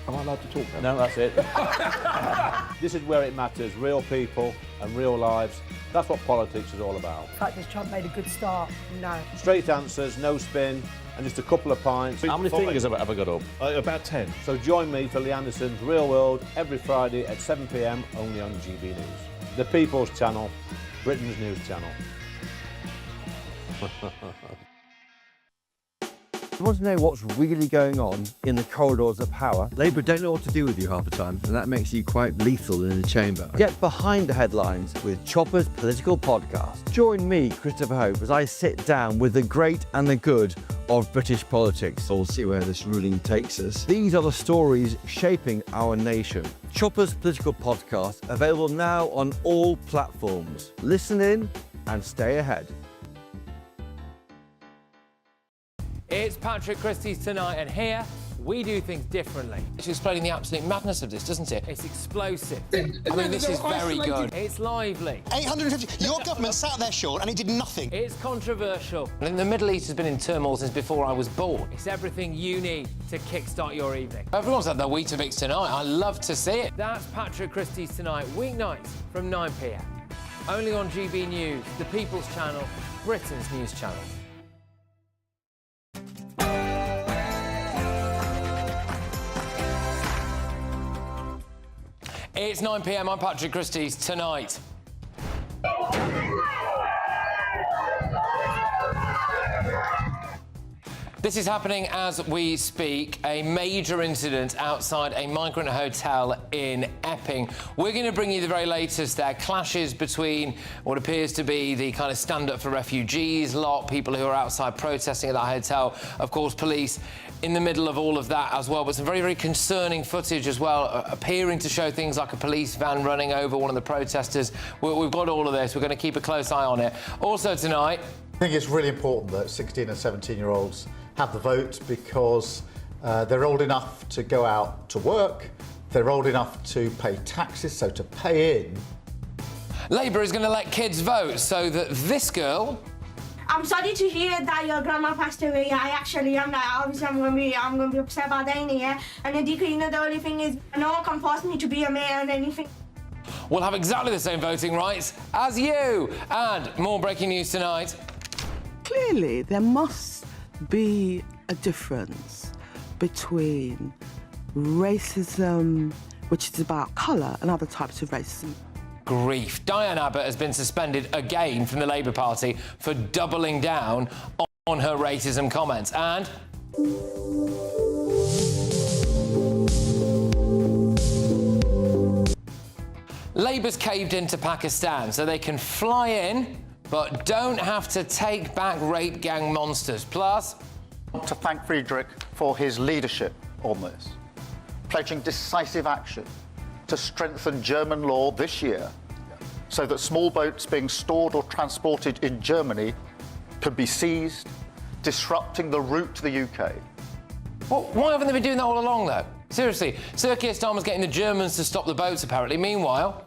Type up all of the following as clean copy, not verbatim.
Am I allowed to talk then? No, that's it. This is where it matters, real people and real lives. That's what politics is all about. The fact that Trump made a good start, no. Straight answers, no spin, and just a couple of pints. How many fingers have I got up? About 10. So join me for Lee Anderson's Real World every Friday at 7 p.m. only on GB News. The People's Channel, Britain's news channel. You want to know what's really going on in the corridors of power? Labour don't know what to do with you half the time, and that makes you quite lethal in the chamber. Get behind the headlines with Chopper's political podcast. Join me, Christopher Hope, as I sit down with the great and the good of British politics. We'll see where this ruling takes us. These are the stories shaping our nation. Chopper's political podcast, available now on all platforms. Listen in and stay ahead. It's Patrick Christys tonight, and here we do things differently. It's explaining the absolute madness of this, doesn't it? It's explosive. I mean, this is very good. It's lively. 850. Your government sat there, Sean, and it did nothing. It's controversial. And the Middle East has been in turmoil since before I was born. It's everything you need to kickstart your evening. Everyone's had their Weetabix tonight. I love to see it. That's Patrick Christys tonight, weeknights from 9 p.m. Only on GB News, the People's Channel, Britain's news channel. It's 9 p.m. I'm Patrick Christys tonight. This is happening as we speak, a major incident outside a migrant hotel in Epping. We're going to bring you the very latest there. Clashes between what appears to be the kind of stand-up for refugees lot, people who are outside protesting at that hotel. Of course, police in the middle of all of that as well, but some very, very concerning footage as well, appearing to show things like a police van running over one of the protesters. We've got all of this. We're going to keep a close eye on it. Also tonight... I think it's really important that 16 and 17-year-olds have the vote because they're old enough to go out to work, they're old enough to pay taxes, so to pay in. Labour is going to let kids vote so that this girl... I'm sorry to hear that your grandma passed away. I actually am. Obviously, I'm going to be upset about that, yeah. And then, you know, the only thing is, no one can force me to be a mayor and anything. We'll have exactly the same voting rights as you. And more breaking news tonight. Clearly, there must be a difference between racism, which is about colour, and other types of racism. Grief. Diane Abbott has been suspended again from the Labour Party for doubling down on her racism comments. And... Labour's caved into Pakistan so they can fly in but don't have to take back rape gang monsters. Plus... To thank Friedrich for his leadership on this, pledging decisive action to strengthen German law this year so that small boats being stored or transported in Germany can be seized, disrupting the route to the UK. Well, why haven't they been doing that all along, though? Seriously, Sir Keir Starmer's getting the Germans to stop the boats, apparently. Meanwhile...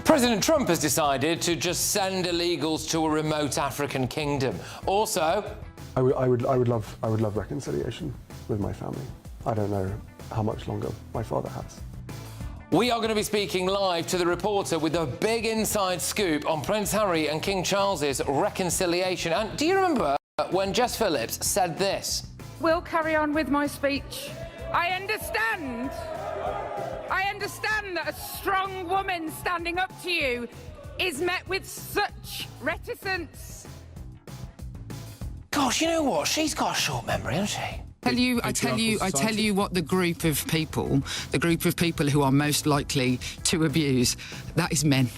President Trump has decided to just send illegals to a remote African kingdom. Also... I would love reconciliation with my family. I don't know how much longer my father has. We are going to be speaking live to the reporter with a big inside scoop on Prince Harry and King Charles's reconciliation. And do you remember when Jess Phillips said this? We'll carry on with my speech. I understand that a strong woman standing up to you is met with such reticence. Gosh, you know what? She's got a short memory, hasn't she? I tell you what the group of people who are most likely to abuse, that is men.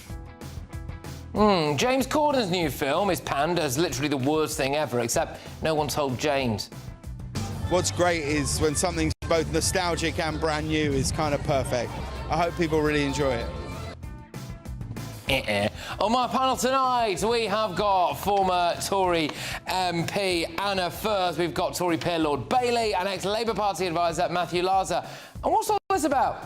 James Corden's new film is panned as literally the worst thing ever, except no one told James. What's great is when something's both nostalgic and brand new is kind of perfect. I hope people really enjoy it. On my panel tonight, we have got former Tory MP Anna Firth, we've got Tory peer Lord Bailey and ex-Labour Party advisor Matthew Larser. And what's all this about?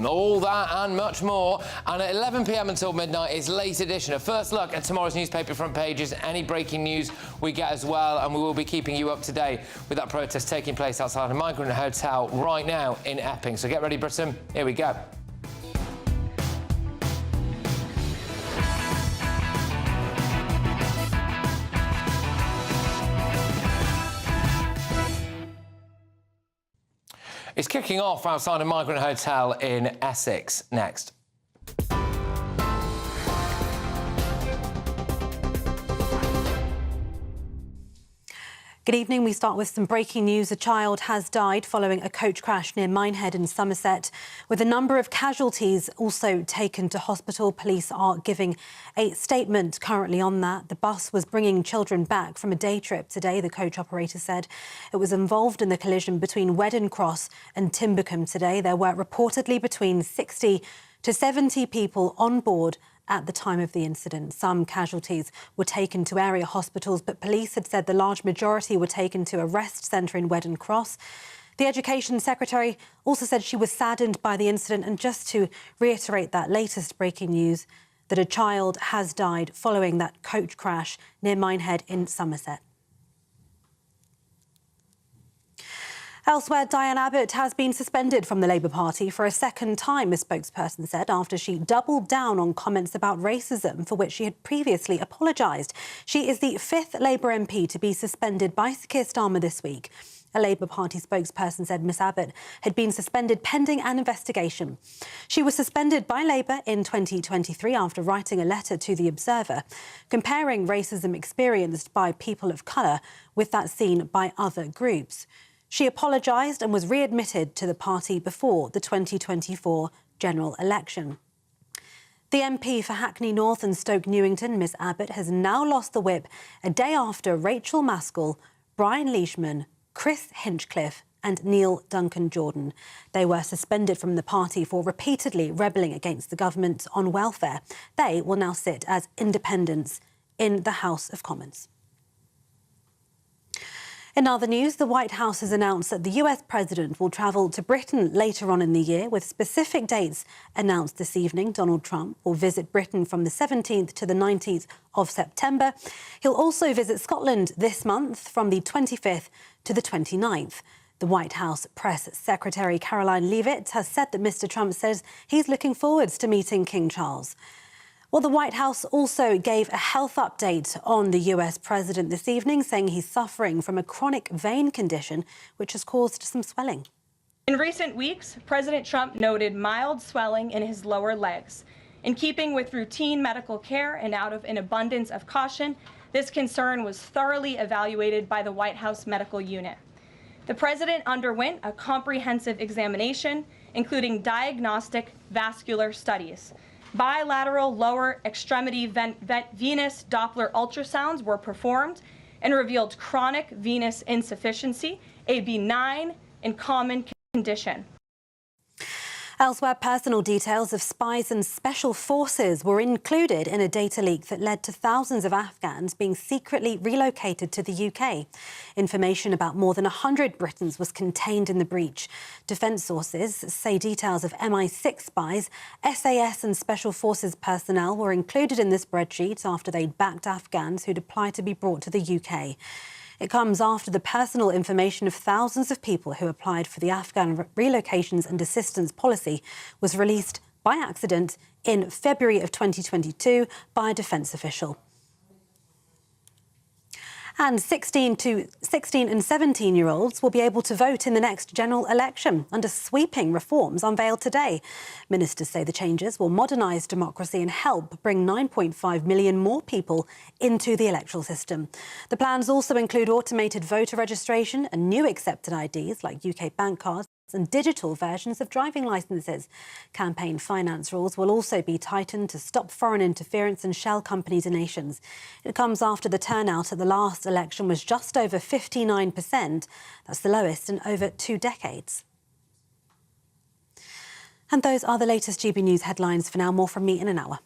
All that and much more. And at 11 p.m. until midnight is Late Edition, a first look at tomorrow's newspaper front pages, any breaking news we get as well, and we will be keeping you up to date with that protest taking place outside a migrant hotel right now in Epping. So get ready, Britain. Here we go. It's kicking off outside a migrant hotel in Essex next. Good evening. We start with some breaking news. A child has died following a coach crash near Minehead in Somerset, with a number of casualties also taken to hospital. Police are giving a statement currently on that. The bus was bringing children back from a day trip today, the coach operator said. It was involved in the collision between Wedden Cross and Timbercombe today. There were reportedly between 60 to 70 people on board at the time of the incident. Some casualties were taken to area hospitals, but police had said the large majority were taken to a rest centre in Wedden Cross. The Education Secretary also said she was saddened by the incident, and just to reiterate that latest breaking news, that a child has died following that coach crash near Minehead in Somerset. Elsewhere, Diane Abbott has been suspended from the Labour Party for a second time, a spokesperson said, after she doubled down on comments about racism for which she had previously apologised. She is the fifth Labour MP to be suspended by Sir Keir Starmer this week. A Labour Party spokesperson said Miss Abbott had been suspended pending an investigation. She was suspended by Labour in 2023 after writing a letter to The Observer, comparing racism experienced by people of colour with that seen by other groups. She apologised and was readmitted to the party before the 2024 general election. The MP for Hackney North and Stoke Newington, Miss Abbott, has now lost the whip a day after Rachel Maskell, Brian Leishman, Chris Hinchcliffe and Neil Duncan-Jordan. They were suspended from the party for repeatedly rebelling against the government on welfare. They will now sit as independents in the House of Commons. In other news, the White House has announced that the US president will travel to Britain later on in the year, with specific dates announced this evening. Donald Trump will visit Britain from the 17th to the 19th of September. He'll also visit Scotland this month from the 25th to the 29th. The White House Press Secretary Caroline Leavitt has said that Mr. Trump says he's looking forward to meeting King Charles. Well, the White House also gave a health update on the US president this evening, saying he's suffering from a chronic vein condition which has caused some swelling. In recent weeks, President Trump noted mild swelling in his lower legs. In keeping with routine medical care and out of an abundance of caution, this concern was thoroughly evaluated by the White House medical unit. The president underwent a comprehensive examination, including diagnostic vascular studies. Bilateral lower extremity venous Doppler ultrasounds were performed and revealed chronic venous insufficiency, a benign and common condition. Elsewhere, personal details of spies and special forces were included in a data leak that led to thousands of Afghans being secretly relocated to the UK. Information about more than 100 Britons was contained in the breach. Defence sources say details of MI6 spies, SAS and special forces personnel were included in the spreadsheet after they'd backed Afghans who'd applied to be brought to the UK. It comes after the personal information of thousands of people who applied for the Afghan Relocations and Assistance Policy was released by accident in February of 2022 by a defence official. And 16 and 17-year-olds will be able to vote in the next general election under sweeping reforms unveiled today. Ministers say the changes will modernise democracy and help bring 9.5 million more people into the electoral system. The plans also include automated voter registration and new accepted IDs like UK bank cards and digital versions of driving licences. Campaign finance rules will also be tightened to stop foreign interference and shell company donations. It comes after the turnout at the last election was just over 59%. That's the lowest in over 2 decades. And those are the latest GB News headlines for now. More from me in an hour.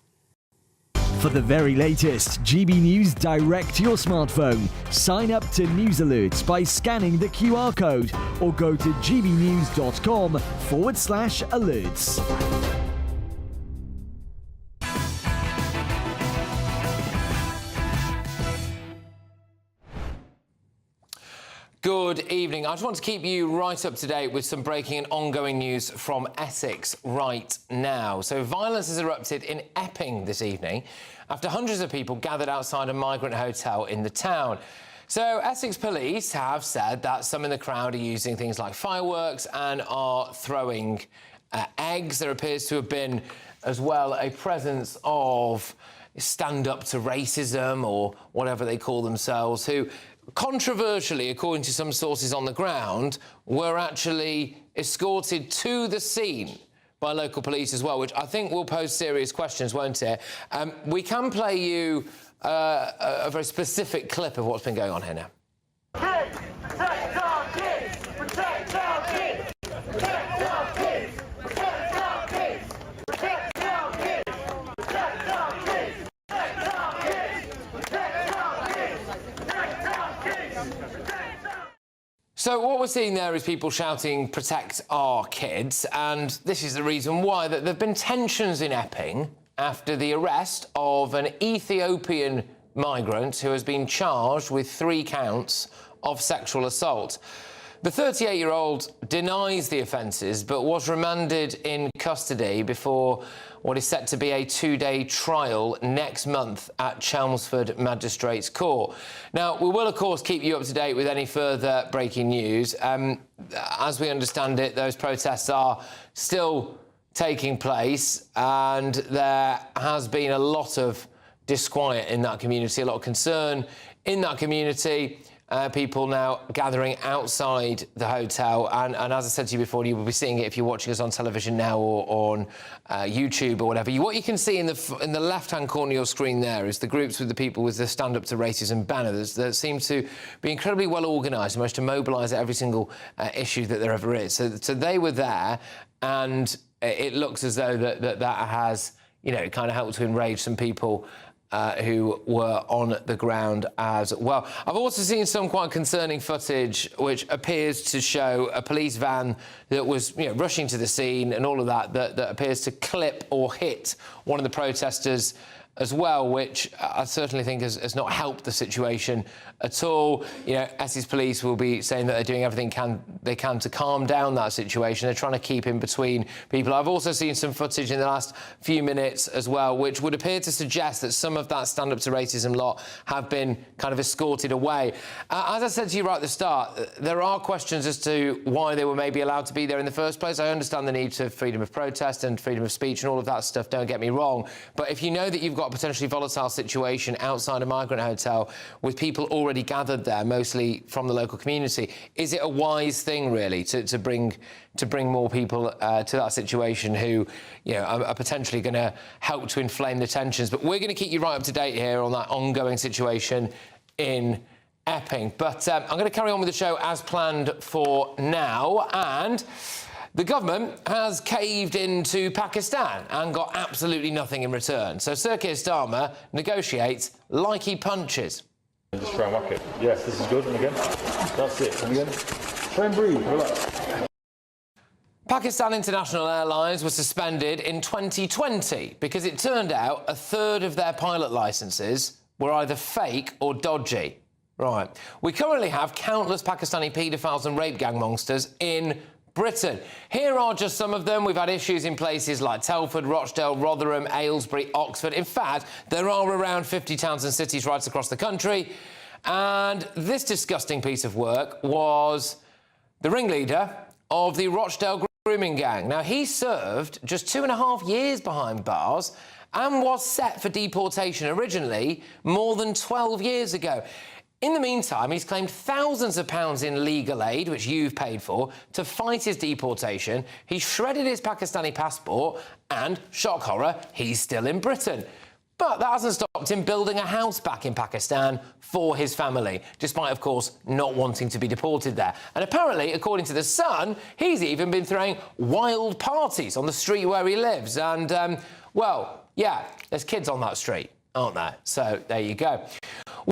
For the very latest GB News direct to your smartphone, sign up to News Alerts by scanning the QR code or go to gbnews.com/alerts. Good evening. I just want to keep you right up to date with some breaking and ongoing news from Essex right now. So violence has erupted in Epping this evening after hundreds of people gathered outside a migrant hotel in the town. So Essex police have said that some in the crowd are using things like fireworks and are throwing eggs. There appears to have been as well a presence of stand up to racism or whatever they call themselves, who controversially, according to some sources on the ground, were actually escorted to the scene by local police as well, which I think will pose serious questions, won't it? We can play you a very specific clip of what's been going on here now. Kids, protect our kids! Protect our kids! Protect our kids! Protect our kids! Protect our kids! Protect our kids! Protect our kids! Protect our kids! Protect our kids! Protect our... So what we're seeing there is people shouting, "Protect our kids," and this is the reason why. That there have been tensions in Epping after the arrest of an Ethiopian migrant who has been charged with 3 counts of sexual assault. The 38-year-old denies the offences but was remanded in custody before what is set to be a 2-day trial next month at Chelmsford Magistrates Court. Now, we will, of course, keep you up to date with any further breaking news. As we understand it, those protests are still taking place, and there has been a lot of disquiet in that community, a lot of concern in that community. People now gathering outside the hotel, and as I said to you before, you will be seeing it if you're watching us on television now or on YouTube or whatever. What you can see in the left-hand corner of your screen there is the groups with the people with the Stand Up to Racism banners that seem to be incredibly well organised and managed to mobilise every single issue that there ever is. So they were there, and it looks as though that has, you know, kind of helped to enrage some people who were on the ground as well. I've also seen some quite concerning footage which appears to show a police van that was, you know, rushing to the scene and all of that appears to clip or hit one of the protesters as well, which I certainly think has not helped the situation at all. You know, Essex police will be saying that they're doing everything they can to calm down that situation. They're trying to keep in between people. I've also seen some footage in the last few minutes as well, which would appear to suggest that some of that stand-up to racism lot have been kind of escorted away. As I said to you right at the start, there are questions as to why they were maybe allowed to be there in the first place. I understand the need to freedom of protest and freedom of speech and all of that stuff, don't get me wrong. But if you know that you've got a potentially volatile situation outside a migrant hotel with people already gathered there, mostly from the local community, is it a wise thing really to bring more people to that situation who, you know, are potentially going to help to inflame the tensions? But we're going to keep you right up to date here on that ongoing situation in Epping. But I'm going to carry on with the show as planned for now, and the government has caved into Pakistan and got absolutely nothing in return. So Sir Keir Starmer negotiates like he punches. Just try and whack it. Yes, this is good. And again. That's it. And again. Try and breathe. Relax. Pakistan International Airlines was suspended in 2020 because it turned out a third of their pilot licences were either fake or dodgy. Right. We currently have countless Pakistani paedophiles and rape gang monsters in Britain. Here are just some of them. We've had issues in places like Telford, Rochdale, Rotherham, Aylesbury, Oxford. In fact, there are around 50 towns and cities right across the country. And this disgusting piece of work was the ringleader of the Rochdale grooming gang. Now, he served just 2.5 years behind bars and was set for deportation originally more than 12 years ago. In the meantime, he's claimed thousands of pounds in legal aid, which you've paid for, to fight his deportation. He shredded his Pakistani passport and, shock horror, he's still in Britain. But that hasn't stopped him building a house back in Pakistan for his family, despite, of course, not wanting to be deported there. And apparently, according to The Sun, he's even been throwing wild parties on the street where he lives. And, well, yeah, there's kids on that street. aren't there? So there you go.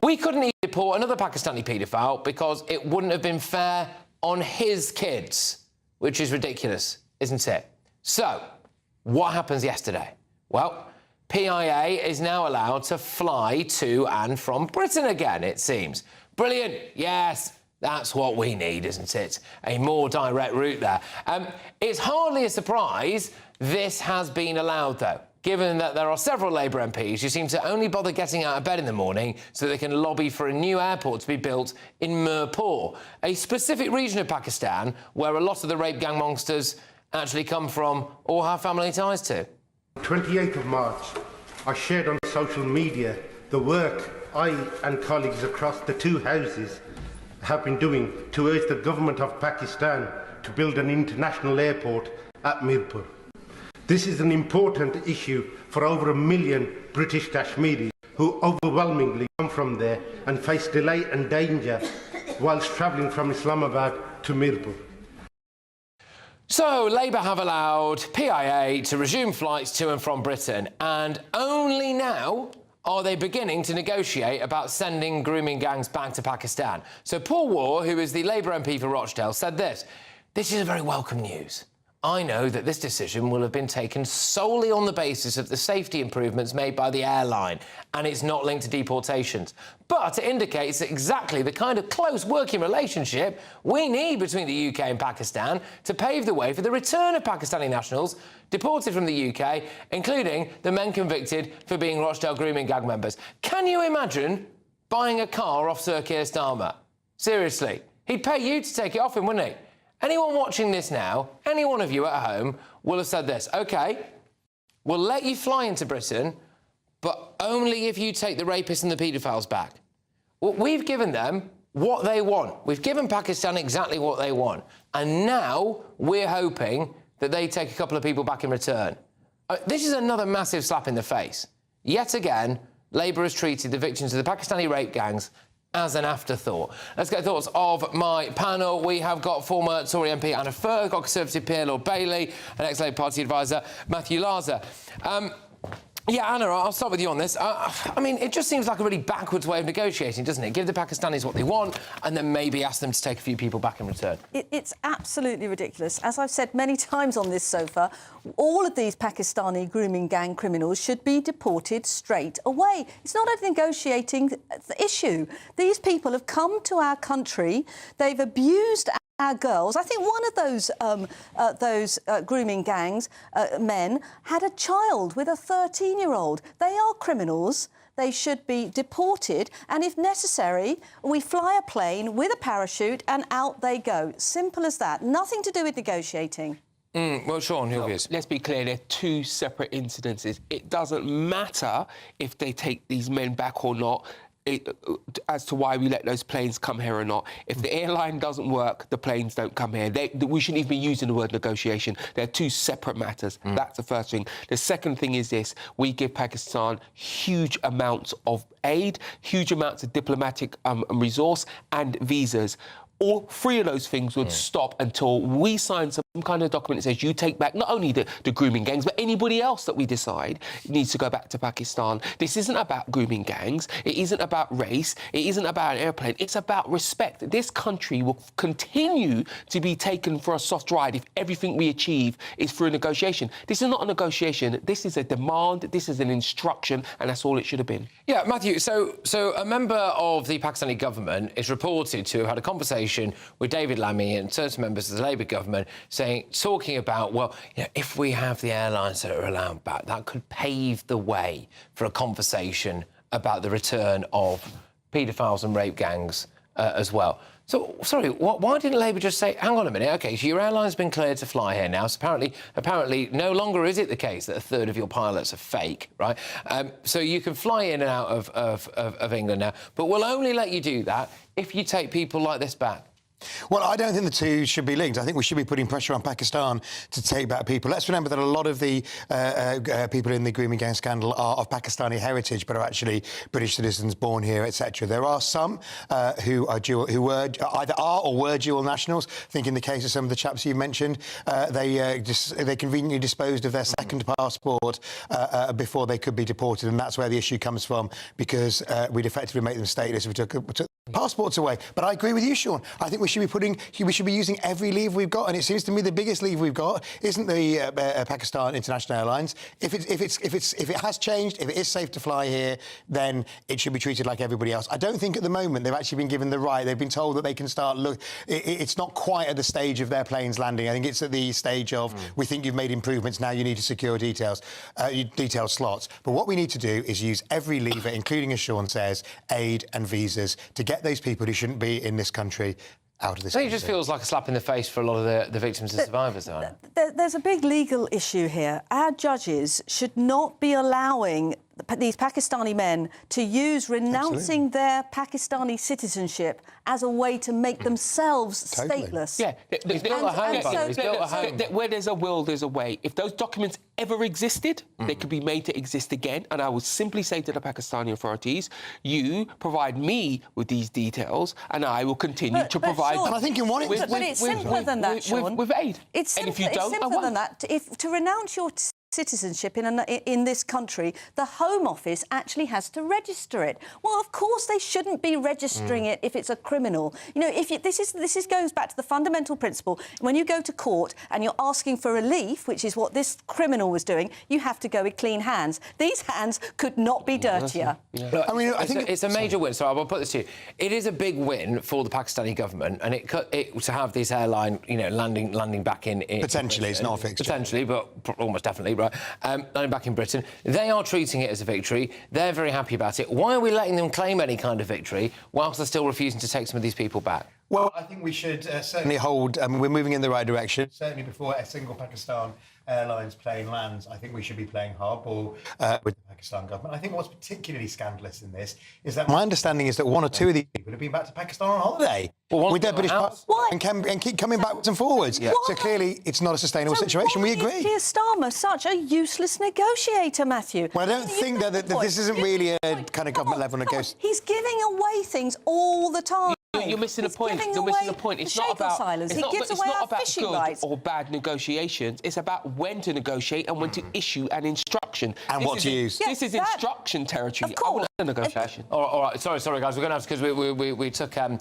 We couldn't even deport another Pakistani paedophile because it wouldn't have been fair on his kids, which is ridiculous, isn't it? So, what happens yesterday? Well, PIA is now allowed to fly to and from Britain again, it seems. Brilliant, yes, that's what we need, isn't it? A more direct route there. It's hardly a surprise this has been allowed, though, given that there are several Labour MPs who seem to only bother getting out of bed in the morning so they can lobby for a new airport to be built in Mirpur, a specific region of Pakistan where a lot of the rape gang monsters actually come from or have family ties to. 28th of March, I shared on social media the work I and colleagues across the two houses have been doing to urge the government of Pakistan to build an international airport at Mirpur. This is an important issue for over 1 million British Kashmiris who overwhelmingly come from there and face delay and danger whilst travelling from Islamabad to Mirpur. So, Labour have allowed PIA to resume flights to and from Britain, and only now are they beginning to negotiate about sending grooming gangs back to Pakistan. So Paul Waugh, who is the Labour MP for Rochdale, said this: "This is very welcome news. I know that this decision will have been taken solely on the basis of the safety improvements made by the airline, and it's not linked to deportations. But it indicates exactly the kind of close working relationship we need between the UK and Pakistan to pave the way for the return of Pakistani nationals deported from the UK, including the men convicted for being Rochdale grooming gang members." Can you imagine buying a car off Sir Keir Starmer? Seriously, he'd pay you to take it off him, wouldn't he? Anyone watching this now, any one of you at home, will have said this: OK, we'll let you fly into Britain, but only if you take the rapists and the paedophiles back. Well, we've given them what they want. We've given Pakistan exactly what they want. And now we're hoping that they take a couple of people back in return. This is another massive slap in the face. Yet again, Labour has treated the victims of the Pakistani rape gangs as an afterthought. Let's get thoughts of my panel. We have got former Tory MP Anna Firth, got Conservative peer Lord Bailey, and ex-Labour Party advisor Matthew Larzer. Yeah, Anna, I'll start with you on this. I mean, it just seems like a really backwards way of negotiating, doesn't it? Give the Pakistanis what they want and then maybe ask them to take a few people back in return. It's absolutely ridiculous. As I've said many times on this sofa, all of these Pakistani grooming gang criminals should be deported straight away. It's not a negotiating issue. These people have come to our country, they've abused our girls. I think one of those grooming gangs men had a child with a 13-year-old. They are criminals. They should be deported, and if necessary, we fly a plane with a parachute and out they go. Simple as that. Nothing to do with negotiating. Well, Sean, your views. Let's be clear, they're two separate incidences. It doesn't matter if they take these men back or not. As to why we let those planes come here or not. If the airline doesn't work, the planes don't come here. We shouldn't even be using the word negotiation. They're two separate matters. That's the first thing. The second thing is this: we give Pakistan huge amounts of aid, huge amounts of diplomatic resource and visas. All three of those things would stop until we sign some kind of document that says you take back not only the grooming gangs, but anybody else that we decide needs to go back to Pakistan. This isn't about grooming gangs. It isn't about race. It isn't about an airplane. It's about respect. This country will continue to be taken for a soft ride if everything we achieve is through a negotiation. This is not a negotiation. This is a demand. This is an instruction, and that's all it should have been. Yeah, Matthew, so a member of the Pakistani government is reported to have had a conversation with David Lammy and certain members of the Labour government talking about, well, you know, if we have the airlines that are allowed back, that could pave the way for a conversation about the return of paedophiles and rape gangs as well. So, sorry, why didn't Labour just say, hang on a minute, OK, so your airline's been cleared to fly here now, so apparently no longer is it the case that a third of your pilots are fake, right? So you can fly in and out of England now, but we'll only let you do that if you take people like this back. Well, I don't think the two should be linked. I think we should be putting pressure on Pakistan to take back people. Let's remember that a lot of the people in the grooming gang scandal are of Pakistani heritage, but are actually British citizens born here, etc. There are some who were either are or were dual nationals. I think in the case of some of the chaps you mentioned, they conveniently disposed of their second passport before they could be deported, and that's where the issue comes from, because we'd effectively make them stateless if we took passports away. But I agree with you, Sean. I think we should be using every lever we've got, and it seems to me the biggest lever we've got isn't the Pakistan International Airlines. If it has changed, if it is safe to fly here, then it should be treated like everybody else. I don't think at the moment they've actually been given the right. They've been told that they can start it's not quite at the stage of their planes landing. I think it's at the stage of we think you've made improvements, now you need to secure detailed slots. But what we need to do is use every lever, including, as Sean says, aid and visas, to get those people who shouldn't be in this country out of this country. It just feels like a slap in the face for a lot of the victims and survivors, though. There's a big legal issue here. Our judges should not be allowing these Pakistani men to use renouncing their Pakistani citizenship as a way to make themselves stateless. Yeah, he's built a home, he's built a home. Where there's a will, there's a way. If those documents ever existed, they could be made to exist again. And I would simply say to the Pakistani authorities, you provide me with these details, and I will continue to provide. Sean, and I think in one but it's simpler than that, Sean. With aid. It's simpler than that. To renounce your citizenship in this country, the Home Office actually has to register it. Well, of course they shouldn't be registering it if it's a criminal. You know, this goes back to the fundamental principle. When you go to court and you're asking for relief, which is what this criminal was doing, you have to go with clean hands. These hands could not be dirtier. Look, I mean, I think it's a major win. So I'll put this to you: it is a big win for the Pakistani government, and to have this airline, landing back in potentially, it's not a fixture. Potentially, but almost definitely. Landing back in Britain. They are treating it as a victory. They're very happy about it. Why are we letting them claim any kind of victory whilst they're still refusing to take some of these people back? Well, I think we should certainly hold... we're moving in the right direction. Certainly before a single Pakistan Airlines plane lands, I think we should be playing hardball with the Pakistan government. I think what's particularly scandalous in this is that my understanding is that one or two of these people have been back to Pakistan on holiday with their British passport and keep coming backwards and forwards. Yeah. So clearly it's not a sustainable situation. We agree. Keir Starmer such a useless negotiator, Matthew? Well, I don't think that this isn't really a kind of government-level negotiation. He's giving away things all the time. You're missing the point. You're missing the point. It's not about good or bad negotiations. It's about when to negotiate and when to issue an instruction. And what to use. This is instruction territory. I want a negotiation. All right. Sorry, guys. We're going to have to, because we took a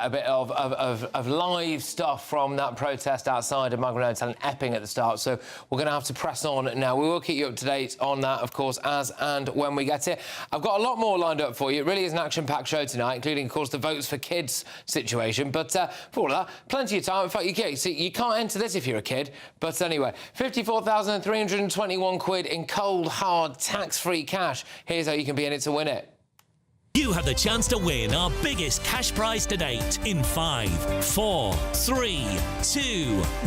bit of live stuff from that protest outside of Migrant Hotel in Epping at the start. So we're going to have to press on now. We will keep you up to date on that, of course, as and when we get it. I've got a lot more lined up for you. It really is an action-packed show tonight, including, of course, the Votes for Kids situation. But for all that, plenty of time. In fact, you can't enter this if you're a kid. But anyway, 54,321 quid in cold, hard, tax-free cash. Here's how you can be in it to win it. You have the chance to win our biggest cash prize to date in 5, 4, 3, 2,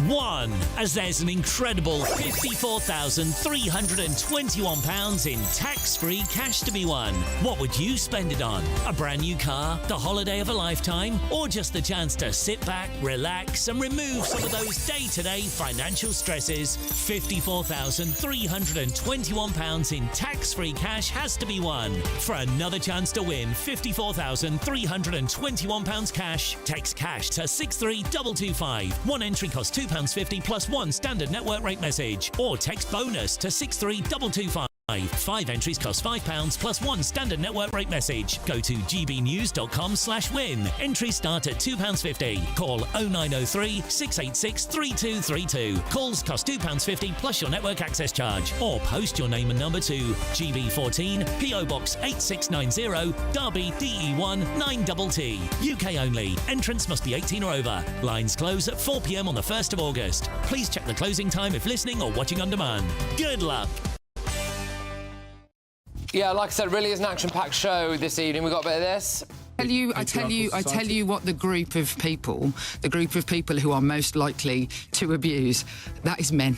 1. As there's an incredible £54,321 in tax-free cash to be won. What would you spend it on? A brand new car, the holiday of a lifetime, or just the chance to sit back, relax, and remove some of those day-to-day financial stresses? £54,321 in tax-free cash has to be won. For another chance to win £54,321 cash, text cash to 63225. One entry costs £2.50 plus one standard network rate message, or text bonus to 63225. 5 entries cost £5 plus one standard network rate message. Go to gbnews.com/win. Entries start at £2.50. Call 0903 686 3232. Calls cost £2.50 plus your network access charge. Or post your name and number to GB14 PO Box 8690 Derby DE1 9TT. UK only. Entrance must be 18 or over. Lines close at 4 p.m. on the 1st of August. Please check the closing time if listening or watching on demand. Good luck. Yeah, like I said, really is an action-packed show this evening. We've got a bit of this. I tell you what the group of people who are most likely to abuse, that is men.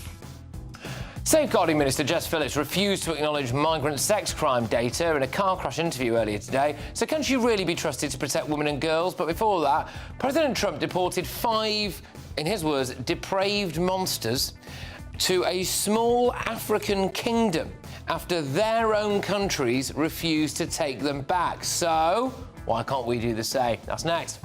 Safeguarding Minister Jess Phillips refused to acknowledge migrant sex crime data in a car crash interview earlier today. So can she really be trusted to protect women and girls? But before that, President Trump deported 5, in his words, depraved monsters to a small African kingdom after their own countries refused to take them back. So why can't we do the same? That's next.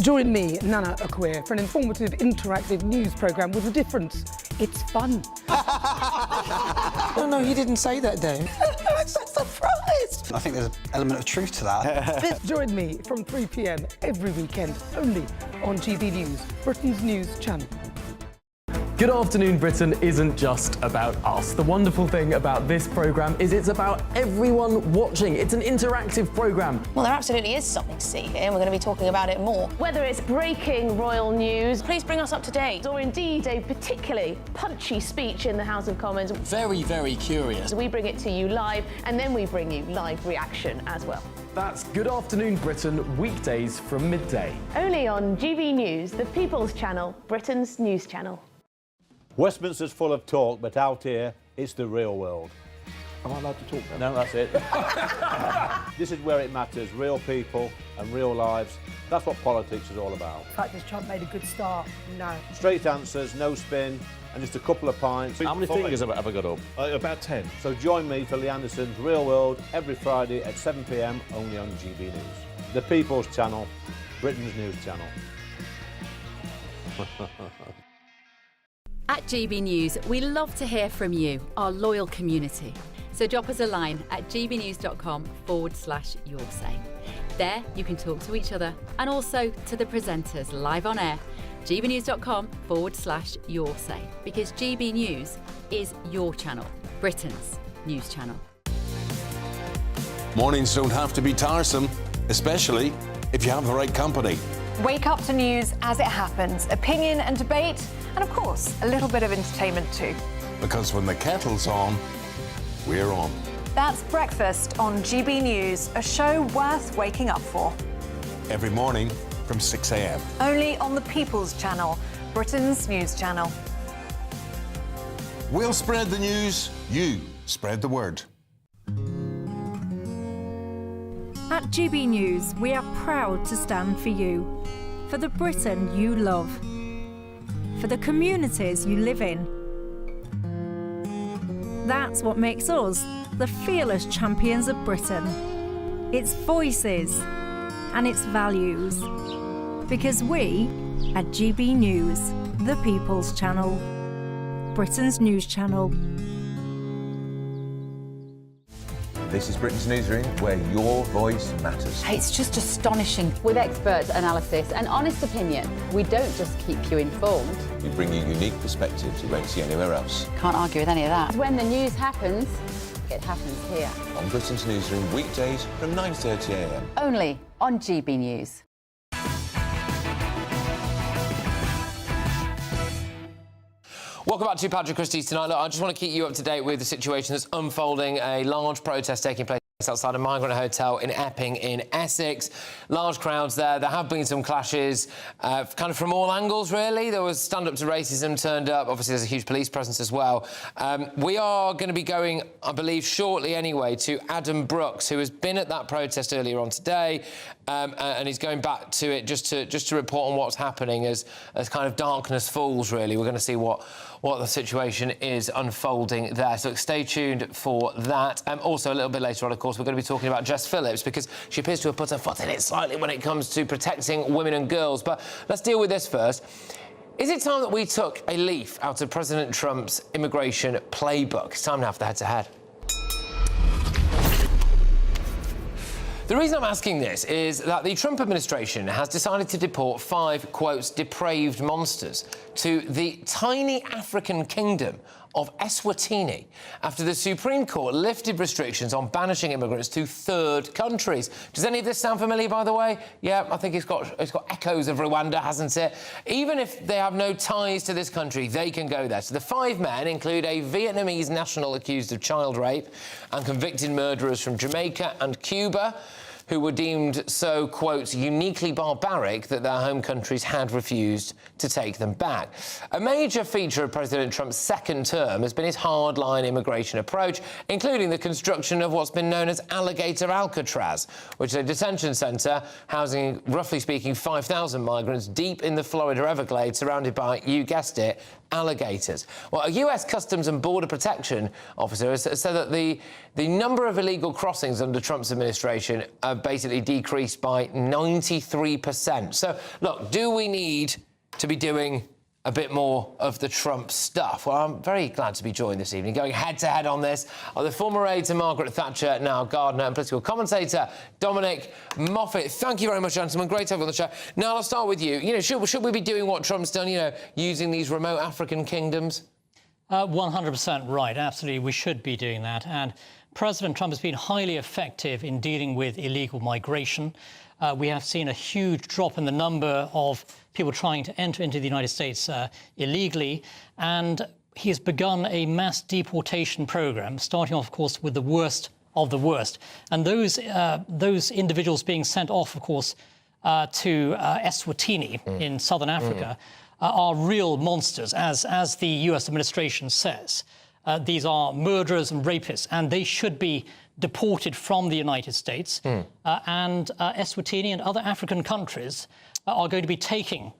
Join me, Nana Akwe, for an informative, interactive news programme with a difference. It's fun. No, he didn't say that, Dave. I'm so surprised. I think there's an element of truth to that. Join me from 3 p.m. every weekend, only on GB News, Britain's news channel. Good Afternoon Britain isn't just about us. The wonderful thing about this programme is it's about everyone watching. It's an interactive programme. Well, there absolutely is something to see here, and we're going to be talking about it more. Whether it's breaking royal news, please bring us up to date, or indeed a particularly punchy speech in the House of Commons. Very, very curious. We bring it to you live, and then we bring you live reaction as well. That's Good Afternoon Britain, weekdays from midday. Only on GB News, the People's Channel, Britain's news channel. Westminster's full of talk, but out here, it's the real world. Am I allowed to talk then? No, that's it. This is where it matters, real people and real lives. That's what politics is all about. In fact, has Trump made a good start? No. Straight answers, no spin, and just a couple of pints. How many fingers have I got up? About 10. So join me for Lee Anderson's Real World every Friday at 7 p.m, only on GB News. The People's Channel, Britain's news channel. At GB News, we love to hear from you, our loyal community. So drop us a line at gbnews.com/yoursay. There you can talk to each other and also to the presenters live on air. gbnews.com/yoursay, because GB News is your channel, Britain's news channel. Mornings don't have to be tiresome, especially if you have the right company. Wake up to news as it happens, opinion and debate, and of course, a little bit of entertainment too. Because when the kettle's on, we're on. That's Breakfast on GB News, a show worth waking up for. Every morning from 6 a.m. Only on the People's Channel, Britain's news channel. We'll spread the news, you spread the word. At GB News, we are proud to stand for you, for the Britain you love, for the communities you live in. That's what makes us the fearless champions of Britain, its voices and its values. Because we, at GB News, the People's Channel, Britain's news channel. This is Britain's Newsroom, where your voice matters. It's just astonishing. With expert analysis and honest opinion, we don't just keep you informed. We bring you unique perspectives you won't see anywhere else. Can't argue with any of that. When the news happens, it happens here. On Britain's Newsroom, weekdays from 9:30 a.m. Only on GB News. Welcome back to Patrick Christys tonight. Look, I just want to keep you up to date with the situation that's unfolding. A large protest taking place outside a migrant hotel in Epping in Essex. Large crowds there. There have been some clashes, kind of from all angles, really. There was Stand Up to Racism turned up. Obviously, there's a huge police presence as well. We are going to be going, I believe, shortly anyway, to Adam Brooks, who has been at that protest earlier on today, and he's going back to it just to report on what's happening as kind of darkness falls, really. We're going to see what the situation is unfolding there. So stay tuned for that. Also, a little bit later on, of course, we're going to be talking about Jess Phillips, because she appears to have put her foot in it slightly when it comes to protecting women and girls. But let's deal with this first. Is it time that we took a leaf out of President Trump's immigration playbook? It's time to have the head-to-head. The reason I'm asking this is that the Trump administration has decided to deport 5, quote, depraved monsters to the tiny African kingdom of Eswatini after the Supreme Court lifted restrictions on banishing immigrants to third countries. Does any of this sound familiar, by the way? Yeah, I think it's got echoes of Rwanda, hasn't it? Even if they have no ties to this country, they can go there. So the 5 men include a Vietnamese national accused of child rape and convicted murderers from Jamaica and Cuba. who were deemed so, quote, uniquely barbaric that their home countries had refused to take them back. A major feature of President Trump's second term has been his hardline immigration approach, including the construction of what's been known as Alligator Alcatraz, which is a detention centre housing, roughly speaking, 5,000 migrants deep in the Florida Everglades, surrounded by, you guessed it, alligators. Well, a US Customs and Border Protection officer has said that the number of illegal crossings under Trump's administration have basically decreased by 93%. So, look, do we need to be doing a bit more of the Trump stuff? Well, I'm very glad to be joined this evening, going head-to-head on this, are the former aide to Margaret Thatcher, now Gardener, and political commentator Dominic Moffat. Thank you very much, gentlemen. Great to have you on the show. Now, I'll start with you. You know, should we be doing what Trump's done, you know, using these remote African kingdoms? 100% right. Absolutely, we should be doing that. And President Trump has been highly effective in dealing with illegal migration. We have seen a huge drop in the number of people trying to enter into the United States illegally, and he has begun a mass deportation program, starting off, of course, with the worst of the worst. And those individuals being sent off, of course, to Eswatini in southern Africa are real monsters, as the US administration says. These are murderers and rapists, and they should be deported from the United States. And Eswatini and other African countries are going to be taking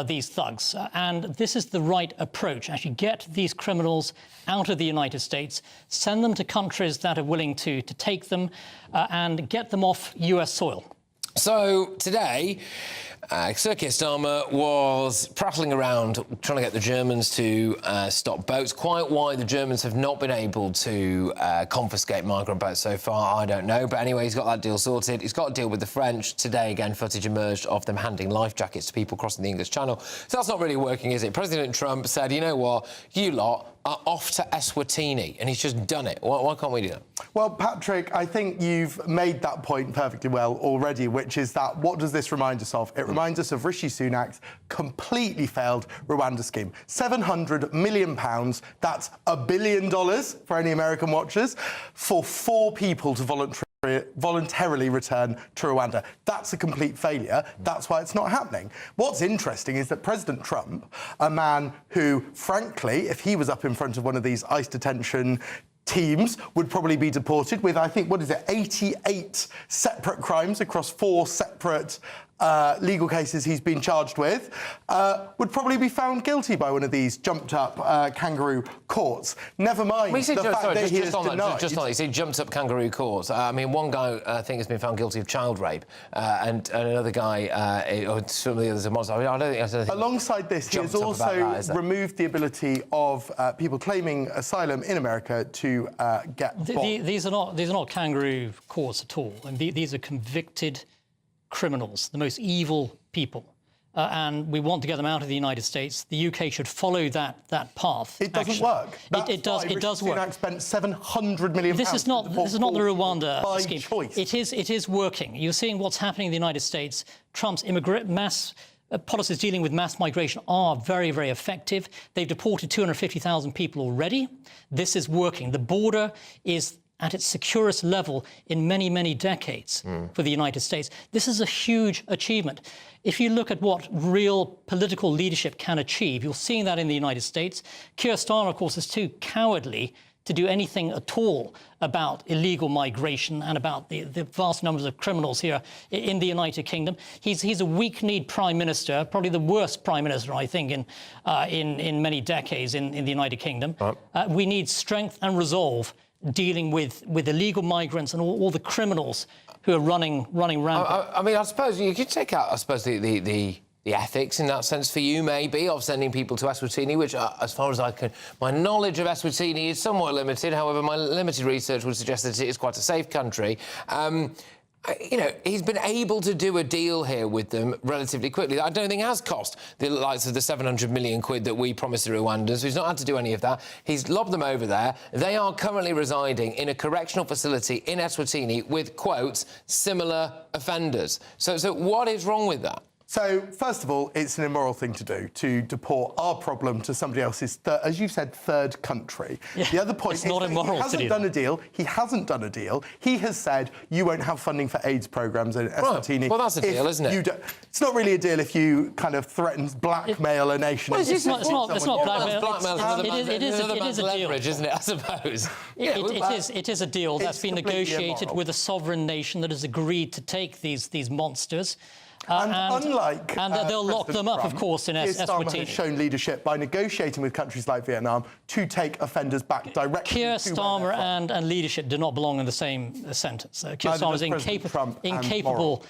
these thugs. And this is the right approach. Actually get these criminals out of the United States, send them to countries that are willing to take them, and get them off US soil. So today, Sir Keir Starmer was prattling around trying to get the Germans to stop boats. Quite why the Germans have not been able to confiscate migrant boats so far, I don't know. But anyway, he's got that deal sorted. He's got a deal with the French. Today, again, footage emerged of them handing life jackets to people crossing the English Channel. So that's not really working, is it? President Trump said, you know what, you lot are off to Eswatini, and he's just done it. Why can't we do that? Well, Patrick, I think you've made that point perfectly well already, which is that what does this remind us of? It reminds us of Rishi Sunak's completely failed Rwanda scheme. £700 million, that's $1 billion for any American watchers, for 4 people to voluntarily return to Rwanda. That's a complete failure. That's why it's not happening. What's interesting is that President Trump, a man who, frankly, if he was up in front of one of these ICE detention teams, would probably be deported with, I think, 88 separate crimes across 4 separate legal cases he's been charged with, would probably be found guilty by one of these jumped-up kangaroo courts. Never mind the fact that he is denied. Just on that, you say jumped-up kangaroo courts. I mean, one guy, I think, has been found guilty of child rape, and another guy, or some of the others are monsters. I mean, I don't think... Alongside this, he has also removed the ability of people claiming asylum in America to get bond. These are not kangaroo courts at all. And these are convicted criminals, the most evil people. And we want to get them out of the United States. The UK should follow that path. It doesn't work. It does work. Sunak spent £700 million. This is not the Rwanda scheme. Choice. It is working. You're seeing what's happening in the United States. Trump's mass policies dealing with mass migration are very, very effective. They've deported 250,000 people already. This is working. The border is at its securest level in many, many decades for the United States. This is a huge achievement. If you look at what real political leadership can achieve, you're seeing that in the United States. Keir Starmer, of course, is too cowardly to do anything at all about illegal migration and about the vast numbers of criminals here in the United Kingdom. He's a weak-kneed prime minister, probably the worst prime minister, I think, in many decades in the United Kingdom. We need strength and resolve dealing with illegal migrants and all the criminals who are running rampant. I mean, I suppose you could take out, the ethics in that sense for you, maybe, of sending people to Eswatini, which, as far as I can... My knowledge of Eswatini is somewhat limited. However, my limited research would suggest that it is quite a safe country. You know, he's been able to do a deal here with them relatively quickly. I don't think has cost the likes of the 700 million quid that we promised the Rwandans. He's not had to do any of that. He's lobbed them over there. They are currently residing in a correctional facility in Eswatini with, quotes, similar offenders. So what is wrong with that? So, first of all, it's an immoral thing to do, to deport our problem to somebody else's, as you've said, third country. Yeah, the other point it's is not that immoral he hasn't to do done that. a deal. He hasn't done a deal. He has said you won't have funding for AIDS programmes in Eswatini. Well, that's a deal, isn't it? It's not really a deal if you kind of threaten blackmail a nation. Well, It's not blackmail. It is a deal. leverage, isn't it? I suppose. It is a deal that's been completely negotiated immoral. with a sovereign nation that has agreed to take these monsters. Unlike they'll lock President them up, Trump, of course, in Keir Starmer has Eswatini. shown leadership by negotiating with countries like Vietnam to take offenders back directly. Keir to where Starmer they're from. and leadership do not belong in the same sentence. Keir Neither Starmer is does President Trump and incapable moral.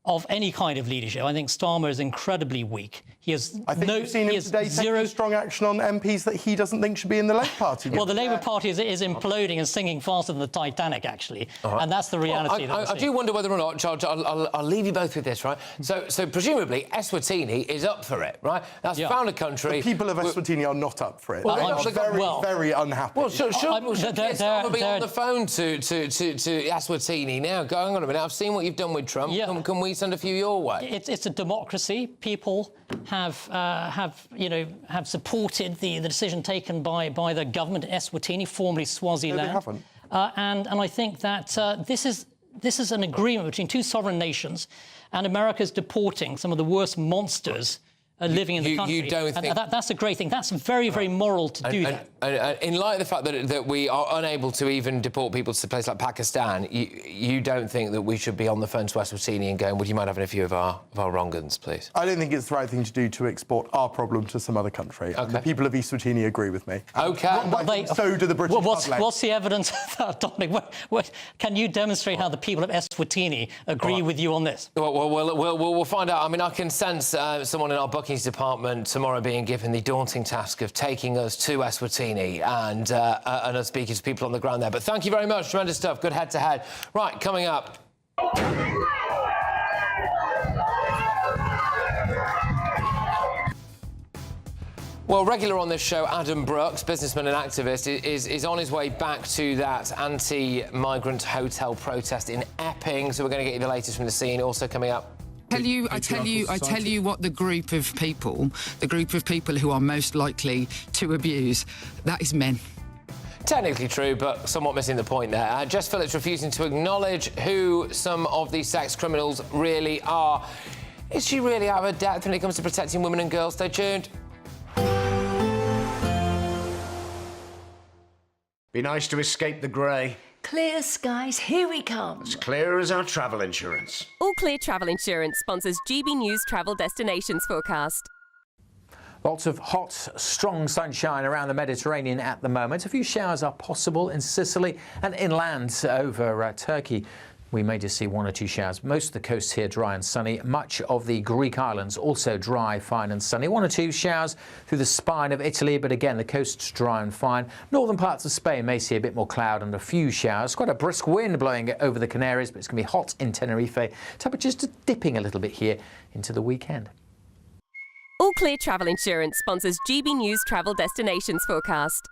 of any kind of leadership. I think Starmer is incredibly weak. He has I think you've seen him today taking strong action on MPs that he doesn't think should be in the Labour Party. Well, the Labour Party is imploding and sinking faster than the Titanic, actually, and that's the reality. I do wonder whether or not, Charles, I'll leave you both with this, right? So presumably Eswatini is up for it, right? That's found a country. The people of Eswatini are not up for it. Well, they are very unhappy. Well, should Starmer be on the phone to Eswatini now? Go, hang on a minute, I've seen what you've done with Trump. Yeah. Can we send a few your way? It's a democracy. People have supported the decision taken by the government in Eswatini, formerly Swaziland. No, they haven't. And I think that this is an agreement between two sovereign nations, and America's deporting some of the worst monsters living in the country. You don't think... That's a great thing. That's very, very moral to do that. And in light of the fact that we are unable to even deport people to a place like Pakistan, you don't think that we should be on the phone to Eswatini and going, would you mind having a few of our wrong-uns, please? I don't think it's the right thing to do to export our problem to some other country. Okay. And the people of Eswatini agree with me. OK. So do the British public. What's the evidence of that, Dominic? Can you demonstrate how the people of Eswatini agree with you on this? Well, we'll find out. I mean, I can sense someone in our bookings department tomorrow being given the daunting task of taking us to Eswatini and us speaking to people on the ground there. But thank you very much. Tremendous stuff. Good head-to-head. Right, coming up. Well, regular on this show, Adam Brooks, businessman and activist, is on his way back to that anti-migrant hotel protest in Epping. So we're going to get you the latest from the scene. Also coming up. I tell you what the group of people who are most likely to abuse, that is men. Technically true, but somewhat missing the point there. Jess Phillips refusing to acknowledge who some of these sex criminals really are. Is she really out of her depth when it comes to protecting women and girls? Stay tuned. Be nice to escape the grey. Clear skies, here we come. As clear as our travel insurance. All Clear Travel Insurance sponsors GBNews Travel Destinations Forecast. Lots of hot, strong sunshine around the Mediterranean at the moment. A few showers are possible in Sicily and inland over Turkey. We may just see one or two showers. Most of the coast here dry and sunny. Much of the Greek islands also dry, fine and sunny. One or two showers through the spine of Italy, but again, the coast's dry and fine. Northern parts of Spain may see a bit more cloud and a few showers. Quite a brisk wind blowing over the Canaries, but it's going to be hot in Tenerife. Temperatures just dipping a little bit here into the weekend. All Clear Travel Insurance sponsors GBNews Travel Destinations Forecast.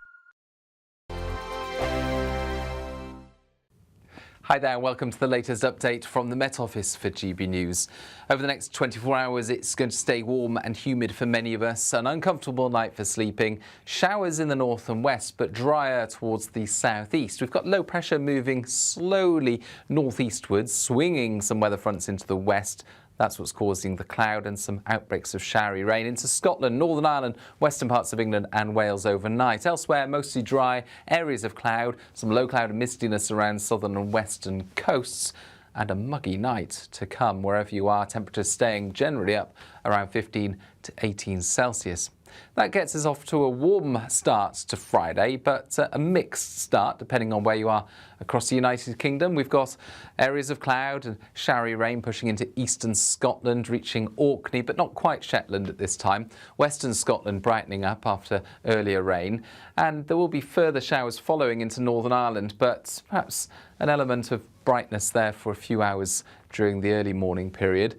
Hi there, welcome to the latest update from the Met Office for GB News. Over the next 24 hours, it's going to stay warm and humid for many of us. An uncomfortable night for sleeping. Showers in the north and west, but drier towards the southeast. We've got low pressure moving slowly northeastwards, swinging some weather fronts into the west. That's what's causing the cloud and some outbreaks of showery rain into Scotland, Northern Ireland, western parts of England and Wales overnight. Elsewhere, mostly dry, areas of cloud, some low cloud and mistiness around southern and western coasts, and a muggy night to come wherever you are. Temperatures staying generally up around 15 to 18 Celsius. That gets us off to a warm start to Friday, but a mixed start depending on where you are across the United Kingdom. We've got areas of cloud and showery rain pushing into eastern Scotland, reaching Orkney, but not quite Shetland at this time. Western Scotland brightening up after earlier rain, and there will be further showers following into Northern Ireland, but perhaps an element of brightness there for a few hours during the early morning period.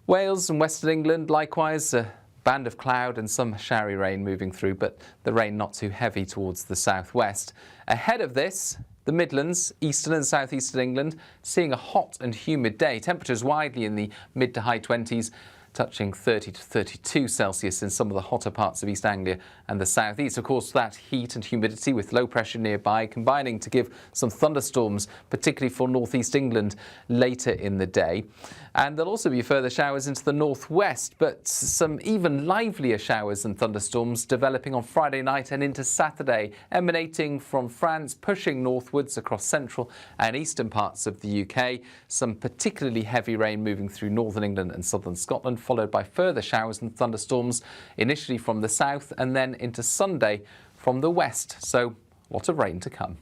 Wales and Western England likewise, band of cloud and some showery rain moving through, but the rain not too heavy towards the southwest. Ahead of this, the Midlands, eastern and southeastern England, seeing a hot and humid day. Temperatures widely in the mid to high 20s. touching 30 to 32 Celsius in some of the hotter parts of East Anglia and the southeast. Of course, that heat and humidity with low pressure nearby combining to give some thunderstorms, particularly for northeast England later in the day. And there'll also be further showers into the northwest, but some even livelier showers and thunderstorms developing on Friday night and into Saturday, emanating from France, pushing northwards across central and eastern parts of the UK. Some particularly heavy rain moving through northern England and southern Scotland, followed by further showers and thunderstorms, initially from the south and then into Sunday from the west. So, a lot of rain to come.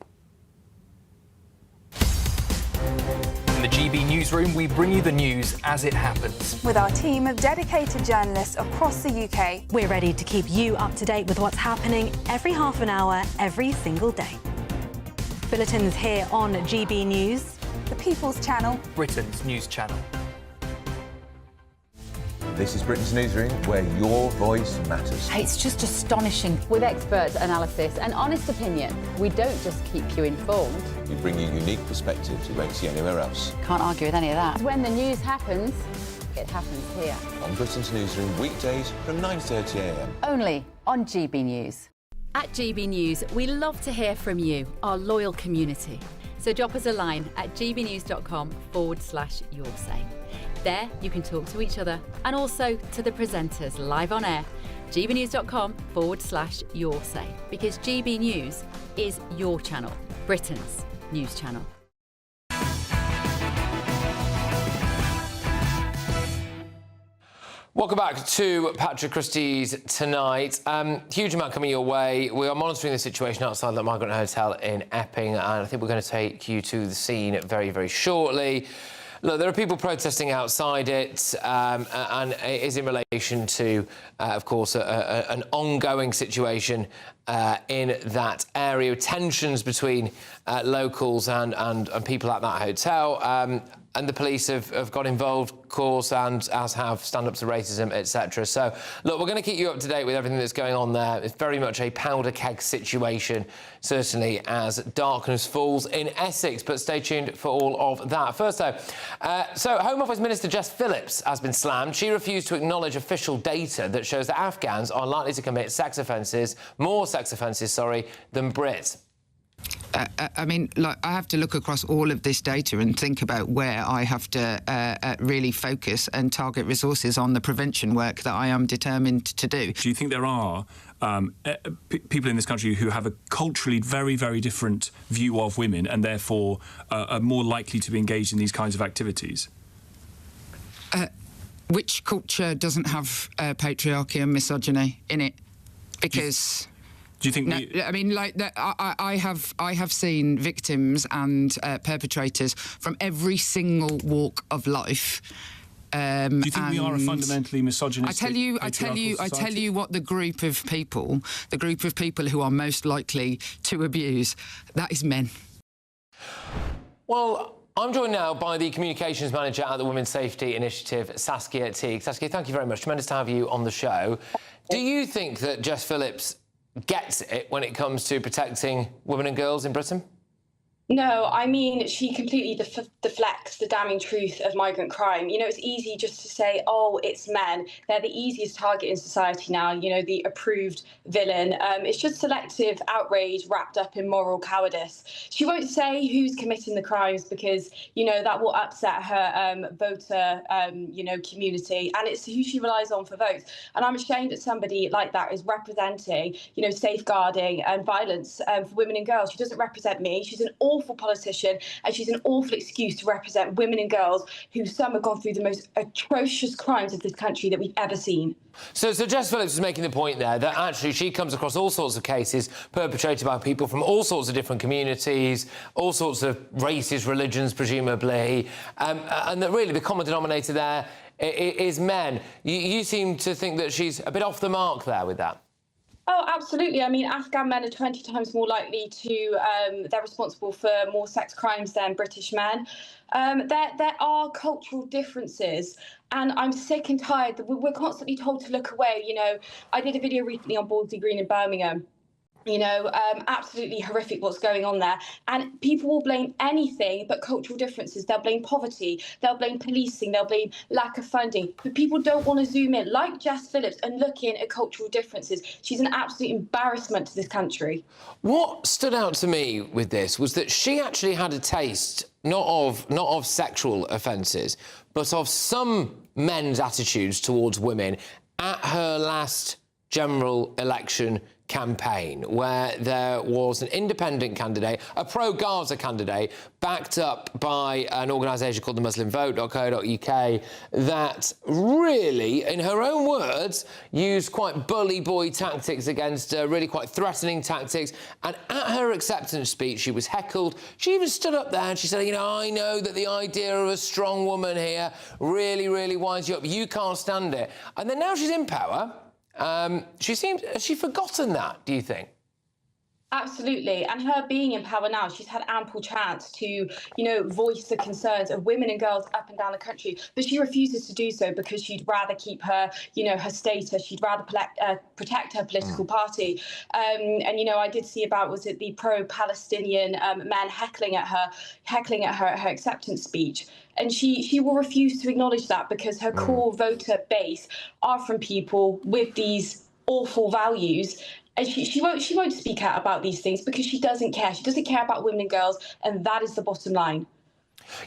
In the GB newsroom, we bring you the news as it happens. With our team of dedicated journalists across the UK, we're ready to keep you up to date with what's happening every half an hour, every single day. Bulletins here on GB News, the People's Channel, Britain's news channel. This is Britain's newsroom, where your voice matters. It's just astonishing. With expert analysis and honest opinion, we don't just keep you informed. We bring you unique perspectives you won't see anywhere else. Can't argue with any of that. When the news happens, it happens here. On Britain's newsroom, weekdays from 9:30 a.m. Only on GB News. At GB News, we love to hear from you, our loyal community. So drop us a line at gbnews.com/yoursay. There, you can talk to each other and also to the presenters live on air. gbnews.com/yoursay, because GB News is your channel, Britain's news channel. Welcome back to Patrick Christys tonight. Huge amount coming your way. We are monitoring the situation outside the Migrant Hotel in Epping, and I think we're going to take you to the scene very, very shortly. Look, there are people protesting outside it, and it is in relation to, of course, an ongoing situation in that area, tensions between locals and people at that hotel. And the police have got involved, of course, and as have Stand Up to Racism, etc. So, look, we're going to keep you up to date with everything that's going on there. It's very much a powder keg situation, certainly as darkness falls in Essex. But stay tuned for all of that. First, though, so Home Office Minister Jess Phillips has been slammed. She refused to acknowledge official data that shows that Afghans are likely to commit more sex offences, than Brits. I mean, like, I have to look across all of this data and think about where I have to really focus and target resources on the prevention work that I am determined to do. Do you think there are people in this country who have a culturally very, very different view of women and therefore are more likely to be engaged in these kinds of activities? Which culture doesn't have patriarchy and misogyny in it? Because... Do you think? No, I mean, like, I have seen victims and perpetrators from every single walk of life. Do you think we are a fundamentally misogynistic? I tell you what the group of people who are most likely to abuse, that is men. Well, I'm joined now by the Communications Manager at the Women's Safety Initiative, Saskia Teague. Saskia, thank you very much. Tremendous to have you on the show. Do you think that Jess Phillips gets it when it comes to protecting women and girls in Britain? No, I mean, she completely deflects the damning truth of migrant crime. You know, it's easy just to say, oh, it's men. They're the easiest target in society now, you know, the approved villain. It's just selective outrage wrapped up in moral cowardice. She won't say who's committing the crimes because, you know, that will upset her voter, community. And it's who she relies on for votes. And I'm ashamed that somebody like that is representing, you know, safeguarding and violence for women and girls. She doesn't represent me. She's an awful politician, and she's an awful excuse to represent women and girls who some have gone through the most atrocious crimes of this country that we've ever seen. So Jess Phillips is making the point there that actually she comes across all sorts of cases perpetrated by people from all sorts of different communities, all sorts of races, religions, presumably, and that really the common denominator there is men. You seem to think that she's a bit off the mark there with that. Oh, absolutely. I mean, Afghan men are 20 times more likely to, they're responsible for more sex crimes than British men. There are cultural differences, and I'm sick and tired that we're constantly told to look away. You know, I did a video recently on Baldley Green in Birmingham, You know, absolutely horrific what's going on there. And people will blame anything but cultural differences. They'll blame poverty, they'll blame policing, they'll blame lack of funding. But people don't want to zoom in, like Jess Phillips, and look in at cultural differences. She's an absolute embarrassment to this country. What stood out to me with this was that she actually had a taste, not of sexual offences, but of some men's attitudes towards women at her last general election campaign, where there was an independent candidate, a pro-Gaza candidate, backed up by an organisation called the muslimvote.co.uk, that really, in her own words, used quite bully boy tactics against really quite threatening tactics. And at her acceptance speech, she was heckled. She even stood up there and she said, you know, I know that the idea of a strong woman here really, really winds you up. You can't stand it. And then now she's in power. Has she forgotten that, do you think? Absolutely. And her being in power now, she's had ample chance to, you know, voice the concerns of women and girls up and down the country. But she refuses to do so because she'd rather keep her, you know, her status. She'd rather protect her political party. And, you know, I did see about, was it the pro-Palestinian men heckling at her at her acceptance speech. And she will refuse to acknowledge that because her core voter base are from people with these awful values. And she won't speak out about these things because she doesn't care. She doesn't care about women and girls, and that is the bottom line.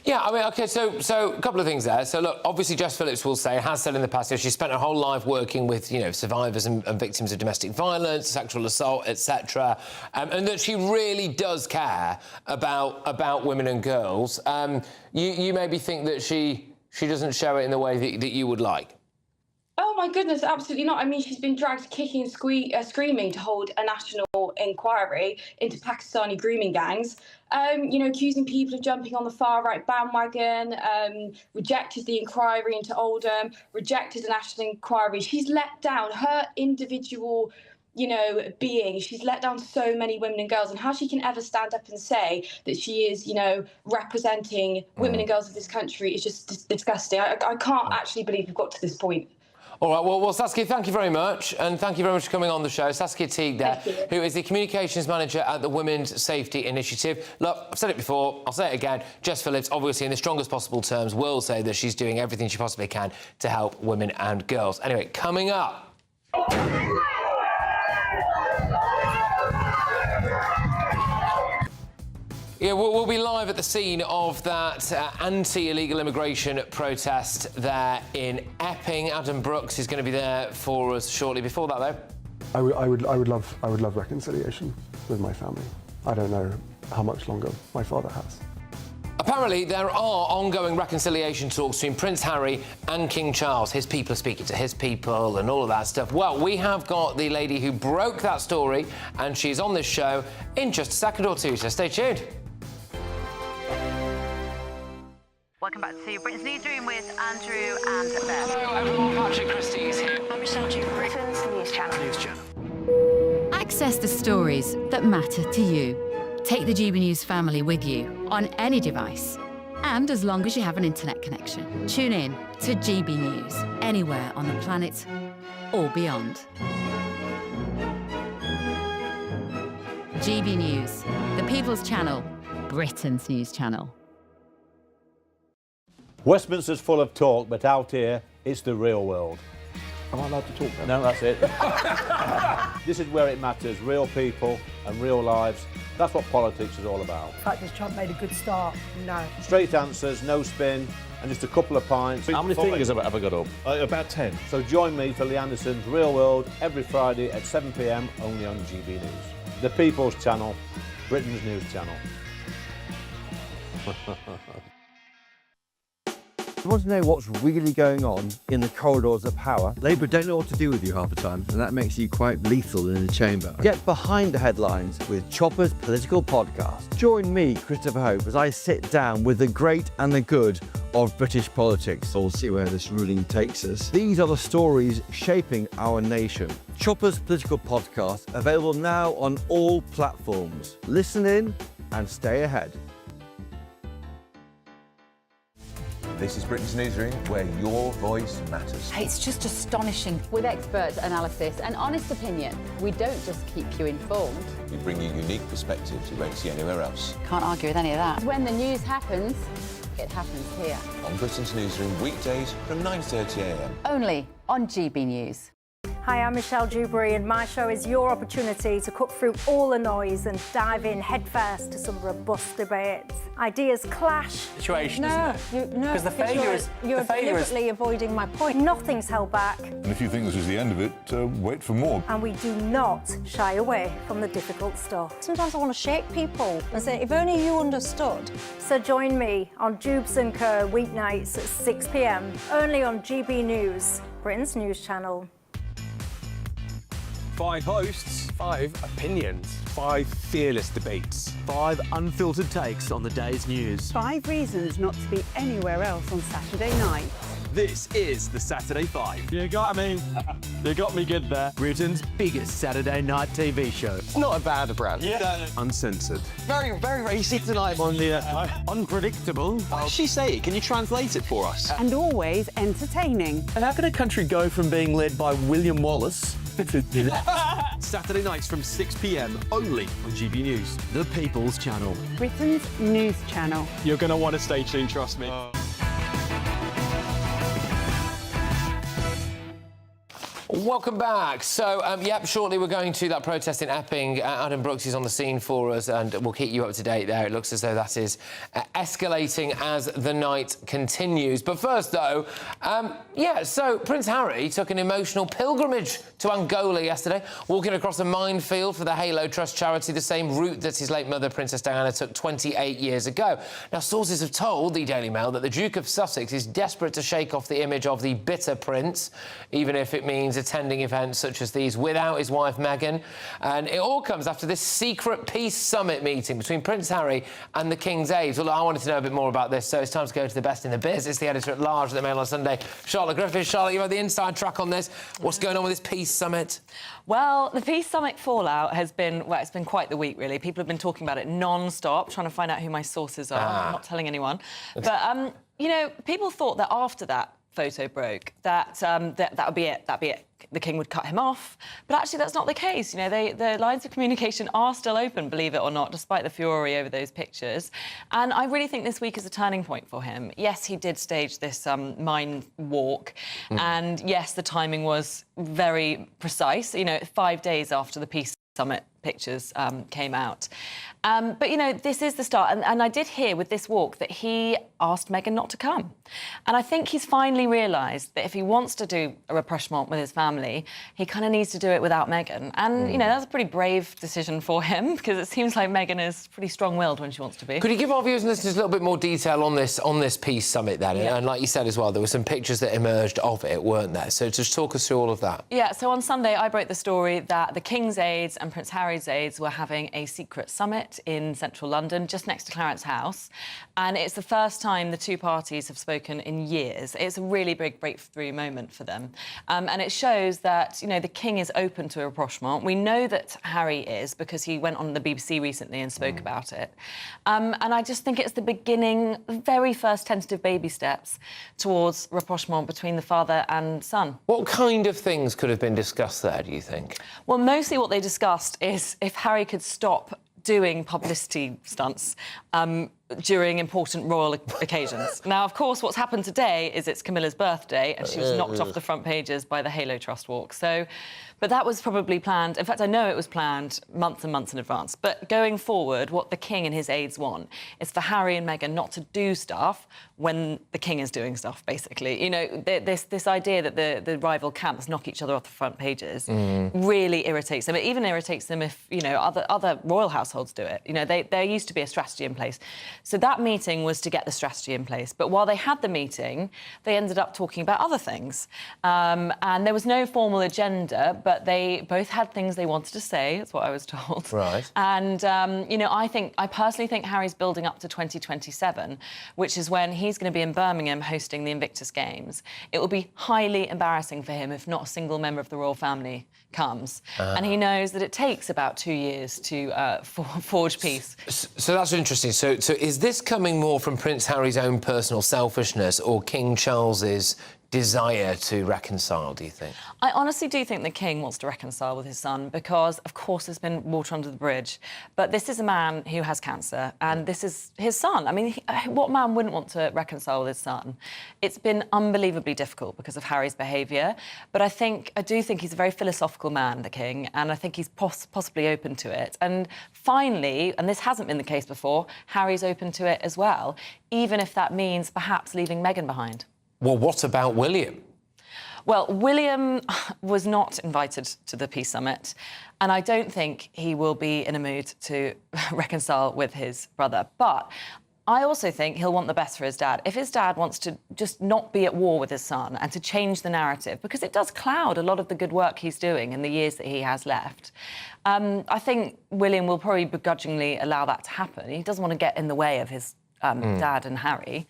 Yeah, I mean, OK, so a couple of things there. So, look, obviously Jess Phillips will say, has said in the past, she spent her whole life working with, you know, survivors and victims of domestic violence, sexual assault, etc., and that she really does care about women and girls. You maybe think that she doesn't show it in the way that you would like. Oh, my goodness, absolutely not. I mean, she's been dragged kicking and screaming to hold a national inquiry into Pakistani grooming gangs, you know, accusing people of jumping on the far-right bandwagon, rejected the inquiry into Oldham, rejected the national inquiry. She's let down her individual, you know, being. She's let down so many women and girls, and how she can ever stand up and say that she is, you know, representing women and girls of this country is just disgusting. I can't actually believe we've got to this point. All right, well, Saskia, thank you very much, and thank you very much for coming on the show. Saskia Teague there, who is the Communications Manager at the Women's Safety Initiative. Look, I've said it before, I'll say it again, Jess Phillips, obviously in the strongest possible terms, will say that she's doing everything she possibly can to help women and girls. Anyway, coming up... Yeah, we'll be live at the scene of that anti-illegal immigration protest there in Epping. Adam Brooks is going to be there for us shortly. Before that, though, I would love reconciliation with my family. I don't know how much longer my father has. Apparently, there are ongoing reconciliation talks between Prince Harry and King Charles. His people are speaking to his people and all of that stuff. Well, we have got the lady who broke that story, and she's on this show in just a second or two, so stay tuned. Welcome back to Britain's Newsroom with Andrew and Beth. Hello everyone, Patrick Christys here. I'm Michelle Duke, Britain's News Channel. Access the stories that matter to you. Take the GB News family with you on any device. And as long as you have an internet connection, tune in to GB News anywhere on the planet or beyond. GB News, the People's Channel, Britain's News Channel. Westminster's full of talk, but out here, it's the real world. Am I allowed to talk then? No, that's it. This is where it matters, real people and real lives. That's what politics is all about. The fact that Trump made a good start, no. Straight answers, no spin, and just a couple of pints. How many fingers have I got up? About 10. So join me for Lee Anderson's Real World every Friday at 7 p.m. only on GB News. The People's Channel, Britain's News Channel. You want to know what's really going on in the corridors of power? Labour don't know what to do with you half the time, and that makes you quite lethal in the chamber. Get behind the headlines with Chopper's Political Podcast. Join me, Christopher Hope, as I sit down with the great and the good of British politics. We'll see where this ruling takes us. These are the stories shaping our nation. Chopper's Political Podcast, available now on all platforms. Listen in and stay ahead. This is Britain's Newsroom, where your voice matters. It's just astonishing. With expert analysis and honest opinion, we don't just keep you informed. We bring you unique perspectives you won't see anywhere else. Can't argue with any of that. When the news happens, it happens here. On Britain's Newsroom, weekdays from 9:30 a.m. Only on GB News. Hi, I'm Michelle Dewberry, and my show is your opportunity to cut through all the noise and dive in headfirst to some robust debates. Ideas clash. Situation, no, isn't it? No, because the failure is you're deliberately avoiding my point. Nothing's held back. And if you think this is the end of it, wait for more. And we do not shy away from the difficult stuff. Sometimes I want to shake people and say, if only you understood. So join me on Jubes & Co. weeknights at 6 p.m, only on GB News, Britain's news channel. 5 hosts, 5 opinions, 5 fearless debates, 5 unfiltered takes on the day's news. 5 reasons not to be anywhere else on Saturday night. This is the Saturday 5. You got me. You got me good there. Britain's biggest Saturday night TV show. It's not a bad brand. Yeah. Uncensored. Very, very racy tonight on the unpredictable. What did she say? Can you translate it for us? And always entertaining. And how can a country go from being led by William Wallace to Saturday nights from 6 p.m. only on GB News, the People's Channel. Britain's news channel. You're going to want to stay tuned, trust me. Welcome back. So, yep, shortly we're going to that protest in Epping. Adam Brooks is on the scene for us, and we'll keep you up to date there. It looks as though that is escalating as the night continues. But first, though, so Prince Harry took an emotional pilgrimage to Angola yesterday, walking across a minefield for the Halo Trust charity, the same route that his late mother, Princess Diana, took 28 years ago. Now, sources have told the Daily Mail that the Duke of Sussex is desperate to shake off the image of the bitter prince, even if it means attending events such as these without his wife Meghan. And it all comes after this secret peace summit meeting between Prince Harry and the King's aides. Well, I wanted to know a bit more about this, so it's time to go to the best in the biz. It's the editor-at-large of the Mail on Sunday, Charlotte Griffiths. Charlotte, you have the inside track on this. What's going on with this peace summit? Well, the peace summit fallout has been, well, it's been quite the week, really. People have been talking about it non-stop, trying to find out who my sources are. I'm not telling anyone. But, you know, people thought that after that photo broke, that that would be it. That'd be it. The King would cut him off. But actually, that's not the case. You know, the lines of communication are still open, believe it or not, despite the fury over those pictures. And I really think this week is a turning point for him. Yes, he did stage this mine walk. And yes, the timing was very precise. You know, 5 days after the peace summit pictures came out. But, you know, this is the start. And I did hear with this walk that he asked Meghan not to come. And I think he's finally realised that if he wants to do a rapprochement with his family, he kind of needs to do it without Meghan. And, you know, that's a pretty brave decision for him, because it seems like Meghan is pretty strong-willed when she wants to be. Could you give our viewers and listeners a little bit more detail on this peace summit then? Yeah. And like you said as well, there were some pictures that emerged of it, weren't there? So just talk us through all of that. Yeah, so on Sunday I broke the story that the King's aides and Prince Harry's aides were having a secret summit in central London, just next to Clarence House. And it's the first time the two parties have spoken in years. It's a really big breakthrough moment for them. And it shows that, you know, the King is open to a rapprochement. We know that Harry is, because he went on the BBC recently and spoke about it. And I just think it's the beginning, the very first tentative baby steps towards rapprochement between the father and son. What kind of things could have been discussed there, do you think? Well, mostly what they discussed is if Harry could stop doing publicity stunts during important royal occasions. Now, of course, what's happened today is it's Camilla's birthday and she was knocked off the front pages by the Halo Trust walk. So, but that was probably planned. In fact, I know it was planned months and months in advance. But going forward, what the King and his aides want is for Harry and Meghan not to do stuff when the King is doing stuff, basically. You know, this idea that the rival camps knock each other off the front pages really irritates them. It even irritates them if, you know, other royal households do it. You know, there used to be a strategy in place. So that meeting was to get the strategy in place. But while they had the meeting, they ended up talking about other things. And there was no formal agenda, but they both had things they wanted to say, that's what I was told. Right. And, you know, I personally think Harry's building up to 2027, which is when he's going to be in Birmingham hosting the Invictus Games. It will be highly embarrassing for him if not a single member of the royal family comes. And he knows that it takes about 2 years to forge peace. So that's interesting. So Is this coming more from Prince Harry's own personal selfishness or King Charles's desire to reconcile, do you think? I honestly do think the King wants to reconcile with his son because, of course, there's been water under the bridge. But this is a man who has cancer, and this is his son. I mean, what man wouldn't want to reconcile with his son? It's been unbelievably difficult because of Harry's behaviour. But I do think he's a very philosophical man, the King, and I think he's possibly open to it. And finally, and this hasn't been the case before, Harry's open to it as well, even if that means perhaps leaving Meghan behind. Well, what about William? Well, William was not invited to the Peace Summit, and I don't think he will be in a mood to reconcile with his brother. But I also think he'll want the best for his dad. If his dad wants to just not be at war with his son and to change the narrative, because it does cloud a lot of the good work he's doing in the years that he has left, I think William will probably begrudgingly allow that to happen. He doesn't want to get in the way of his Dad and Harry.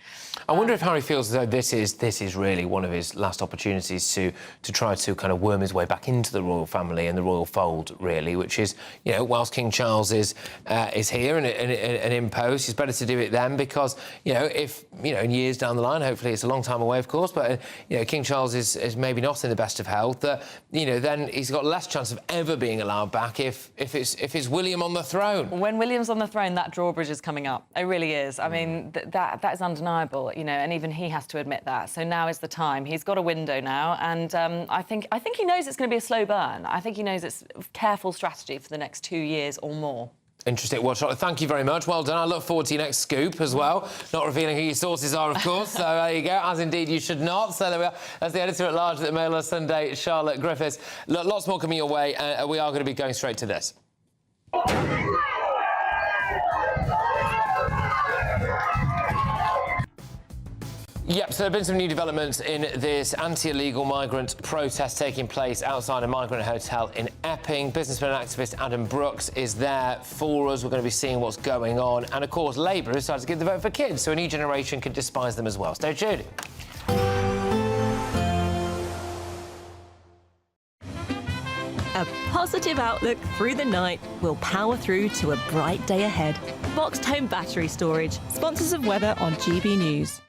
I wonder if Harry feels as though this is really one of his last opportunities to try to kind of worm his way back into the royal family and the royal fold, really, which is, you know, whilst King Charles is here and in post, it's better to do it then because, you know, if, you know, in years down the line, hopefully it's a long time away, of course, but, you know, King Charles is maybe not in the best of health, you know, then he's got less chance of ever being allowed back if it's William on the throne. When William's on the throne, that drawbridge is coming up. It really is. I mean, that is undeniable, you know, and even he has to admit that. So now is the time. He's got a window now, and I think he knows it's going to be a slow burn. I think he knows it's a careful strategy for the next 2 years or more. Interesting. Well, Charlotte, thank you very much. Well done. I look forward to your next scoop as well. Not revealing who your sources are, of course. So there you go, as indeed you should not. So there we are. That's the editor-at-large at the Mail on Sunday, Charlotte Griffiths. Lots more coming your way. We are going to be going straight to this. Yep, so there have been some new developments in this anti-illegal migrant protest taking place outside a migrant hotel in Epping. Businessman and activist Adam Brooks is there for us. We're going to be seeing what's going on. And, of course, Labour has decided to give the vote for kids, so a new generation can despise them as well. Stay tuned. A positive outlook through the night will power through to a bright day ahead. Boxed home battery storage, sponsors of weather on GB News.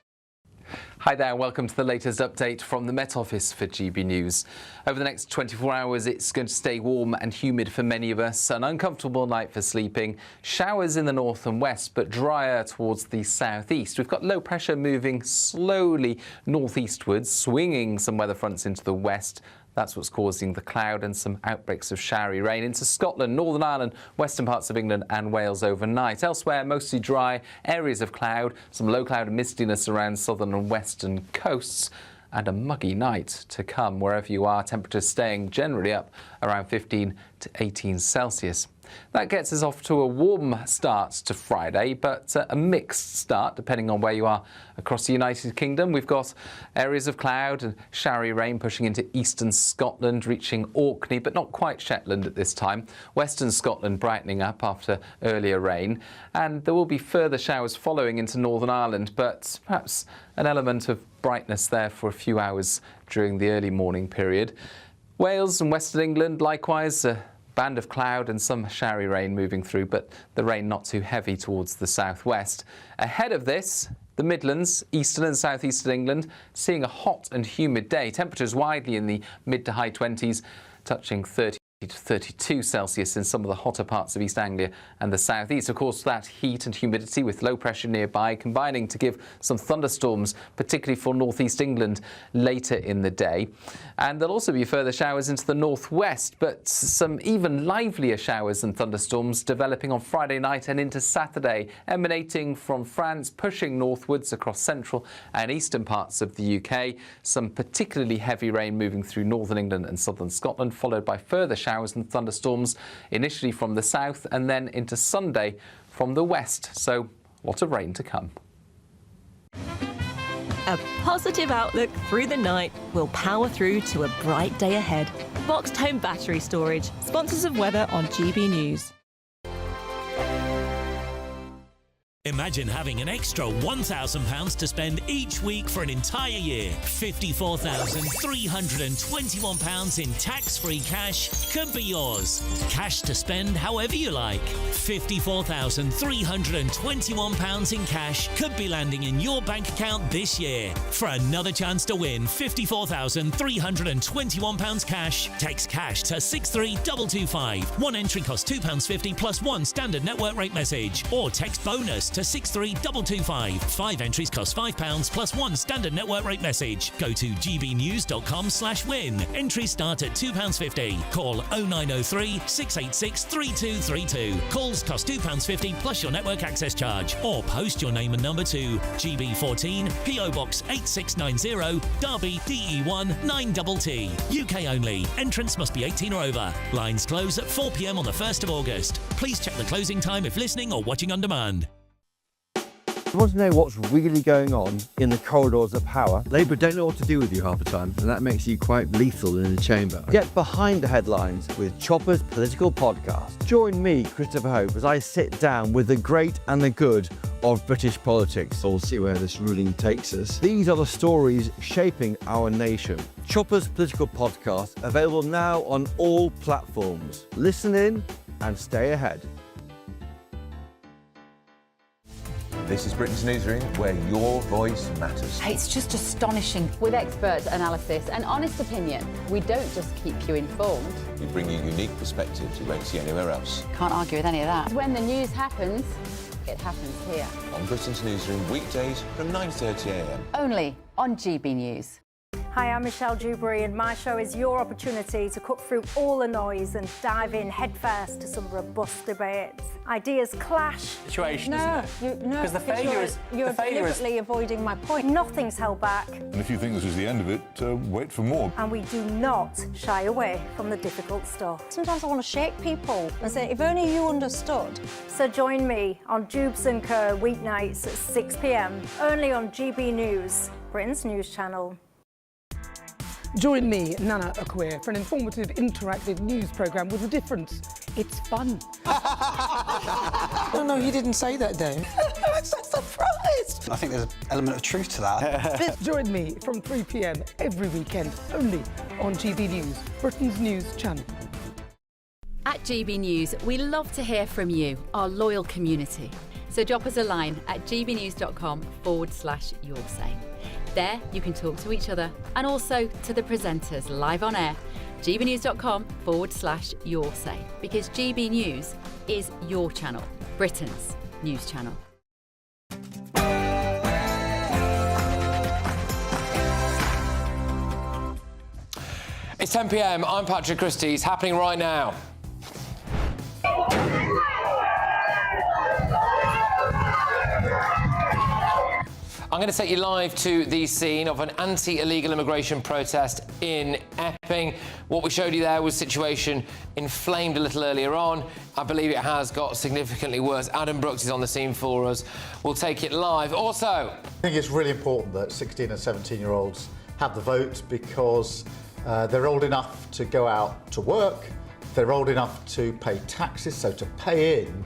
Hi there, welcome to the latest update from the Met Office for GB News. Over the next 24 hours, it's going to stay warm and humid for many of us. An uncomfortable night for sleeping. Showers in the north and west, but drier towards the southeast. We've got low pressure moving slowly northeastwards, swinging some weather fronts into the west. That's what's causing the cloud and some outbreaks of showery rain into Scotland, Northern Ireland, western parts of England and Wales overnight. Elsewhere, mostly dry, areas of cloud, some low cloud and mistiness around southern and western coasts, and a muggy night to come wherever you are. Temperatures staying generally up around 15 to 18 Celsius. That gets us off to a warm start to Friday, but a mixed start depending on where you are across the United Kingdom. We've got areas of cloud and showery rain pushing into eastern Scotland, reaching Orkney, but not quite Shetland at this time. Western Scotland brightening up after earlier rain, and there will be further showers following into Northern Ireland, but perhaps an element of brightness there for a few hours during the early morning period. Wales and Western England, likewise, a band of cloud and some showery rain moving through, but the rain not too heavy towards the southwest. Ahead of this, the Midlands, eastern and southeastern England, seeing a hot and humid day. Temperatures widely in the mid to high 20s, touching 30 to 32 Celsius in some of the hotter parts of East Anglia and the southeast. Of course, that heat and humidity with low pressure nearby combining to give some thunderstorms, particularly for northeast England later in the day. And there'll also be further showers into the northwest, but some even livelier showers and thunderstorms developing on Friday night and into Saturday, emanating from France, pushing northwards across central and eastern parts of the UK. Some particularly heavy rain moving through northern England and southern Scotland, followed by further showers and thunderstorms initially from the south and then into Sunday from the west. So a lot of rain to come. A positive outlook through the night will power through to a bright day ahead. Boxed home battery storage, sponsors of weather on GB News. Imagine having an extra £1,000 to spend each week for an entire year. £54,321 in tax-free cash could be yours. Cash to spend however you like. £54,321 in cash could be landing in your bank account this year. For another chance to win £54,321 cash, text cash to 63225. One entry costs £2.50 plus one standard network rate message. Or text bonus to 63225. 5 entries cost £5 plus one standard network rate message. Go to gbnews.com/win. Entries start at £2.50. Call 0903 686 3232. Calls cost £2.50 plus your network access charge. Or post your name and number to GB14 PO Box 8690 Derby DE1 9TT. UK only. Entrance must be 18 or over. Lines close at 4 p.m. on the 1st of August. Please check the closing time if listening or watching on demand. You want to know what's really going on in the corridors of power? Labour don't know what to do with you half the time, and that makes you quite lethal in the chamber. Get behind the headlines with Chopper's political podcast. Join me, Christopher Hope, as I sit down with the great and the good of British politics. We'll see where this ruling takes us. These are the stories shaping our nation. Chopper's political podcast, available now on all platforms. Listen in and stay ahead. This is Britain's Newsroom, where your voice matters. It's just astonishing. With expert analysis and honest opinion, we don't just keep you informed. We bring you unique perspectives you won't see anywhere else. Can't argue with any of that. When the news happens, it happens here. On Britain's Newsroom, weekdays from 9:30 a.m. Only on GB News. Hi, I'm Michelle Dewberry, and my show is your opportunity to cut through all the noise and dive in headfirst to some robust debates. Ideas clash. Situation, isn't it? No, because the failure is you're deliberately avoiding my point. Nothing's held back. And if you think this is the end of it, wait for more. And we do not shy away from the difficult stuff. Sometimes I want to shake people and say, if only you understood. So join me on Jubes and Co weeknights at 6 p.m. only on GB News, Britain's news channel. Join me, Nana Akwe, for an informative, interactive news programme with a difference. It's fun. No, he didn't say that, Dave. I'm so surprised. I think there's an element of truth to that. Join me from 3 p.m. every weekend, only on GB News, Britain's news channel. At GB News, we love to hear from you, our loyal community. So drop us a line at gbnews.com/yoursay. There, you can talk to each other and also to the presenters live on air. gbnews.com/yoursay, because GB News is your channel, Britain's news channel. It's 10 p.m. I'm Patrick Christys. Happening right now. I'm going to take you live to the scene of an anti-illegal immigration protest in Epping. What we showed you there was a situation inflamed a little earlier on. I believe it has got significantly worse. Adam Brooks is on the scene for us. We'll take it live. Also, I think it's really important that 16 and 17-year-olds have the vote because they're old enough to go out to work. They're old enough to pay taxes, so to pay in.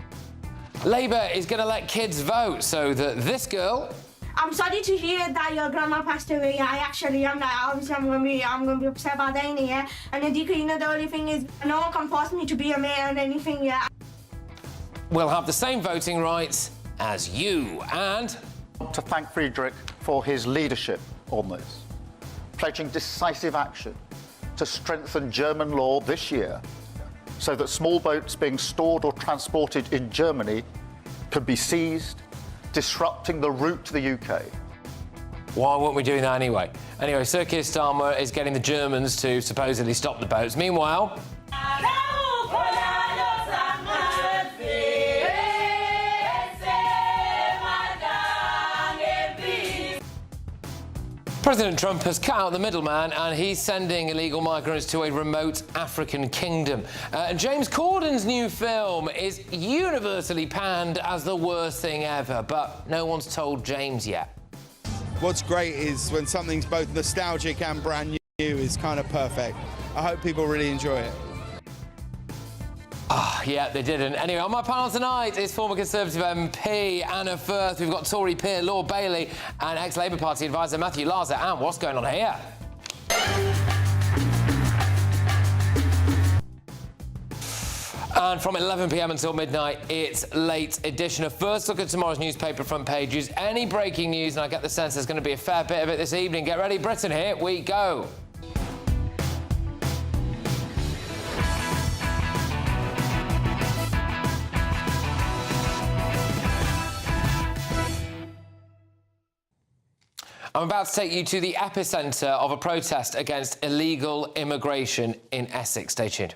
Labour is going to let kids vote so that this girl... I'm sorry to hear that your grandma passed away. I actually am. Obviously, I'm gonna be upset about that, yeah. And then, you know, the only thing is, no one can force me to be a mayor or anything, yeah. Will have the same voting rights as you, and... To thank Friedrich for his leadership on this, pledging decisive action to strengthen German law this year so that small boats being stored or transported in Germany could be seized, disrupting the route to the UK. Why weren't we doing that anyway? Anyway, Sir Keir Starmer is getting the Germans to supposedly stop the boats. Meanwhile... President Trump has cut out the middleman and he's sending illegal migrants to a remote African kingdom. James Corden's new film is universally panned as the worst thing ever, but no one's told James yet. What's great is when something's both nostalgic and brand new is kind of perfect. I hope people really enjoy it. Yeah, they didn't. Anyway, on my panel tonight is former Conservative MP Anna Firth. We've got Tory peer Lord Bailey and ex-Labour Party advisor Matthew Larser. And what's going on here? And from 11 p.m. until midnight, it's Late Edition. A first look at tomorrow's newspaper front pages. Any breaking news, and I get the sense there's going to be a fair bit of it this evening. Get ready, Britain, here we go. I'm about to take you to the epicentre of a protest against illegal immigration in Essex. Stay tuned.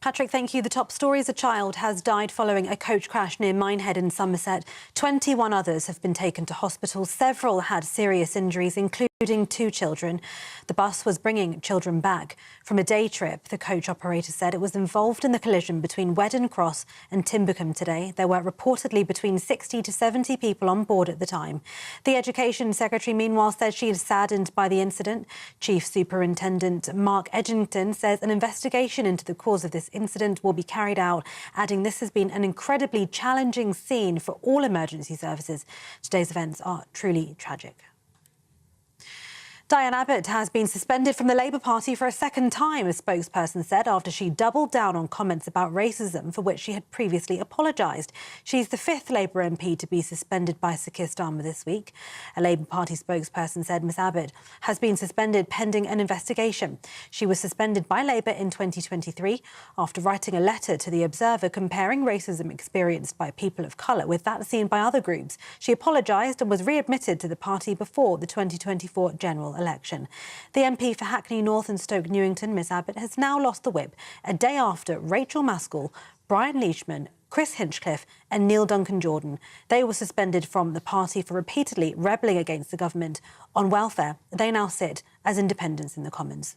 Patrick, thank you. The top story is a child has died following a coach crash near Minehead in Somerset. 21 others have been taken to hospital. Several had serious injuries, including 2 children. The bus was bringing children back from a day trip. The coach operator said it was involved in the collision between Wedden Cross and Timbercombe today. There were reportedly between 60 to 70 people on board at the time. The Education Secretary, meanwhile, said she is saddened by the incident. Chief Superintendent Mark Edgington says an investigation into the cause of this incident will be carried out, adding this has been an incredibly challenging scene for all emergency services. Today's events are truly tragic. Diane Abbott has been suspended from the Labour Party for a second time, a spokesperson said, after she doubled down on comments about racism for which she had previously apologised. She's the 5th Labour MP to be suspended by Sir Keir Starmer this week. A Labour Party spokesperson said Ms Abbott has been suspended pending an investigation. She was suspended by Labour in 2023 after writing a letter to The Observer comparing racism experienced by people of colour with that seen by other groups. She apologised and was readmitted to the party before the 2024 general election. The MP for Hackney North and Stoke Newington, Miss Abbott, has now lost the whip a day after Rachel Maskell, Brian Leishman, Chris Hinchcliffe and Neil Duncan-Jordan. They were suspended from the party for repeatedly rebelling against the government on welfare. They now sit as independents in the Commons.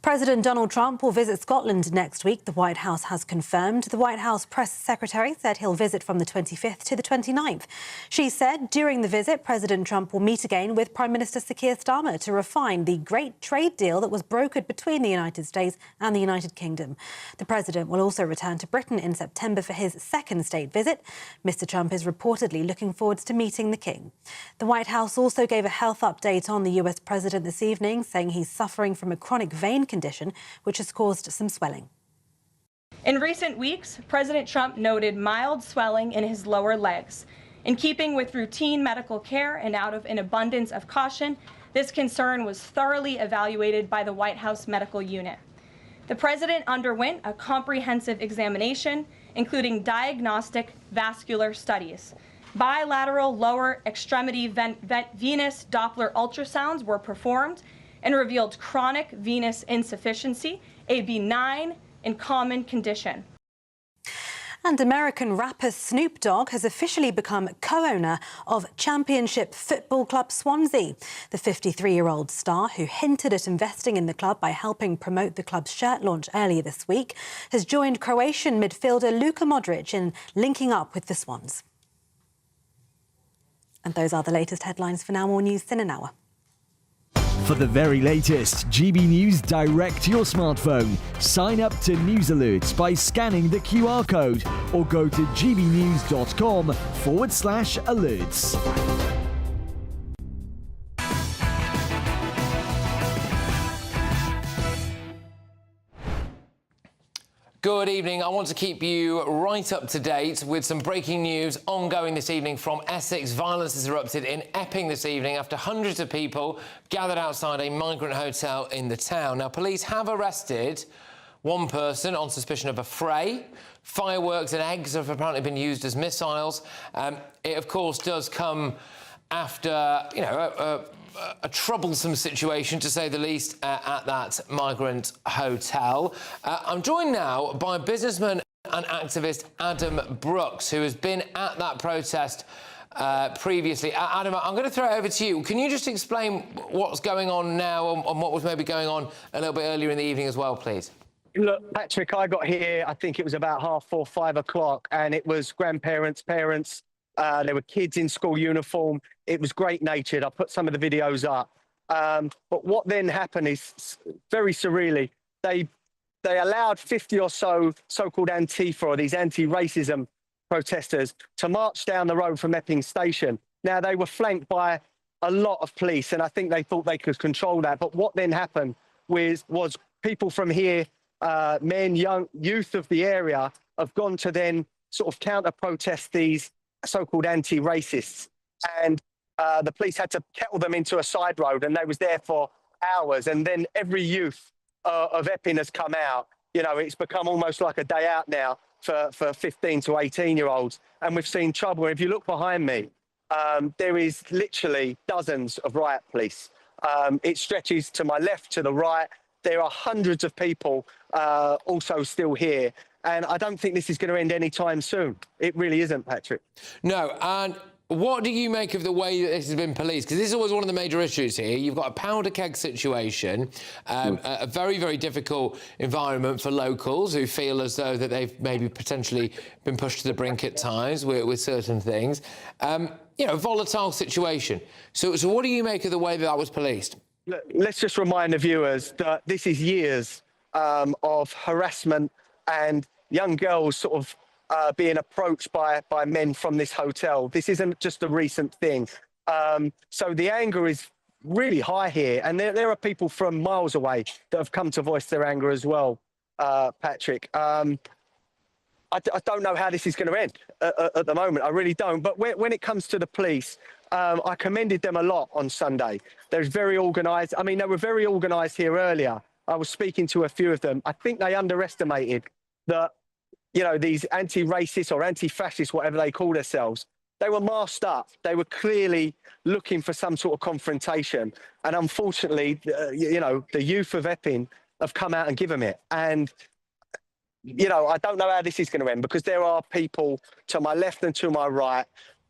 President Donald Trump will visit Scotland next week, the White House has confirmed. The White House press secretary said he'll visit from the 25th to the 29th. She said during the visit, President Trump will meet again with Prime Minister Sir Keir Starmer to refine the great trade deal that was brokered between the United States and the United Kingdom. The president will also return to Britain in September for his second state visit. Mr Trump is reportedly looking forward to meeting the King. The White House also gave a health update on the US president this evening, saying he's suffering from a chronic vein condition which has caused some swelling. In recent weeks, President Trump noted mild swelling in his lower legs. In keeping with routine medical care and out of an abundance of caution, this concern was thoroughly evaluated by the White House medical unit. The president underwent a comprehensive examination, including diagnostic vascular studies. Bilateral lower extremity venous Doppler ultrasounds were performed and revealed chronic venous insufficiency, a benign and common condition. And American rapper Snoop Dogg has officially become co-owner of Championship Football Club Swansea. The 53-year-old star, who hinted at investing in the club by helping promote the club's shirt launch earlier this week, has joined Croatian midfielder Luka Modric in linking up with the Swans. And those are the latest headlines. For now, more news in an hour. For the very latest GB News direct to your smartphone, sign up to News Alerts by scanning the QR code or go to gbnews.com/alerts. Good evening. I want to keep you right up to date with some breaking news ongoing this evening from Essex. Violence has erupted in Epping this evening after hundreds of people gathered outside a migrant hotel in the town. Now, police have arrested one person on suspicion of a fray. Fireworks and eggs have apparently been used as missiles. It, of course, does come after, you know, a troublesome situation, to say the least, at that migrant hotel. I'm joined now by businessman and activist Adam Brooks, who has been at that protest previously. Adam, I'm going to throw it over to you. Can you just explain what's going on now and what was maybe going on a little bit earlier in the evening as well, please? Look, Patrick, I got here, I think it was about 4:30, 5 o'clock, and it was grandparents, parents, There were kids in school uniform. It was great natured. I put some of the videos up. But what then happened is very surreally, they allowed 50 or so-called Antifa, or these anti-racism protesters, to march down the road from Epping station. Now, they were flanked by a lot of police, and I think they thought they could control that. But what then happened was people from here, men, youth of the area, have gone to then sort of counter-protest these so-called anti-racists. And the police had to kettle them into a side road, and they was there for hours. And then every youth of Epping has come out. You know, it's become almost like a day out now for 15 to 18-year-olds. And we've seen trouble. If you look behind me, there is literally dozens of riot police. It stretches to my left, to the right. There are hundreds of people also still here. And I don't think this is going to end anytime soon. It really isn't, Patrick. No, and what do you make of the way that this has been policed? Because this is always one of the major issues here. You've got a powder keg situation, a very, very difficult environment for locals who feel as though that they've maybe potentially been pushed to the brink at times with certain things. You know, volatile situation. So what do you make of the way that was policed? Let's just remind the viewers that this is years of harassment and young girls sort of being approached by men from this hotel. This isn't just a recent thing. So the anger is really high here. And there are people from miles away that have come to voice their anger as well, Patrick. I don't know how this is going to end at the moment. I really don't. But when it comes to the police, I commended them a lot on Sunday. They're very organised. I mean, they were very organised here earlier. I was speaking to a few of them. I think they underestimated that, you know, these anti-racist or anti-fascist, whatever they call themselves, they were masked up. They were clearly looking for some sort of confrontation. And unfortunately, you know, the youth of Epping have come out and given it. And, you know, I don't know how this is going to end, because there are people to my left and to my right.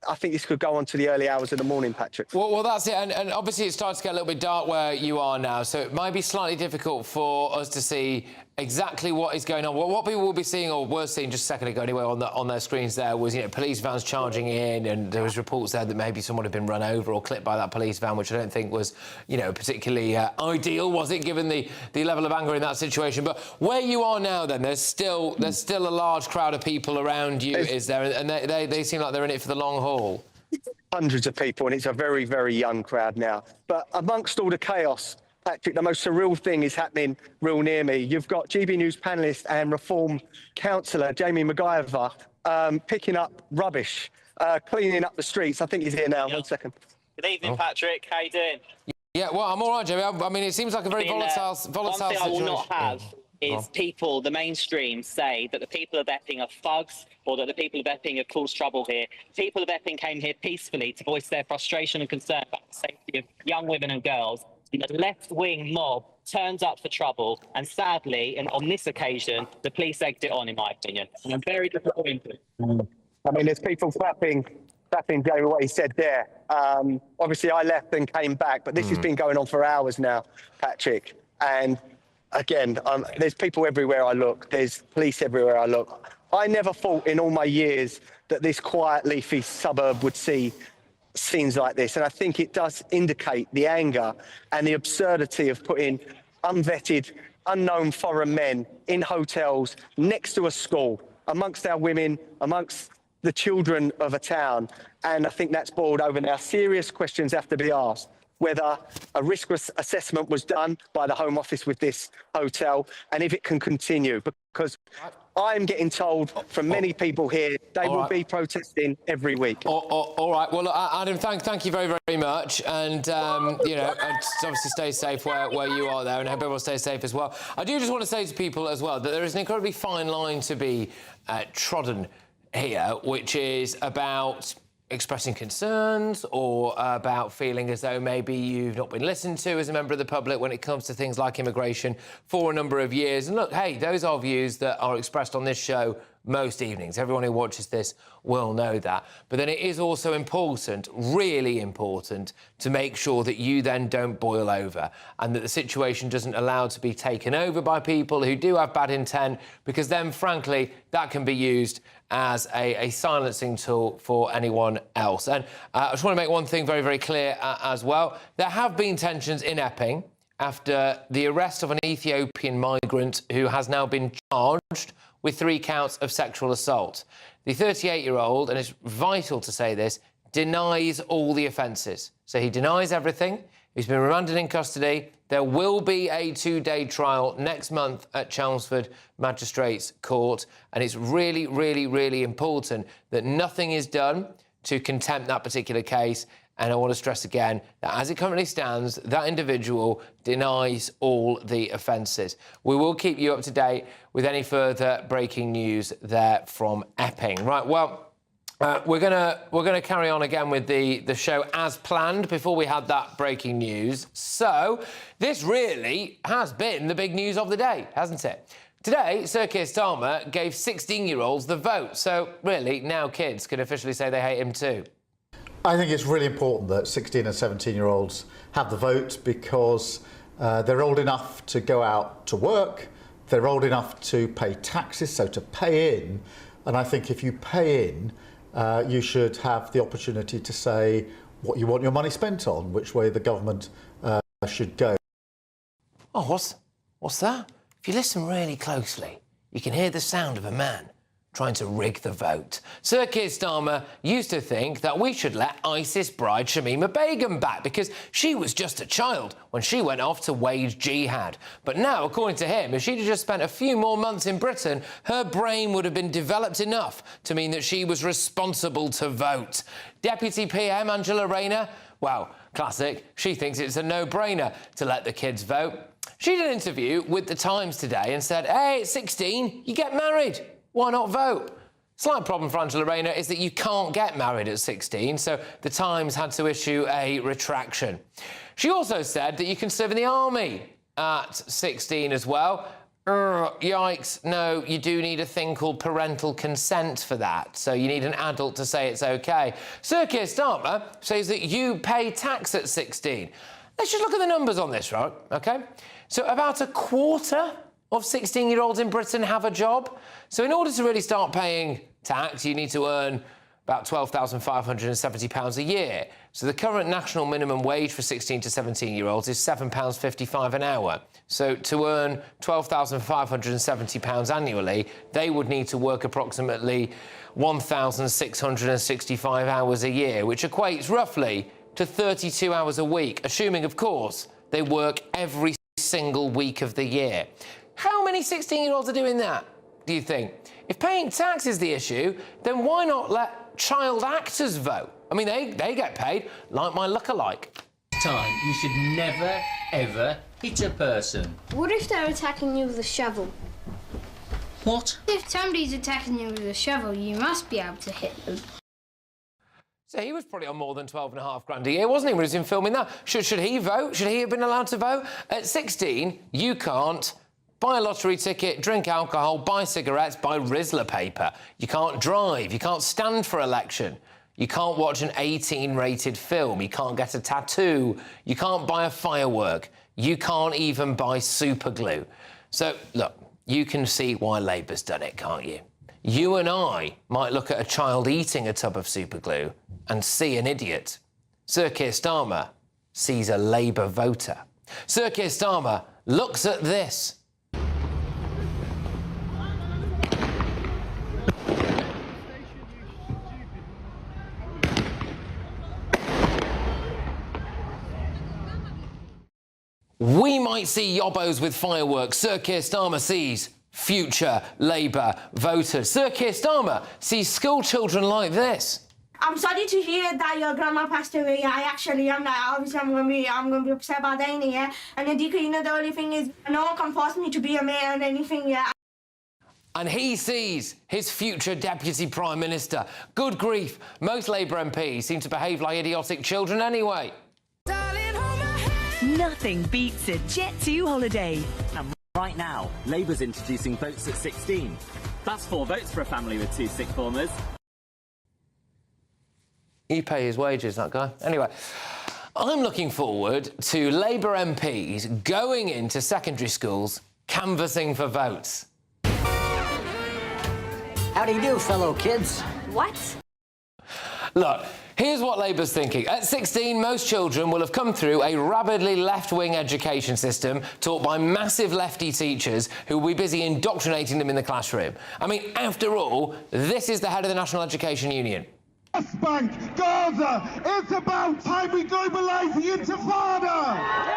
I think this could go on to the early hours of the morning, Patrick. Well, that's it. And obviously it's starting to get a little bit dark where you are now, so it might be slightly difficult for us to see exactly what is going on. Well, what people will be seeing, or were seeing just a second ago anyway on their screens there, was, you know, police vans charging in, and there was reports there that maybe someone had been run over or clipped by that police van, which I don't think was, you know, particularly ideal, was it, given the level of anger in that situation. But where you are now, then, there's still a large crowd of people around you, is there? And they seem like they're in it for the long haul. Hundreds of people, and it's a very, very young crowd now. But amongst all the chaos, Patrick, the most surreal thing is happening real near me. You've got GB News panellist and Reform councillor Jamie McGyver picking up rubbish, cleaning up the streets. I think he's here now. Yep. 1 second. Good evening, Patrick. How you doing? Yeah, well, I'm all right, Jamie. I mean, it seems like a very volatile situation. One thing I will not have is people, the mainstream, say that the people of Epping are thugs, or that the people of Epping have caused trouble here. People of Epping came here peacefully to voice their frustration and concern about the safety of young women and girls. And the left-wing mob turns up for trouble, and sadly, and on this occasion, the police egged it on, in my opinion. And I'm very disappointed. I mean, there's people clapping Jamie what he said there. Obviously, I left and came back, but this has been going on for hours now, Patrick. And again, there's people everywhere I look. There's police everywhere I look. I never thought in all my years that this quiet, leafy suburb would see scenes like this. And I think it does indicate the anger and the absurdity of putting unvetted, unknown foreign men in hotels next to a school, amongst our women, amongst the children of a town. And I think that's boiled over now. Serious questions have to be asked. Whether a risk assessment was done by the Home Office with this hotel, and if it can continue, because I'm getting told from many people here they will be protesting every week. All right. Well, Adam, thank you very, very much. And, you know, obviously stay safe where you are there, and I hope everyone stays safe as well. I do just want to say to people as well that there is an incredibly fine line to be trodden here, which is about expressing concerns or about feeling as though maybe you've not been listened to as a member of the public when it comes to things like immigration for a number of years. And look, hey, those are views that are expressed on this show most evenings. Everyone who watches this will know that. But then it is also important, really important, to make sure that you then don't boil over and that the situation doesn't allow to be taken over by people who do have bad intent, because then, frankly, that can be used as a silencing tool for anyone else. And I just want to make one thing very, very clear as well. There have been tensions in Epping after the arrest of an Ethiopian migrant who has now been charged with 3 counts of sexual assault. The 38-year-old, and it's vital to say this, denies all the offences. So he denies everything. He's been remanded in custody. There will be a 2-day trial next month at Chelmsford Magistrates Court, and it's really, really, really important that nothing is done to contempt that particular case. And I want to stress again that as it currently stands, that individual denies all the offences. We will keep you up to date with any further breaking news there from Epping. Right, well, we're gonna carry on again with the show as planned before we had that breaking news. So this really has been the big news of the day, hasn't it? Today, Sir Keir Starmer gave 16-year-olds the vote. So really, now kids can officially say they hate him too. I think it's really important that 16 and 17-year-olds have the vote because they're old enough to go out to work, they're old enough to pay taxes, so to pay in. And I think if you pay in, you should have the opportunity to say what you want your money spent on, which way the government should go. Oh, what's that? If you listen really closely, you can hear the sound of a man trying to rig the vote. Sir Keir Starmer used to think that we should let ISIS bride Shamima Begum back because she was just a child when she went off to wage jihad. But now, according to him, if she'd just spent a few more months in Britain, her brain would have been developed enough to mean that she was responsible to vote. Deputy PM Angela Rayner, well, classic, she thinks it's a no-brainer to let the kids vote. She did an interview with The Times today and said, hey, at 16, you get married. Why not vote? Slight problem for Angela Rayner is that you can't get married at 16, so The Times had to issue a retraction. She also said that you can serve in the army at 16 as well. Yikes, no, you do need a thing called parental consent for that, so you need an adult to say it's OK. Sir Keir Starmer says that you pay tax at 16. Let's just look at the numbers on this, right, OK? So about a quarter of 16-year-olds in Britain have a job. So in order to really start paying tax, you need to earn about £12,570 a year. So the current national minimum wage for 16 to 17-year-olds is £7.55 an hour. So to earn £12,570 annually, they would need to work approximately 1,665 hours a year, which equates roughly to 32 hours a week, assuming, of course, they work every single week of the year. How many 16-year-olds are doing that, do you think? If paying tax is the issue, then why not let child actors vote? I mean, they get paid like my lookalike. Time, you should never, ever hit a person. What if they're attacking you with a shovel? What? If somebody's attacking you with a shovel, you must be able to hit them. So he was probably on more than 12.5 grand a year, wasn't he, when he was in filming that? Should he vote? Should he have been allowed to vote? At 16, you can't buy a lottery ticket, drink alcohol, buy cigarettes, buy Rizzler paper. You can't drive. You can't stand for election. You can't watch an 18-rated film. You can't get a tattoo. You can't buy a firework. You can't even buy super glue. So, look, you can see why Labour's done it, can't you? You and I might look at a child eating a tub of super glue and see an idiot. Sir Keir Starmer sees a Labour voter. Sir Keir Starmer looks at this. We might see yobbos with fireworks. Sir Keir Starmer sees future Labour voters. Sir Keir Starmer sees school children like this. I'm sorry to hear that your grandma passed away. I actually am. Obviously, I'm gonna be upset about that, yeah. And Adika, you know, the only thing is, no one can force me to be a mayor and anything, yeah. And he sees his future Deputy Prime Minister. Good grief, most Labour MPs seem to behave like idiotic children anyway. Nothing beats a Jet 2 holiday. And right now, Labour's introducing votes at 16. That's 4 votes for a family with 2 sixth formers. You pay his wages, that guy. Anyway, I'm looking forward to Labour MPs going into secondary schools canvassing for votes. How do you do, fellow kids? What? Look, here's what Labour's thinking. At 16, most children will have come through a rabidly left-wing education system taught by massive lefty teachers who will be busy indoctrinating them in the classroom. I mean, after all, this is the head of the National Education Union. West Bank, Gaza, it's about time we globalise the Intifada!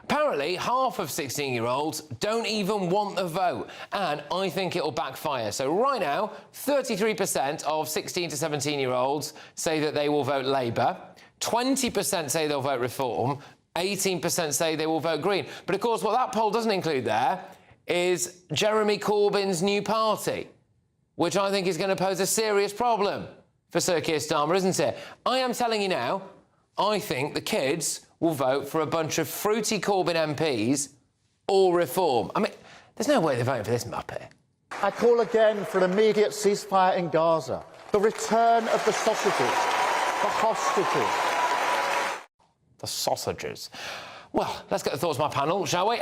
Apparently, half of 16-year-olds don't even want the vote, and I think it'll backfire. So right now, 33% of 16 to 17-year-olds say that they will vote Labour, 20% say they'll vote Reform, 18% say they will vote Green. But of course, what that poll doesn't include there is Jeremy Corbyn's new party, which I think is going to pose a serious problem for Sir Keir Starmer, isn't it? I am telling you now, I think the kids will vote for a bunch of fruity Corbyn MPs or Reform. I mean, there's no way they're voting for this muppet. I call again for an immediate ceasefire in Gaza, the return of the sausages, the hostages. The sausages. Well, let's get the thoughts of my panel, shall we?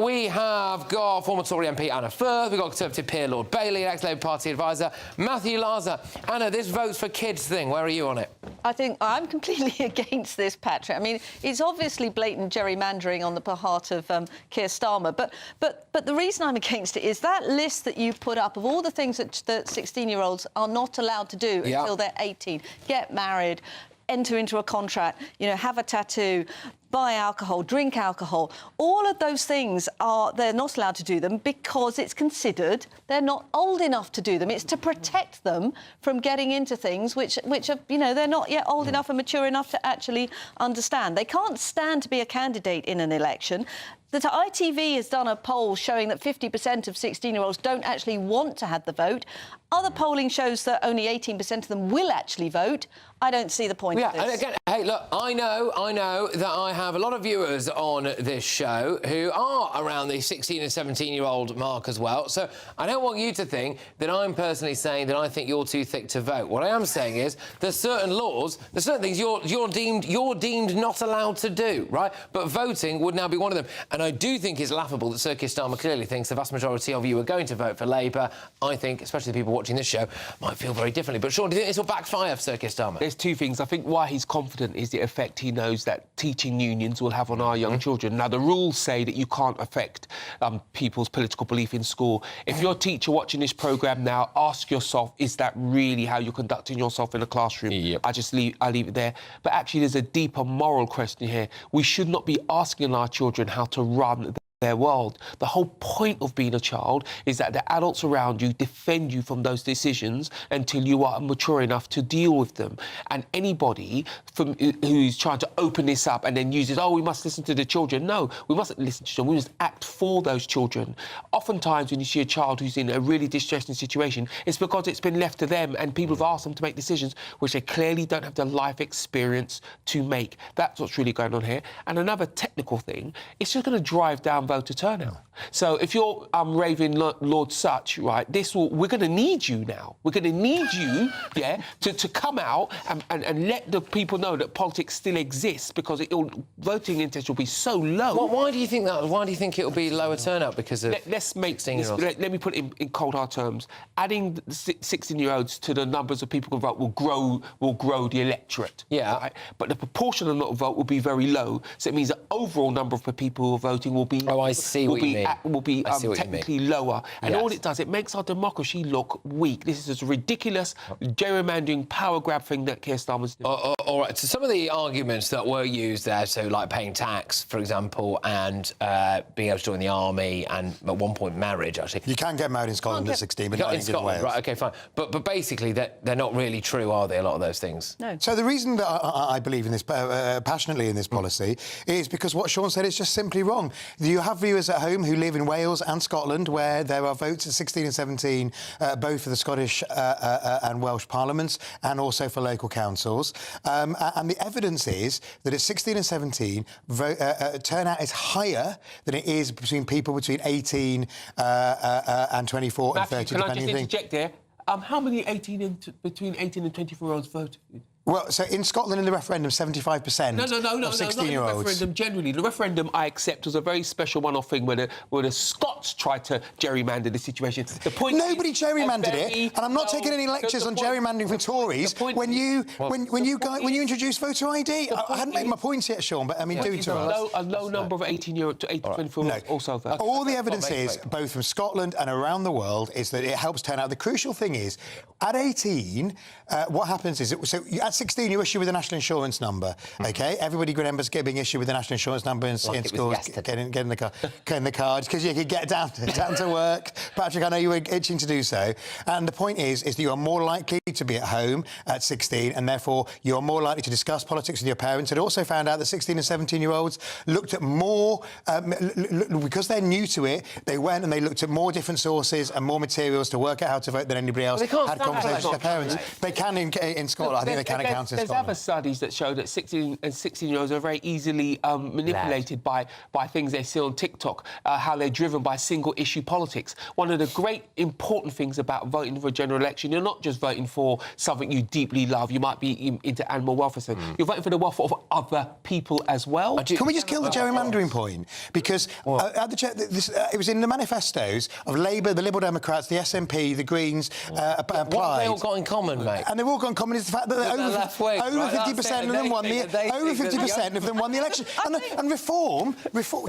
We have got former Tory MP Anna Firth, we've got Conservative peer Lord Bailey, ex-Labour Party advisor Matthew Larser. Anna, this votes for kids thing, where are you on it? I think I'm completely against this, Patrick. I mean, it's obviously blatant gerrymandering on the part of Keir Starmer, but the reason I'm against it is that list that you put up of all the things that 16-year-olds are not allowed to do until they're 18. Get married, enter into a contract, you know, have a tattoo, buy alcohol, drink alcohol. All of those things they're not allowed to do them because it's considered they're not old enough to do them. It's to protect them from getting into things which are, you know, they're not yet old enough and mature enough to actually understand. They can't stand to be a candidate in an election. That ITV has done a poll showing that 50% of 16-year-olds don't actually want to have the vote. Other polling shows that only 18% of them will actually vote. I don't see the point of this. And again, hey, look, I know that I have a lot of viewers on this show who are around the 16 and 17-year-old mark as well. So I don't want you to think that I'm personally saying that I think you're too thick to vote. What I am saying is there's certain laws, there's certain things you're deemed not allowed to do, right? But voting would now be one of them. And I do think it's laughable that Sir Keir Starmer clearly thinks the vast majority of you are going to vote for Labour. I think, especially the people watching this show, might feel very differently. But Sean, do you think this will backfire for Sir Keir Starmer? There's two things. I think why he's confident is the effect he knows that teaching unions will have on our young children. Now, the rules say that you can't affect people's political belief in school. If you're a teacher watching this programme now, ask yourself, is that really how you're conducting yourself in a classroom? Yep. I leave it there. But actually, there's a deeper moral question here. We should not be asking our children how to run their world. The whole point of being a child is that the adults around you defend you from those decisions until you are mature enough to deal with them. And anybody who's trying to open this up and then uses, we must listen to the children. No, we mustn't listen to them. We must act for those children. Oftentimes, when you see a child who's in a really distressing situation, it's because it's been left to them and people have asked them to make decisions which they clearly don't have the life experience to make. That's what's really going on here. And another technical thing, it's just going to drive down voter turnout. So if you're raving Lord Such, right, we're going to need you now. We're going to need you, to come out and let the people know that politics still exists, because voting interest will be so low. Well, why do you think that? Why do you think it'll be lower turnout? Because of let me put it in cold hard terms. Adding 16-year-olds to the numbers of people who vote will grow the electorate. Yeah. Right? But the proportion of not vote will be very low. So it means the overall number of people who are voting will be. I see what you mean. Will be technically lower. And all it does, it makes our democracy look weak. This is a ridiculous gerrymandering power grab thing that Keir Starmer's doing. All right, so some of the arguments that were used there, so like paying tax, for example, and being able to join the army, and at one point marriage, actually. You can get married in Scotland at 16, but not in Wales. Right, OK, fine. But basically, they're not really true, are they, a lot of those things? No. So the reason that I believe in this passionately in this policy is because what Sean said is just simply wrong. You have viewers at home who live in Wales and Scotland, where there are votes at 16 and 17, both for the Scottish and Welsh parliaments, and also for local councils. And the evidence is that at 16 and 17, turnout is higher than it is between people between 18 and 24 and 30. Can I just interject there? How many between 18 and 24-year-olds voted? Well, so in Scotland in the referendum, 75% No, of not in the 16-year-olds... referendum generally. The referendum I accept was a very special one-off thing where the Scots tried to gerrymander the situation. The point Nobody gerrymandered it, and I'm not taking any lectures on gerrymandering from Tories. When you introduced voter ID, I hadn't made my points yet, Sean, but I mean, do to us. A low number of 18-year to 24 also vote. All the evidence is, both from Scotland and around the world, is that it helps turn out. The crucial thing is, at 18, what happens is, at 16, you issue with a national insurance number, OK? Everybody remembers being issued with a national insurance number in schools, getting the card, because you could get down to work. Patrick, I know you were itching to do so. And the point is that you are more likely to be at home at 16, and therefore you are more likely to discuss politics with your parents. It also found out that 16 and 17-year-olds looked at more, because they're new to it, they went and they looked at more different sources and more materials to work out how to vote than anybody else. Had conversations with their parents. They can in Scotland. I think they can account in There's other studies that show that 16 and 16-year-olds are very easily manipulated by things they see on TikTok, how they're driven by single-issue politics. One of the great important things about voting for a general election, you're not just voting for something you deeply love. You might be into animal welfare. So you're voting for the welfare of other people as well. Can we just kill the gerrymandering point? Because it was in the manifestos of Labour, the Liberal Democrats, the SNP, the Greens applied. What have they all got in common, mate? And they've all got in common is the fact that over 50% of them won the election. And reform.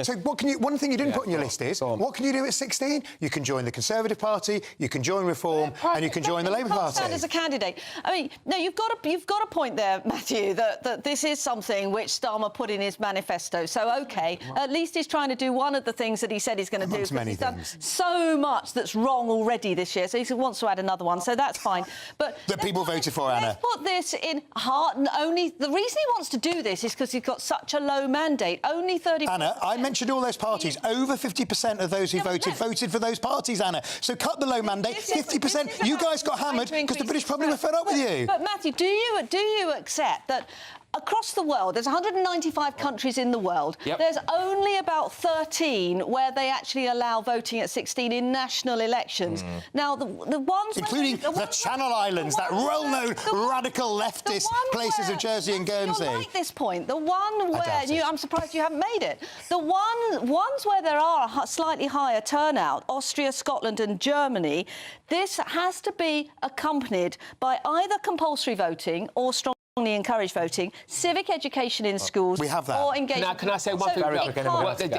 So one thing you didn't put on your list is what can you do at 16? You can join the Conservative Party, you can join Reform, and you can join the Labour Party. Stand as a candidate. I mean, no, you've got a point there, Matthew, that this is something which Starmer put in his manifesto. So OK, at least he's trying to do one of the things that he said he's going to do. He's done so much that's wrong already this year, so he wants to add another one. So that's fine. But that people voted for, Anna. Let's put this in heart and only. The reason he wants to do this is because he's got such a low mandate. Only 30%. Anna, I mentioned all those parties. Over 50% of those who voted for those parties, Anna. So cut the low mandate. 50%. You guys got hammered because the British public were fed up with you. But Matthew, do you accept that? Across the world, there's 195 countries in the world. Yep. There's only about 13 where they actually allow voting at 16 in national elections. Now, the ones... Including the Channel Islands, that well-known radical leftist places of Jersey and Guernsey. You'll like this point. The one where... I'm surprised you haven't made it. The ones where there are a slightly higher turnout, Austria, Scotland and Germany, this has to be accompanied by either compulsory voting or strongly encourage voting, civic education in schools. We have that. Or engagement. Now, can I say one thing?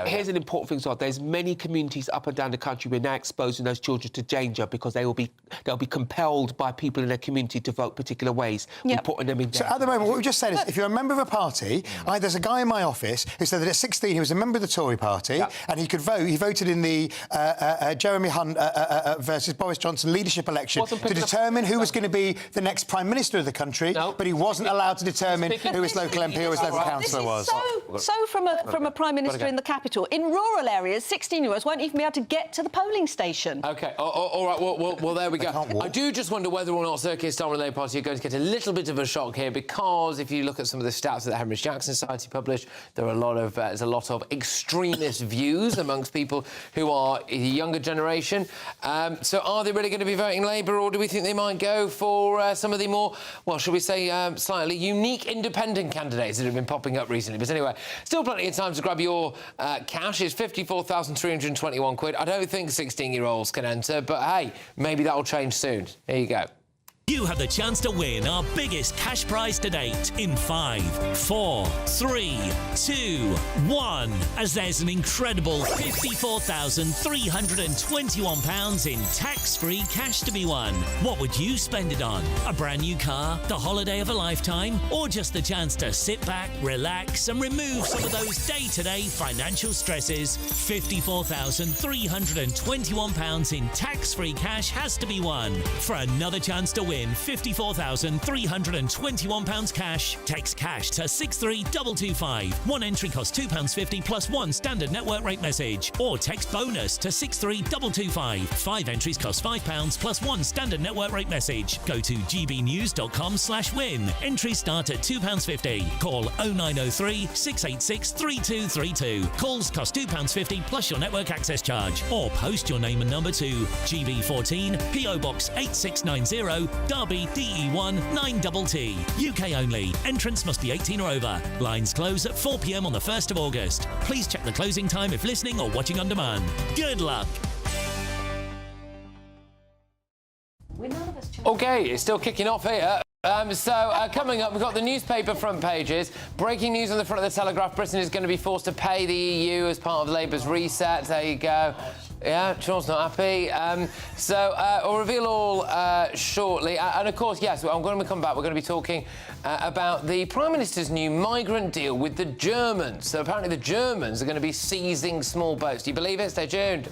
Here's an important thing as well. There's many communities up and down the country we're now exposing those children to danger because they'll be compelled by people in their community to vote particular ways. We're putting them in danger. So at the moment, what we just said is, if you're a member of a party, there's a guy in my office who said that at 16 he was a member of the Tory party and he could vote. He voted in the Jeremy Hunt versus Boris Johnson leadership election to determine who was going to be the next Prime Minister of the country, but he wasn't allowed to determine who his local MP or his local councillor was. So from a Prime Minister in the capital. In rural areas, 16-year-olds won't even be able to get to the polling station. OK, all right, well, there we go. I do just wonder whether or not Sir Keir Starmer and the Labour Party are going to get a little bit of a shock here, because if you look at some of the stats that the Hemorrhage Jackson Society published, there's a lot of extremist views amongst people who are the younger generation. So are they really going to be voting Labour, or do we think they might go for some of the more, well, shall we say, slightly unique independent candidates that have been popping up recently? But anyway, still plenty of time to grab your cash. It's 54,321 quid. I don't think 16-year-olds can enter, but hey, maybe that'll change soon. Here you go. You have the chance to win our biggest cash prize to date in 5, 4, 3, 2, 1. As there's an incredible £54,321 in tax-free cash to be won. What would you spend it on? A brand new car, the holiday of a lifetime, or just the chance to sit back, relax and remove some of those day-to-day financial stresses? £54,321 in tax-free cash has to be won. For another chance to win £54,321 cash, text cash to 63225. One entry costs £2.50 plus one standard network rate message, or text bonus to 63225. 5 entries cost £5 plus one standard network rate message. Go to gbnews.com/win. Entries start at £2.50. Call 0903 686 3232. Calls cost £2.50 plus your network access charge, or post your name and number to GB14 PO Box 8690 Derby DE1 9TT. UK only. Entrance must be 18 or over. Lines close at 4 p.m. on the 1st of August. Please check the closing time if listening or watching on demand. Good luck. OK, it's still kicking off here. Coming up, we've got the newspaper front pages. Breaking news on the front of the Telegraph. Britain is going to be forced to pay the EU as part of Labour's reset. There you go. Yeah, Sean's not happy. We'll reveal all shortly. And, of course, yes, I'm going to come back. We're going to be talking about the Prime Minister's new migrant deal with the Germans. So apparently the Germans are going to be seizing small boats. Do you believe it? Stay tuned.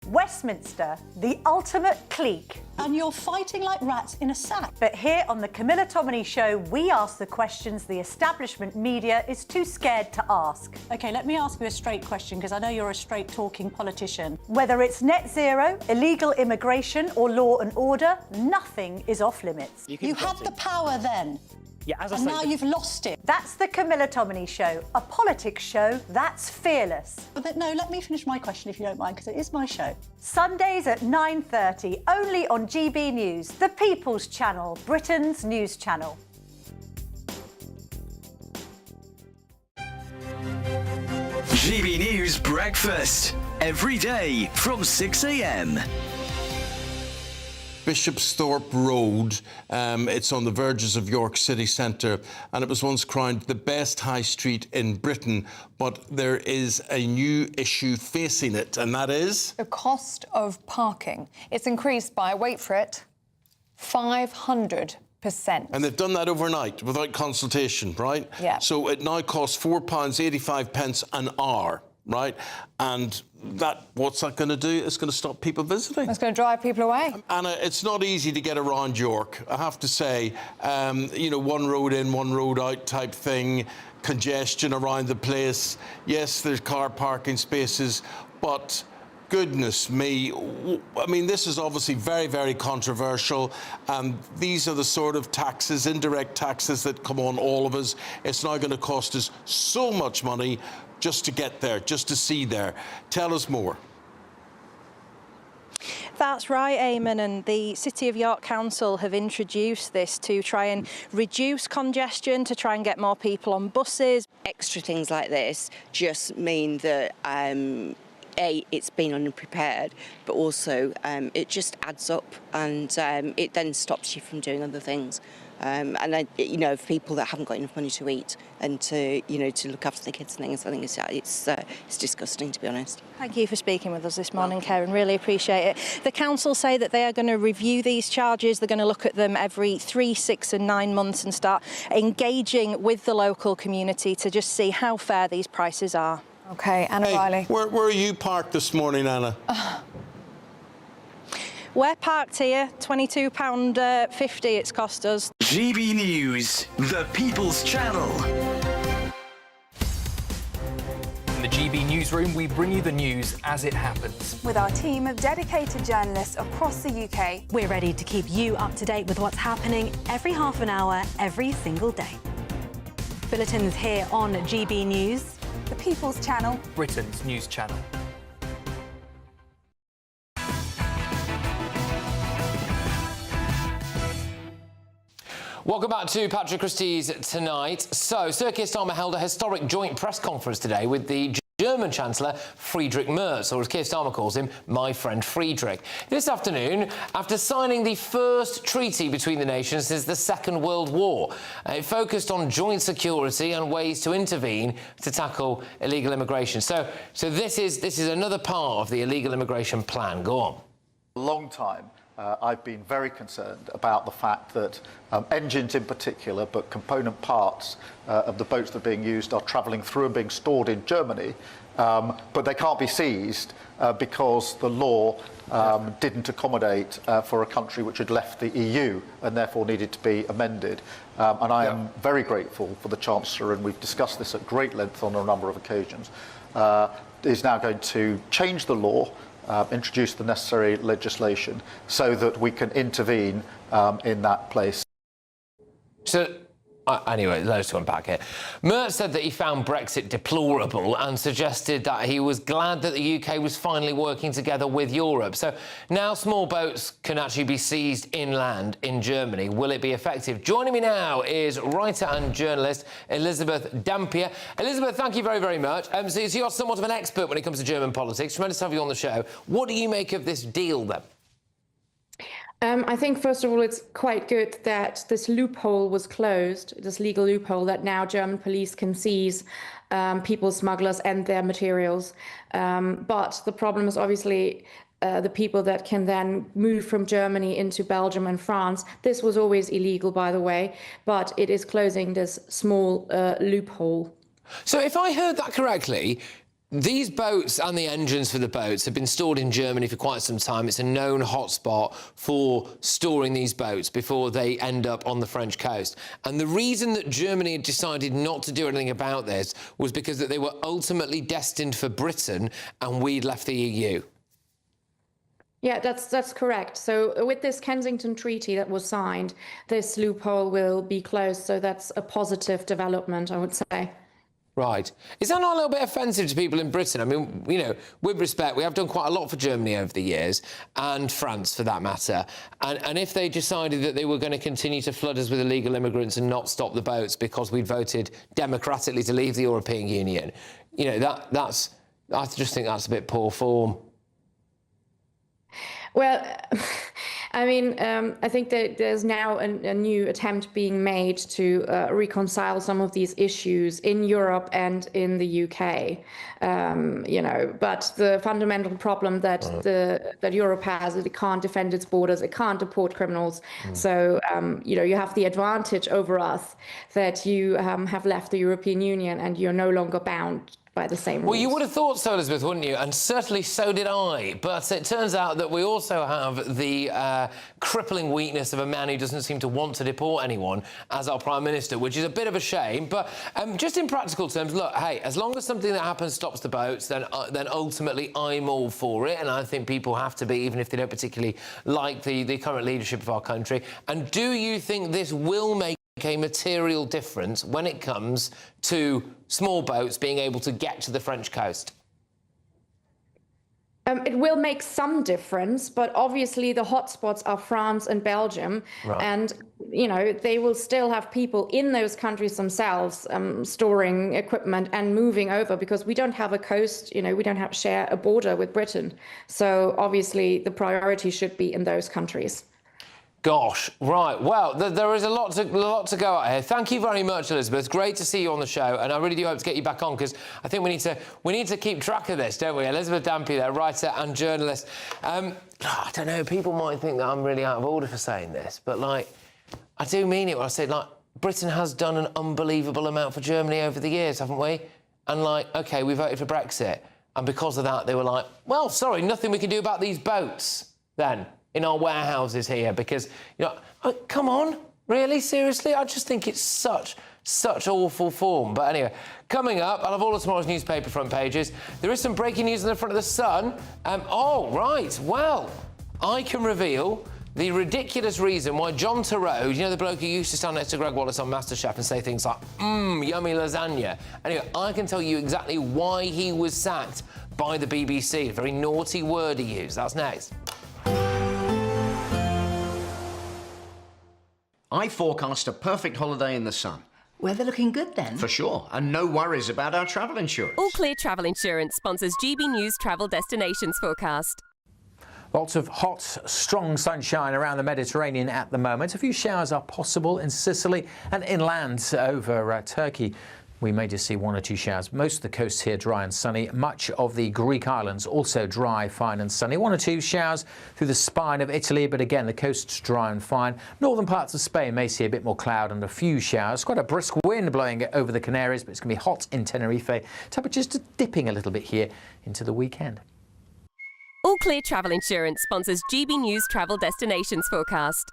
Westminster, the ultimate clique. And you're fighting like rats in a sack. But here on the Camilla Tominey Show, we ask the questions the establishment media is too scared to ask. OK, let me ask you a straight question, because I know you're a straight-talking politician. Whether it's net zero, illegal immigration or law and order, nothing is off-limits. You had the power then. Yeah, as I and say, now you've lost it. That's the Camilla Tominey Show, a politics show that's fearless. But no, let me finish my question if you don't mind, because it is my show. Sundays at 9:30, only on GB News, the People's Channel, Britain's news channel. GB News Breakfast, every day from 6 a.m. Bishopsthorpe Road, it's on the verges of York City Centre, and it was once crowned the best high street in Britain, but there is a new issue facing it, and that is? The cost of parking. It's increased by, wait for it, 500%. And they've done that overnight without consultation, right? Yeah. So it now costs £4.85 an hour, right? And what's that going to do? It's going to stop people visiting. It's going to drive people away. Anna, it's not easy to get around York, I have to say. One road in, one road out type thing, congestion around the place. Yes, there's car parking spaces, but goodness me, I mean, this is obviously very, very controversial, and these are the sort of taxes, indirect taxes, that come on all of us. It's now going to cost us so much money just to get there, just to see there. Tell us more. That's right, Eamon, and the City of York Council have introduced this to try and reduce congestion, to try and get more people on buses. Extra things like this just mean that it's been unprepared, but also it just adds up, and it then stops you from doing other things. For people that haven't got enough money to eat and to look after the kids and things, I think it's disgusting, to be honest. Thank you for speaking with us this morning, Karen. Really appreciate it. The council say that they are going to review these charges. They're going to look at them every 3, 6 and 9 months and start engaging with the local community to just see how fair these prices are. OK, Anna Riley. Where are you parked this morning, Anna? We're parked here, £22.50 it's cost us. GB News, the People's Channel. In the GB Newsroom, we bring you the news as it happens. With our team of dedicated journalists across the UK. We're ready to keep you up to date with what's happening every half an hour, every single day. Bulletins here on GB News. The People's Channel. Britain's news channel. Welcome back to Patrick Christys Tonight. So, Sir Keir Starmer held a historic joint press conference today with the German Chancellor Friedrich Merz, or as Keir Starmer calls him, my friend Friedrich. This afternoon, after signing the first treaty between the nations since the Second World War, it focused on joint security and ways to intervene to tackle illegal immigration. So this is another part of the illegal immigration plan. Go on. A long time. I've been very concerned about the fact that engines in particular, but component parts of the boats that are being used are travelling through and being stored in Germany, but they can't be seized because the law didn't accommodate for a country which had left the EU and therefore needed to be amended. And I am very grateful for the Chancellor, and we've discussed this at great length on a number of occasions, is now going to change the law, introduce the necessary legislation so that we can intervene in that place. So Anyway, loads to unpack here. Merz said that he found Brexit deplorable and suggested that he was glad that the UK was finally working together with Europe. So now small boats can actually be seized inland in Germany. Will it be effective? Joining me now is writer and journalist Elizabeth Dampier. Elizabeth, thank you very, very much. So you're somewhat of an expert when it comes to German politics. Tremendous to have you on the show. What do you make of this deal, then? I think, first of all, it's quite good that this loophole was closed, this legal loophole that now German police can seize people smugglers and their materials. But the problem is obviously the people that can then move from Germany into Belgium and France. This was always illegal, by the way, but it is closing this small loophole. So if I heard that correctly, these boats and the engines for the boats have been stored in Germany for quite some time. It's a known hotspot for storing these boats before they end up on the French coast. And the reason that Germany had decided not to do anything about this was because that they were ultimately destined for Britain and we'd left the EU. Yeah, that's correct. So with this Kensington Treaty that was signed, this loophole will be closed. So that's a positive development, I would say. Right. Is that not a little bit offensive to people in Britain? I mean, you know, with respect, we have done quite a lot for Germany over the years, and France for that matter. And if they decided that they were going to continue to flood us with illegal immigrants and not stop the boats because we'd voted democratically to leave the European Union, you know, I just think that's a bit poor form. Well, I mean, I think that there's now a new attempt being made to reconcile some of these issues in Europe and in the UK. You know, but the fundamental problem that that Europe has is it can't defend its borders, it can't deport criminals. So, you know, you have the advantage over us that you have left the European Union and you're no longer bound by the same rules. Well, you would have thought so, Elizabeth, wouldn't you? And certainly so did I. But it turns out that we also have the crippling weakness of a man who doesn't seem to want to deport anyone as our Prime Minister, which is a bit of a shame. But just in practical terms, look, hey, as long as something that happens stops the boats, then ultimately I'm all for it. And I think people have to be, even if they don't particularly like the current leadership of our country. And do you think this will make a material difference when it comes to small boats being able to get to the French coast? It will make some difference, but obviously the hotspots are France and Belgium. Right. And, you know, they will still have people in those countries themselves storing equipment and moving over because we don't have a coast, you know, we don't share a border with Britain. So obviously the priority should be in those countries. Gosh, right. Well, there is a lot to go at here. Thank you very much, Elizabeth. Great to see you on the show, and I really do hope to get you back on because I think we need to keep track of this, don't we? Elizabeth Dampier, there, writer and journalist. I don't know. People might think that I'm really out of order for saying this, but like, I do mean it when I say like Britain has done an unbelievable amount for Germany over the years, haven't we? And like, OK, we voted for Brexit, and because of that, they were like, well, sorry, nothing we can do about these boats then in our warehouses here because, you know, come on, really, seriously? I just think it's such awful form. But anyway, coming up, I'll have all of tomorrow's newspaper front pages. There is some breaking news on the front of the Sun. Oh, right, well, I can reveal the ridiculous reason why John Torode, you know the bloke who used to stand next to Greg Wallace on MasterChef and say things like, yummy lasagna. Anyway, I can tell you exactly why he was sacked by the BBC. A very naughty word he used. That's next. I forecast a perfect holiday in the sun. Weather looking good then? For sure, and no worries about our travel insurance. All Clear Travel Insurance sponsors GBNews Travel Destinations Forecast. Lots of hot, strong sunshine around the Mediterranean at the moment. A few showers are possible in Sicily and inland over Turkey. We may just see one or two showers. Most of the coast here dry and sunny. Much of the Greek islands also dry, fine and sunny. One or two showers through the spine of Italy, but again, the coast's dry and fine. Northern parts of Spain may see a bit more cloud and a few showers. Quite a brisk wind blowing over the Canaries, but it's going to be hot in Tenerife. Temperatures just dipping a little bit here into the weekend. All Clear Travel Insurance sponsors GBNews Travel Destinations Forecast.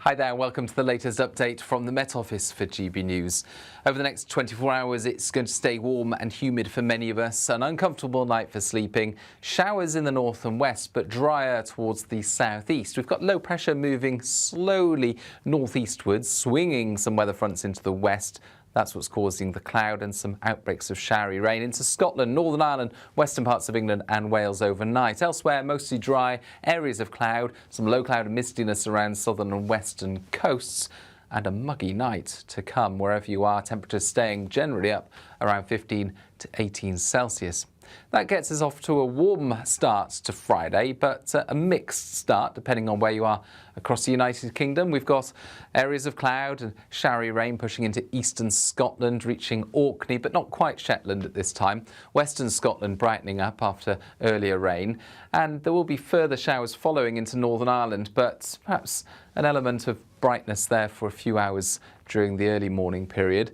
Hi there, welcome to the latest update from the Met Office for GB News. Over the next 24 hours, it's going to stay warm and humid for many of us. An uncomfortable night for sleeping. Showers in the north and west, but drier towards the southeast. We've got low pressure moving slowly northeastwards, swinging some weather fronts into the west. That's what's causing the cloud and some outbreaks of showery rain into Scotland, Northern Ireland, western parts of England and Wales overnight. Elsewhere, mostly dry, areas of cloud, some low cloud and mistiness around southern and western coasts, and a muggy night to come wherever you are. Temperatures staying generally up around 15 to 18 Celsius. That gets us off to a warm start to Friday, but a mixed start depending on where you are across the United Kingdom. We've got areas of cloud and showery rain pushing into eastern Scotland, reaching Orkney, but not quite Shetland at this time. Western Scotland brightening up after earlier rain, and there will be further showers following into Northern Ireland, but perhaps an element of brightness there for a few hours during the early morning period.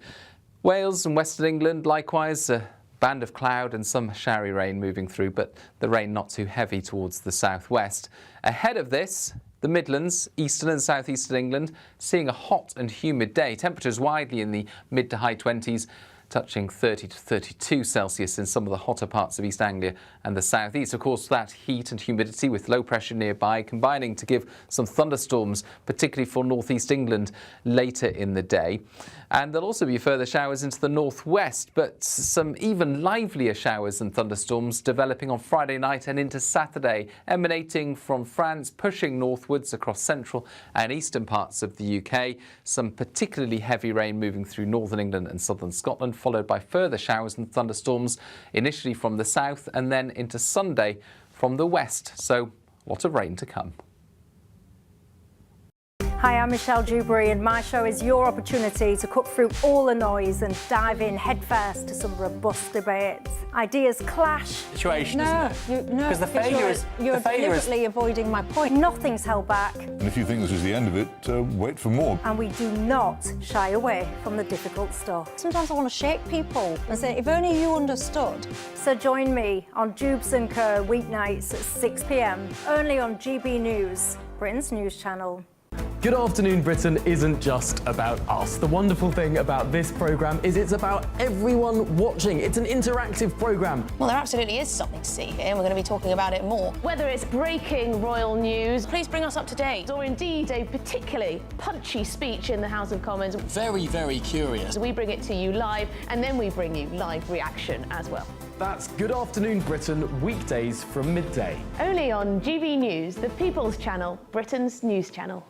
Wales and Western England likewise, band of cloud and some showery rain moving through, but the rain not too heavy towards the southwest. Ahead of this, the Midlands, eastern and southeastern England, seeing a hot and humid day. Temperatures widely in the mid to high 20s, touching 30 to 32 Celsius in some of the hotter parts of East Anglia and the southeast. Of course, that heat and humidity with low pressure nearby combining to give some thunderstorms, particularly for northeast England later in the day. And there'll also be further showers into the northwest, but some even livelier showers and thunderstorms developing on Friday night and into Saturday, emanating from France, pushing northwards across central and eastern parts of the UK. Some particularly heavy rain moving through northern England and southern Scotland, followed by further showers and thunderstorms, initially from the south and then into Sunday from the west. So a lot of rain to come. Hi, I'm Michelle Dewberry, and my show is your opportunity to cut through all the noise and dive in headfirst to some robust debates. Ideas clash. Situation, No, isn't it? no, Because the failure is you're deliberately avoiding my point. Nothing's held back, And if you think this is the end of it, wait for more. and we do not shy away from the difficult stuff. Sometimes I want to shake people and say, if only you understood. So join me on Jubes & Co. weeknights at 6 p.m, only on GB News, Britain's news channel. Good Afternoon Britain isn't just about us. The wonderful thing about this programme is it's about everyone watching. It's an interactive programme. Well, there absolutely is something to see here, and we're going to be talking about it more. Whether it's breaking royal news, please bring us up to date, or indeed a particularly punchy speech in the House of Commons. Very, very curious. We bring it to you live, and then we bring you live reaction as well. That's Good Afternoon Britain, weekdays from midday. Only on GB News, the People's Channel, Britain's news channel.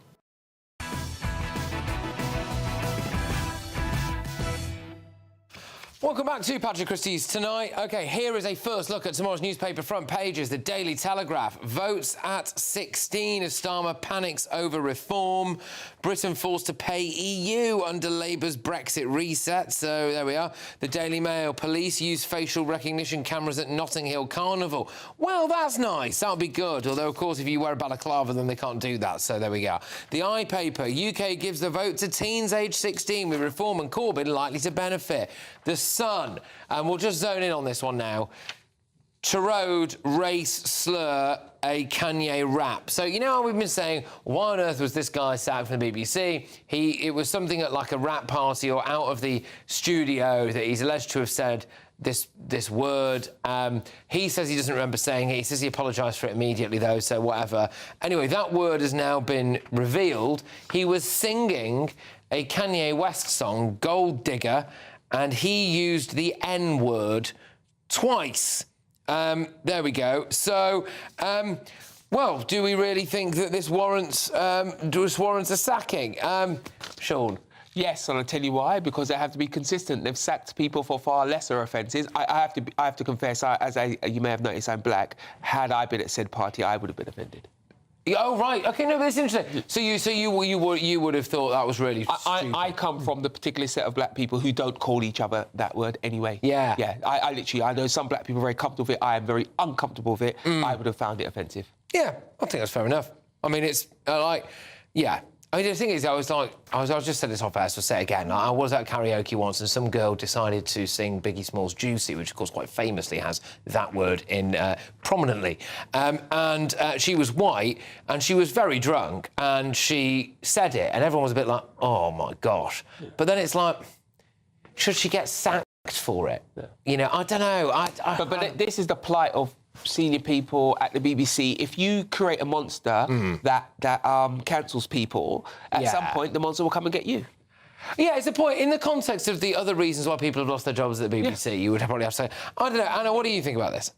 Welcome back to Patrick Christys Tonight. OK, here is a first look at tomorrow's newspaper front pages. The Daily Telegraph. Votes at 16 as Starmer panics over reform. Britain forced to pay EU under Labour's Brexit reset. So there we are. The Daily Mail. Police use facial recognition cameras at Notting Hill Carnival. Well, that's nice. That'll be good. Although, of course, if you wear a balaclava, then they can't do that. So there we go. The I paper. UK gives the vote to teens aged 16 with reform and Corbyn likely to benefit. The Sun, and we'll just zone in on this one now. Torode race slur a Kanye rap. So you know how we've been saying, why on earth was this guy sacked from the BBC? It was something at like a rap party or out of the studio that he's alleged to have said this word. He says he doesn't remember saying it. He says he apologised for it immediately though, so whatever. Anyway, that word has now been revealed. He was singing a Kanye West song, Gold Digger, and he used the N-word twice. There we go. So, well, do we really think that this warrants a sacking? Sean? Yes, and I'll tell you why. Because they have to be consistent. They've sacked people for far lesser offences. I have to confess, you may have noticed, I'm black. Had I been at said party, I would have been offended. Oh, right. OK, no, but that's interesting. So you would have thought that was really stupid. I come from the particular set of black people who don't call each other that word anyway. Yeah. Yeah, I know some black people are very comfortable with it. I am very uncomfortable with it. I would have found it offensive. Yeah, I think that's fair enough. I mean, it's yeah. I mean, the thing is, I was just saying this off air, so I'll say it again. I was at karaoke once, and some girl decided to sing Biggie Smalls' "Juicy," which, of course, quite famously has that word in prominently. And she was white, and she was very drunk, and she said it, and everyone was a bit like, "Oh my gosh!" But then it's like, should she get sacked for it? Yeah. You know, I don't know. But this is the plight of senior people at the BBC. If you create a monster that cancels people, at some point the monster will come and get you. Yeah, it's a point. In the context of the other reasons why people have lost their jobs at the BBC, you would probably have to say, I don't know, Anna, what do you think about this?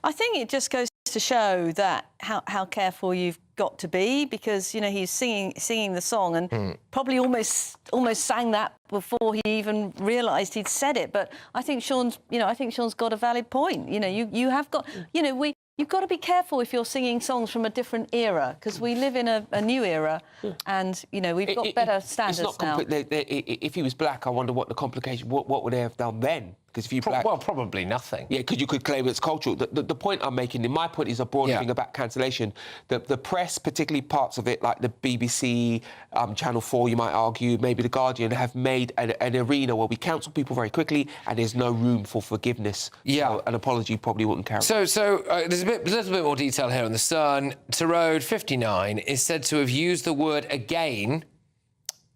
I think it just goes to show that how careful you've got to be, because, you know, he's singing the song and probably almost sang that before he even realised he'd said it. But I think Sean's got a valid point. You know, you have got, you know, you've got to be careful if you're singing songs from a different era, because we live in a new era, and, you know, we've got better standards now. If he was black, I wonder what the complication, what would they have done then? Because if you black, well, probably nothing. Yeah, because you could claim it's cultural. The point I'm making, and my point is a broader thing about cancellation. The press, particularly parts of it, like the BBC, Channel 4, you might argue, maybe The Guardian, have made an arena where we cancel people very quickly, and there's no room for forgiveness. Yeah, so an apology probably wouldn't count. So there's a little bit more detail here on the Sun. Torode, 59, is said to have used the word again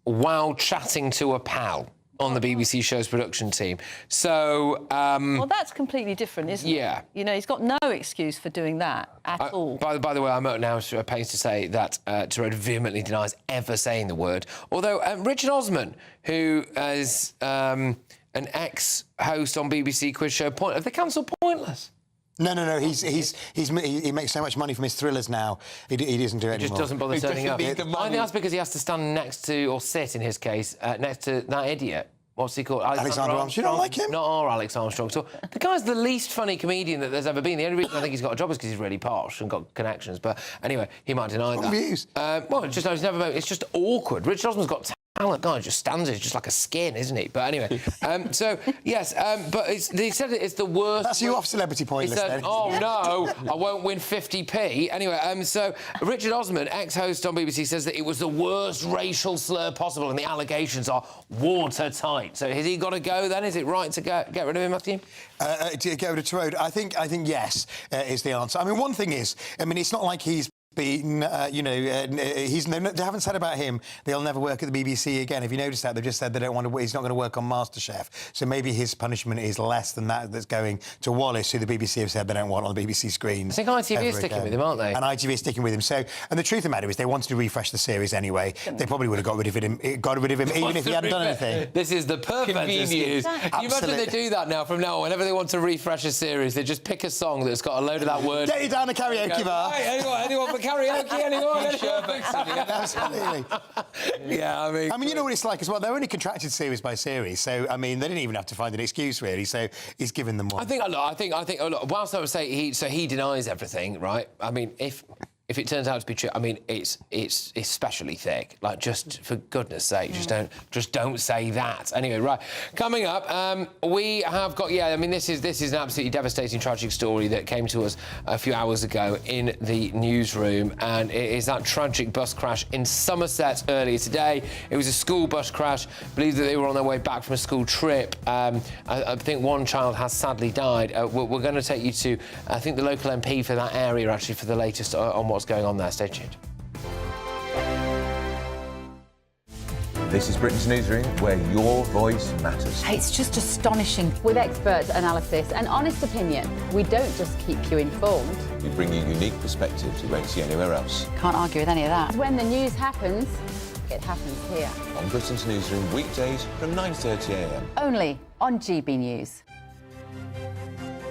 while chatting to a pal on the BBC show's production team. So... well, that's completely different, isn't it? Yeah. You know, he's got no excuse for doing that at all. By the way, I'm now pains to say that Torode vehemently denies ever saying the word. Although Richard Osman, who is an ex-host on BBC quiz show, have they cancelled Pointless? No. He makes so much money from his thrillers now. He doesn't do it anymore. He just doesn't bother turning up. I think that's because he has to stand next to, or sit in his case, next to that idiot. What's he called? Alexander Armstrong. You don't like him? Not our Alex Armstrong. So the guy's the least funny comedian that there's ever been. The only reason I think he's got a job is because he's really posh and got connections. But anyway, he might deny that. Views. Well, it's just awkward. Richard Osman's got talent. Guy just stands there, just like a skin, isn't he? But anyway, so yes, but they said it's the worst. That's you off Celebrity Pointless. He said, then. "Oh no, I won't win 50p." Anyway, so Richard Osman, ex-host on BBC, says that it was the worst racial slur possible, and the allegations are watertight. So has he got to go? Then is it right to get rid of him, Matthew? To go to Torode, I think yes is the answer. I mean, one thing is, it's not like he's been, they haven't said about him they'll never work at the BBC again. If you notice that, they've just said they don't want to. He's not going to work on MasterChef. So maybe his punishment is less than that's going to Wallace, who the BBC have said they don't want on the BBC screens. I think ITV is sticking with him, aren't they? And ITV is sticking with him. So, and the truth of the matter is, they wanted to refresh the series anyway. They probably would have got rid of him even if he hadn't done anything. This is the perfect excuse. You imagine they do that now from now on. Whenever they want to refresh a series, they just pick a song that's got a load of that word. Get you down a karaoke bar. Right, anyone for karaoke? Anyone? Absolutely. Yeah, I mean, you know what it's like as well. They're only contracted series by series, so I mean, they didn't even have to find an excuse really. So he's given them one. I think. Whilst I would say he denies everything, right? I mean, if it turns out to be true, I mean, it's especially thick. Like, just for goodness' sake, just don't say that. Anyway, right. Coming up, we have got. Yeah, I mean, this is an absolutely devastating, tragic story that came to us a few hours ago in the newsroom, and it is that tragic bus crash in Somerset earlier today. It was a school bus crash. I believe that they were on their way back from a school trip. I think one child has sadly died. We're going to take you to, I think, the local MP for that area, actually, for the latest on what's going on there. Stay tuned. This is Britain's Newsroom, where your voice matters. It's just astonishing. With expert analysis and honest opinion, we don't just keep you informed. We bring you unique perspectives you won't see anywhere else. Can't argue with any of that. When the news happens, it happens here. On Britain's Newsroom, weekdays from 9:30 a.m. Only on GB News.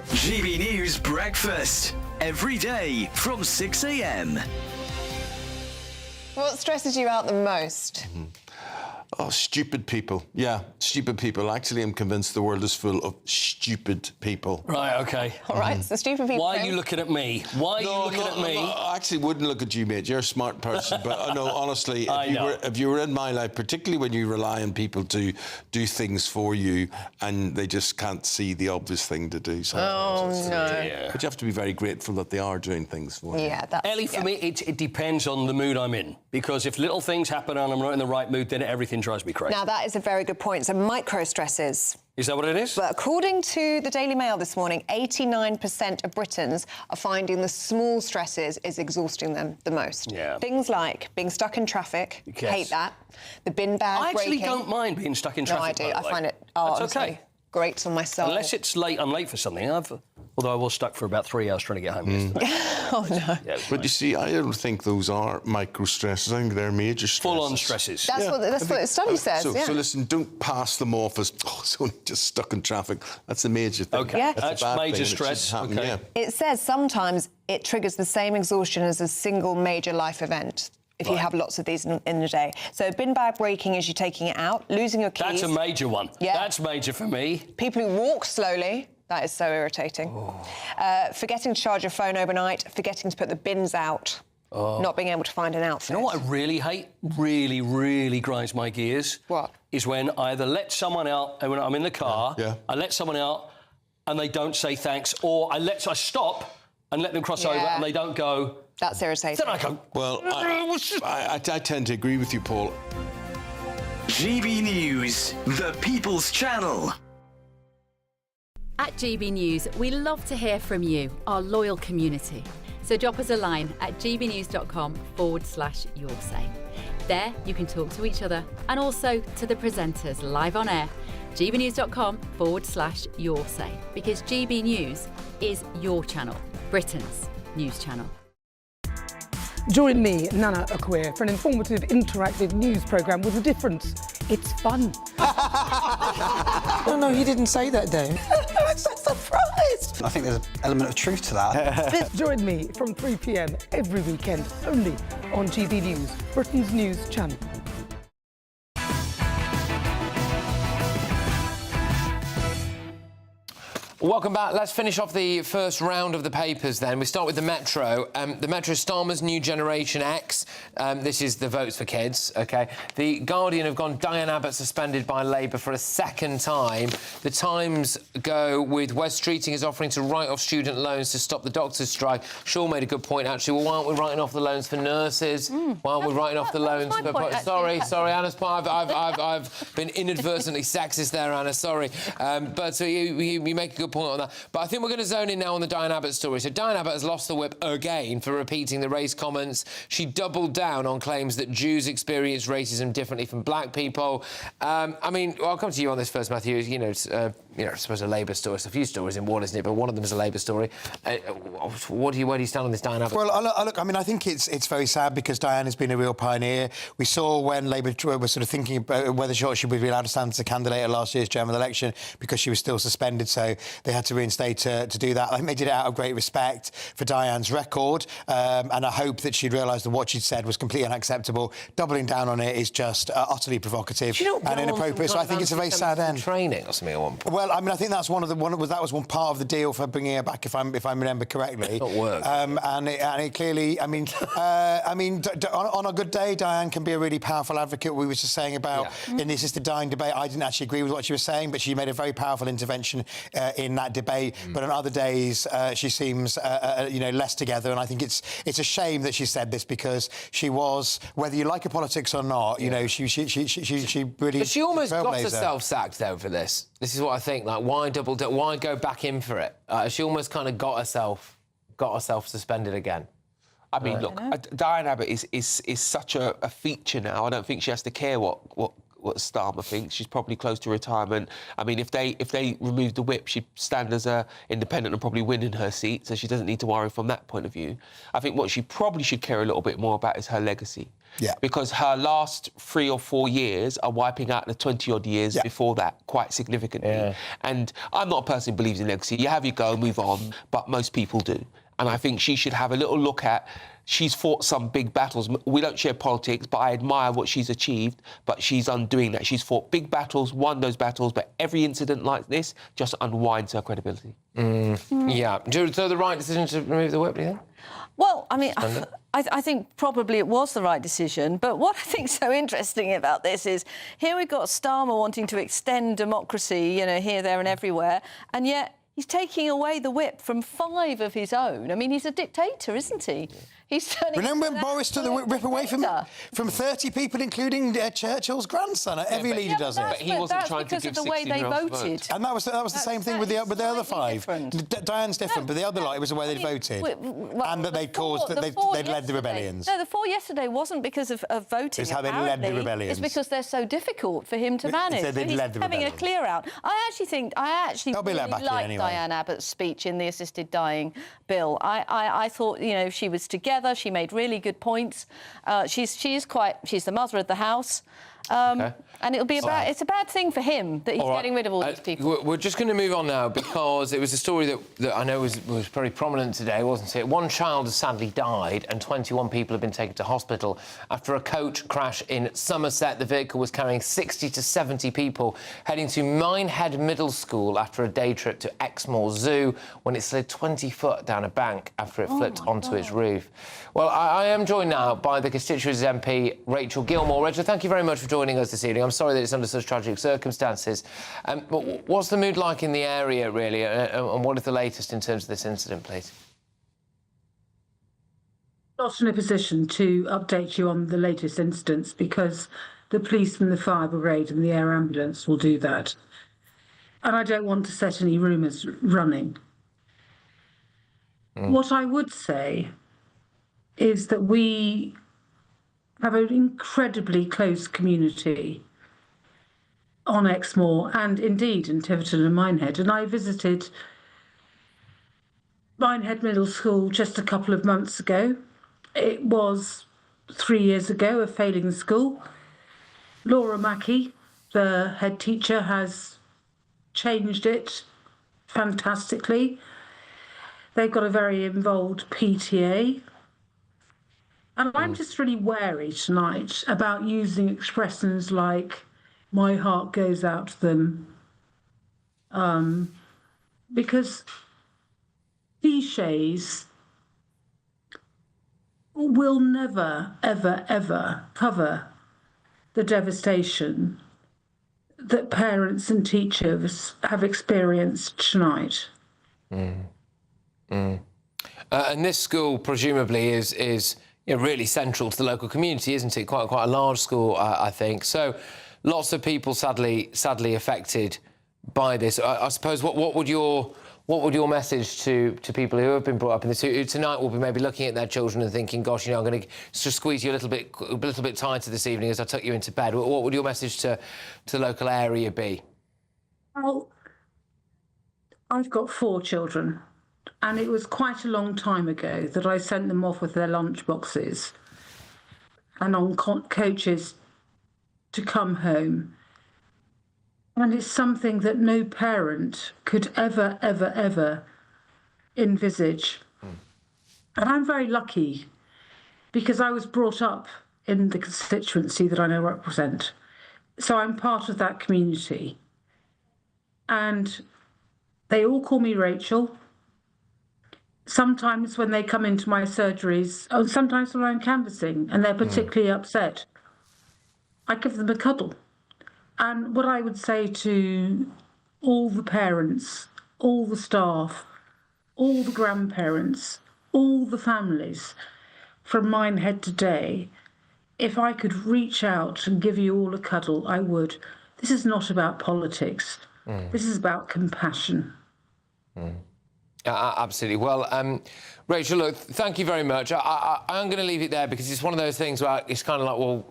GB News Breakfast. Every day from 6 a.m. What stresses you out the most? Oh, stupid people. Yeah, stupid people. Actually, I'm convinced the world is full of stupid people. Right, OK. All right, so stupid people. Why are you looking at me? Why are you looking at me? I actually wouldn't look at you, mate. You're a smart person. But no, honestly, if you were in my life, particularly when you rely on people to do things for you and they just can't see the obvious thing to do. Oh, no. But you have to be very grateful that they are doing things for you. Yeah, that's... Ellie, for me, it depends on the mood I'm in. Because if little things happen and I'm not in the right mood, then everything drives me crazy. Now, that is a very good point. So, micro-stresses. Is that what it is? But according to the Daily Mail this morning, 89% of Britons are finding the small stresses is exhausting them the most. Yeah. Things like being stuck in traffic, Yes. hate that. The bin bag breaking. I actually don't mind being stuck in traffic. No, I do. by the I find way. it That's okay. Great on my soul. Unless it's late, I'm late for something. Although I was stuck for about 3 hours trying to get home yesterday. Oh, no. Yeah, but you see, I don't think those are micro stresses. I think they're major stresses. Full-on stresses. That's what the study says, So listen, don't pass them off as, it's only just stuck in traffic. That's a major thing. OK, Yeah. that's major stress. OK. Yeah. It says sometimes it triggers the same exhaustion as a single major life event. If you have lots of these in a day. So bin bag breaking is you taking it out, losing your keys. That's a major one. Yeah. That's major for me. People who walk slowly, that is so irritating. Forgetting to charge your phone overnight, forgetting to put the bins out, not being able to find an outfit. You know what I really hate? Really, really grinds my gears? What? Is when I either let someone out, and when I'm in the car, I let someone out and they don't say thanks, or I stop and let them cross over and they don't go... That's irritating. Then I go... Well, I tend to agree with you, Paul. GB News, the People's Channel. At GB News, we love to hear from you, our loyal community. So drop us a line at gbnews.com/yoursay. There you can talk to each other and also to the presenters live on air. gbnews.com/yoursay, because GB News is your channel, Britain's news channel. Join me, Nana Akwe, for an informative, interactive news programme with a difference. It's fun. No, he didn't say that, Dave. I'm so surprised. I think there's an element of truth to that. Join me from 3 p.m. every weekend, only on GB News, Britain's news channel. Welcome back. Let's finish off the first round of the papers then. We start with the Metro. The Metro Starmer's New Generation X. This is the votes for kids, OK? The Guardian have gone Diane Abbott suspended by Labour for a second time. The Times go with West Streeting is offering to write off student loans to stop the doctors' strike. Sean made a good point, actually. Well, why aren't we writing off the loans for nurses? Why aren't we writing off the loans for... Sorry, Anna's part. I've been inadvertently sexist there, Anna, sorry. But you make a good point on that. But I think we're going to zone in now on the Diane Abbott story. So Diane Abbott has lost the whip again for repeating the race comments. She doubled down on claims that Jews experience racism differently from black people. I mean, I'll come to you on this first, Matthew. You know, I suppose a Labour story. It's a few stories in one, isn't it? But one of them is a Labour story. Where do you stand on this Diane Abbott? Well, look, I mean, I think it's very sad because Diane has been a real pioneer. We saw when Labour was sort of thinking about whether she would be allowed to stand as a candidate at last year's general election because she was still suspended, so they had to reinstate her to do that. I think they did it out of great respect for Diane's record, and I hope that she'd realised that what she'd said was completely unacceptable. Doubling down on it is just utterly provocative and inappropriate. So I think it's a very sad end. Training or something at one point. Well, I mean, I think that's that was one part of the deal for bringing her back, if I remember correctly. Not work. And it clearly, I mean, on a good day, Diane can be a really powerful advocate. We were just saying about in the assisted dying debate, I didn't actually agree with what she was saying, but she made a very powerful intervention in that debate. But on other days, she seems, less together. And I think it's a shame that she said this because she was, whether you like her politics or not, she really. But she almost got herself sacked though for this. This is what I think. Like, why why go back in for it? She almost kind of got herself suspended again. I mean, look, Diane Abbott is such a feature now. I don't think she has to care what Starmer thinks. She's probably close to retirement. I mean, if they remove the whip, she'd stand as a independent and probably win in her seat, so she doesn't need to worry from that point of view. I think what she probably should care a little bit more about is her legacy. Yeah. Because her last 3 or 4 years are wiping out the 20-odd years before that quite significantly. Yeah. And I'm not a person who believes in legacy. You have your go, move on, but most people do. and I think she should have a little look at. She's fought some big battles. We don't share politics, but I admire what she's achieved, but she's undoing that. She's fought big battles, won those battles, but every incident like this just unwinds her credibility. Yeah. So the right decision to remove the whip, do you think? Well, I mean, I think probably it was the right decision. But what I think's so interesting about this is here we've got Starmer wanting to extend democracy, you know, here, there and everywhere, and yet he's taking away the whip from 5 of his own. I mean, he's a dictator, isn't he? He's turning. Remember when Boris took the whip away from 30 people, including Churchill's grandson? Every leader does it. But he wasn't trying to give because of the way they voted. And that was the same thing with the other 5. Diane's different, but the other lot, it was the way they voted, and that they'd caused that they'd led the rebellions. No, the 4 yesterday wasn't because of voting. It's how they led the rebellions. It's because they're so difficult for him to manage. So he's having a clear out. I actually really liked Diane Abbott's speech in the assisted dying bill. I thought, you know, she was together. She made really good points. She's the mother of the house. And it'll be it's a bad thing for him that he's getting rid of all these people. We're just going to move on now because it was a story that I know was very prominent today, wasn't it? 1 child has sadly died and 21 people have been taken to hospital after a coach crash in Somerset. The vehicle was carrying 60 to 70 people heading to Minehead Middle School after a day trip to Exmoor Zoo when it slid 20 foot down a bank after it flipped onto its roof. Well, I am joined now by the constituency's MP, Rachel Gilmore. Rachel, thank you very much for joining us this evening. I'm sorry that it's under such tragic circumstances. But what's the mood like in the area, really, and what is the latest in terms of this incident, please? Not in a position to update you on the latest incidents because the police and the fire brigade and the air ambulance will do that. And I don't want to set any rumours running. What I would say is that we have an incredibly close community on Exmoor and indeed in Tiverton and Minehead. And I visited Minehead Middle School just a couple of months ago. It was 3 years ago, a failing school. Laura Mackey, the head teacher, has changed it fantastically. They've got a very involved PTA. And I'm just really wary tonight about using expressions like, my heart goes out to them, because cliches will never, ever, ever cover the devastation that parents and teachers have experienced tonight. And this school, presumably, is really central to the local community, isn't it? Quite a large school, I think. So, lots of people sadly affected by this. I suppose what would your message to people who have been brought up in this, who tonight will be maybe looking at their children and thinking, gosh, you know, I'm going to just squeeze you a little bit tighter this evening as I tuck you into bed. What would your message to the local area be? Well, I've got 4 children, and it was quite a long time ago that I sent them off with their lunch boxes and on coaches to come home. And it's something that no parent could ever, ever, ever envisage. And I'm very lucky because I was brought up in the constituency that I now represent. So I'm part of that community. And they all call me Rachel. Sometimes when they come into my surgeries, or sometimes when I'm canvassing and they're particularly upset, I give them a cuddle. And what I would say to all the parents, all the staff, all the grandparents, all the families from Minehead today, if I could reach out and give you all a cuddle, I would. This is not about politics. This is about compassion. Absolutely. Well, Rachel, look, thank you very much. I'm going to leave it there because it's one of those things where it's kind of like, well,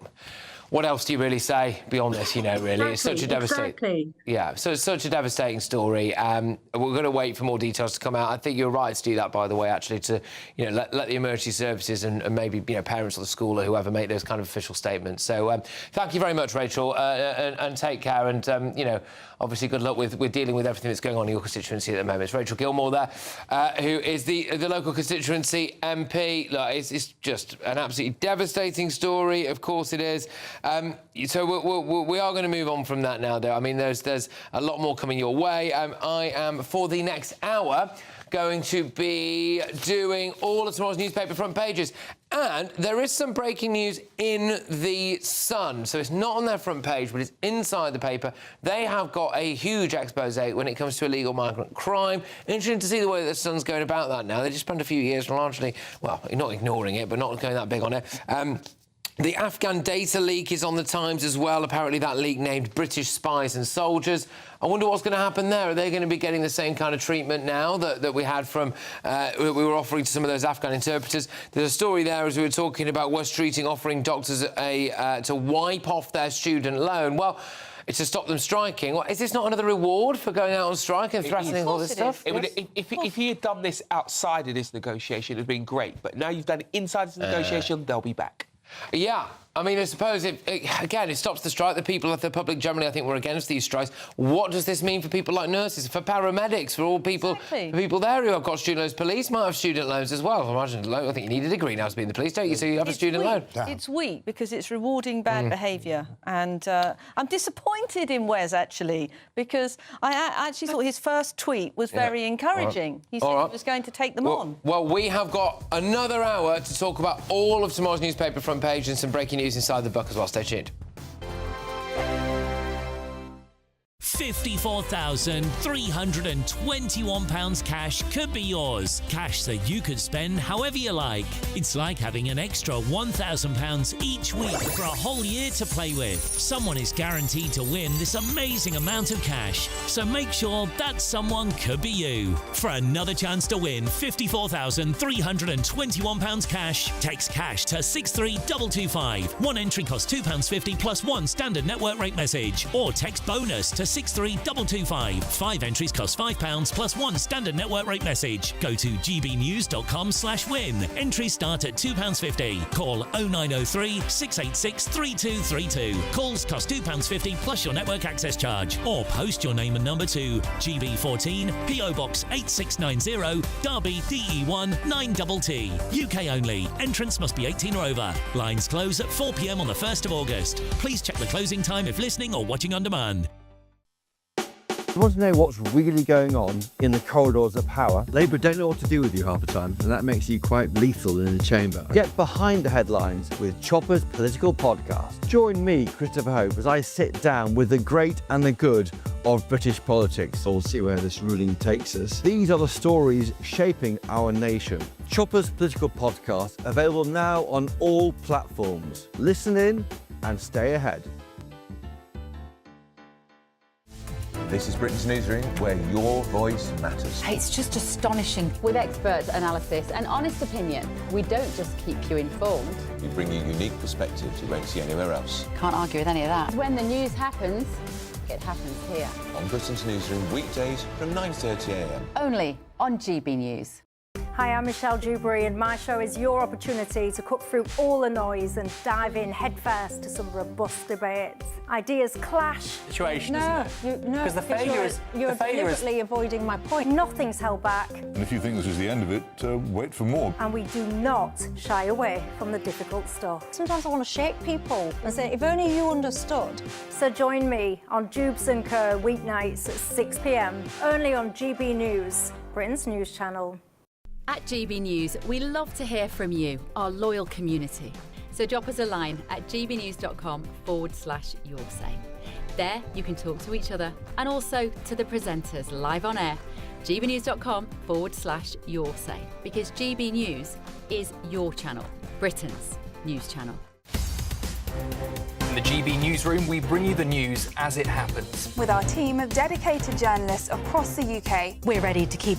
what else do you really say beyond this? You know, really, it's such a devastating. Yeah, so it's such a devastating story. We're going to wait for more details to come out. I think you're right to do that, by the way. Actually, to let the emergency services and maybe parents or the school or whoever make those kind of official statements. So thank you very much, Rachel, and take care. And obviously, good luck with dealing with everything that's going on in your constituency at the moment. It's Rachel Gilmore there, who is the local constituency MP. Look, it's just an absolutely devastating story. Of course, it is. So we are going to move on from that now, though. I mean, there's a lot more coming your way. I am, for the next hour, going to be doing all of tomorrow's newspaper front pages. And there is some breaking news in The Sun. So it's not on their front page, but it's inside the paper. They have got a huge expose when it comes to illegal migrant crime. Interesting to see the way that The Sun's going about that now. They just spent a few years largely, well, not ignoring it, but not going that big on it. The Afghan data leak is on the Times as well. Apparently that leak named British spies and soldiers. I wonder what's going to happen there. Are they going to be getting the same kind of treatment now that we had from we were offering to some of those Afghan interpreters? There's a story there, as we were talking about, West Streeting offering doctors to wipe off their student loan. Well, it's to stop them striking. Is this not another reward for going out on strike and threatening all this stuff? If he had done this outside of this negotiation, it would have been great. But now you've done it inside this negotiation, they'll be back. Yeah. I mean, I suppose, again, it stops the strike. The public generally, I think, were against these strikes. What does this mean for people like nurses, for paramedics, for all people, for people there who have got student loans? Police might have student loans as well. I think you need a degree now to be in the police, don't you? So you have a student loan. It's weak because it's rewarding bad behaviour. And I'm disappointed in Wes, actually, because I actually thought his first tweet was very encouraging. He said he was going to take them on. Well, we have got another hour to talk about all of tomorrow's newspaper front page and some breaking news inside the book as well. Stay tuned. £54,321 cash could be yours. Cash that you could spend however you like. It's like having an extra £1,000 each week for a whole year to play with. Someone is guaranteed to win this amazing amount of cash. So make sure that someone could be you. For another chance to win £54,321 cash, text cash to 63225. One entry costs £2.50 plus one standard network rate message. Or text bonus to 63225. 5 entries cost £5 plus one standard network rate message. Go to gbnews.com/win. Entries start at £2.50. Call 0903 686 3232. Calls cost £2.50 plus your network access charge. Or post your name and number to GB14 PO Box 8690 Derby DE1 9TT. UK only. Entrance must be 18 or over. Lines close at 4 p.m. on the 1st of August. Please check the closing time if listening or watching on demand. You want to know what's really going on in the corridors of power? Labour don't know what to do with you half the time, and that makes you quite lethal in the chamber. Get behind the headlines with Chopper's political podcast. Join me, Christopher Hope, as I sit down with the great and the good of British politics. We'll see where this ruling takes us. These are the stories shaping our nation. Chopper's political podcast, available now on all platforms. Listen in and stay ahead. This is Britain's Newsroom, where your voice matters. It's just astonishing. With expert analysis and honest opinion, we don't just keep you informed. We bring you unique perspectives you won't see anywhere else. Can't argue with any of that. When the news happens, it happens here. On Britain's Newsroom, weekdays from 9:30 a.m. Only on GB News. Hi, I'm Michelle Dewberry, and my show is your opportunity to cut through all the noise and dive in headfirst to some robust debates. Ideas clash. Situation, no, isn't it? No, because the failure is you're deliberately avoiding my point. Nothing's held back. And if you think this is the end of it, wait for more. And we do not shy away from the difficult stuff. Sometimes I want to shake people and say, if only you understood. So join me on Jubes & Co. weeknights at 6 p.m. only on GB News, Britain's news channel. At GB News, we love to hear from you, our loyal community. So drop us a line at gbnews.com/yoursay. There you can talk to each other and also to the presenters live on air. gbnews.com/yoursay, because GB News is your channel, Britain's news channel. In the GB Newsroom, we bring you the news as it happens. With our team of dedicated journalists across the UK, we're ready to keep you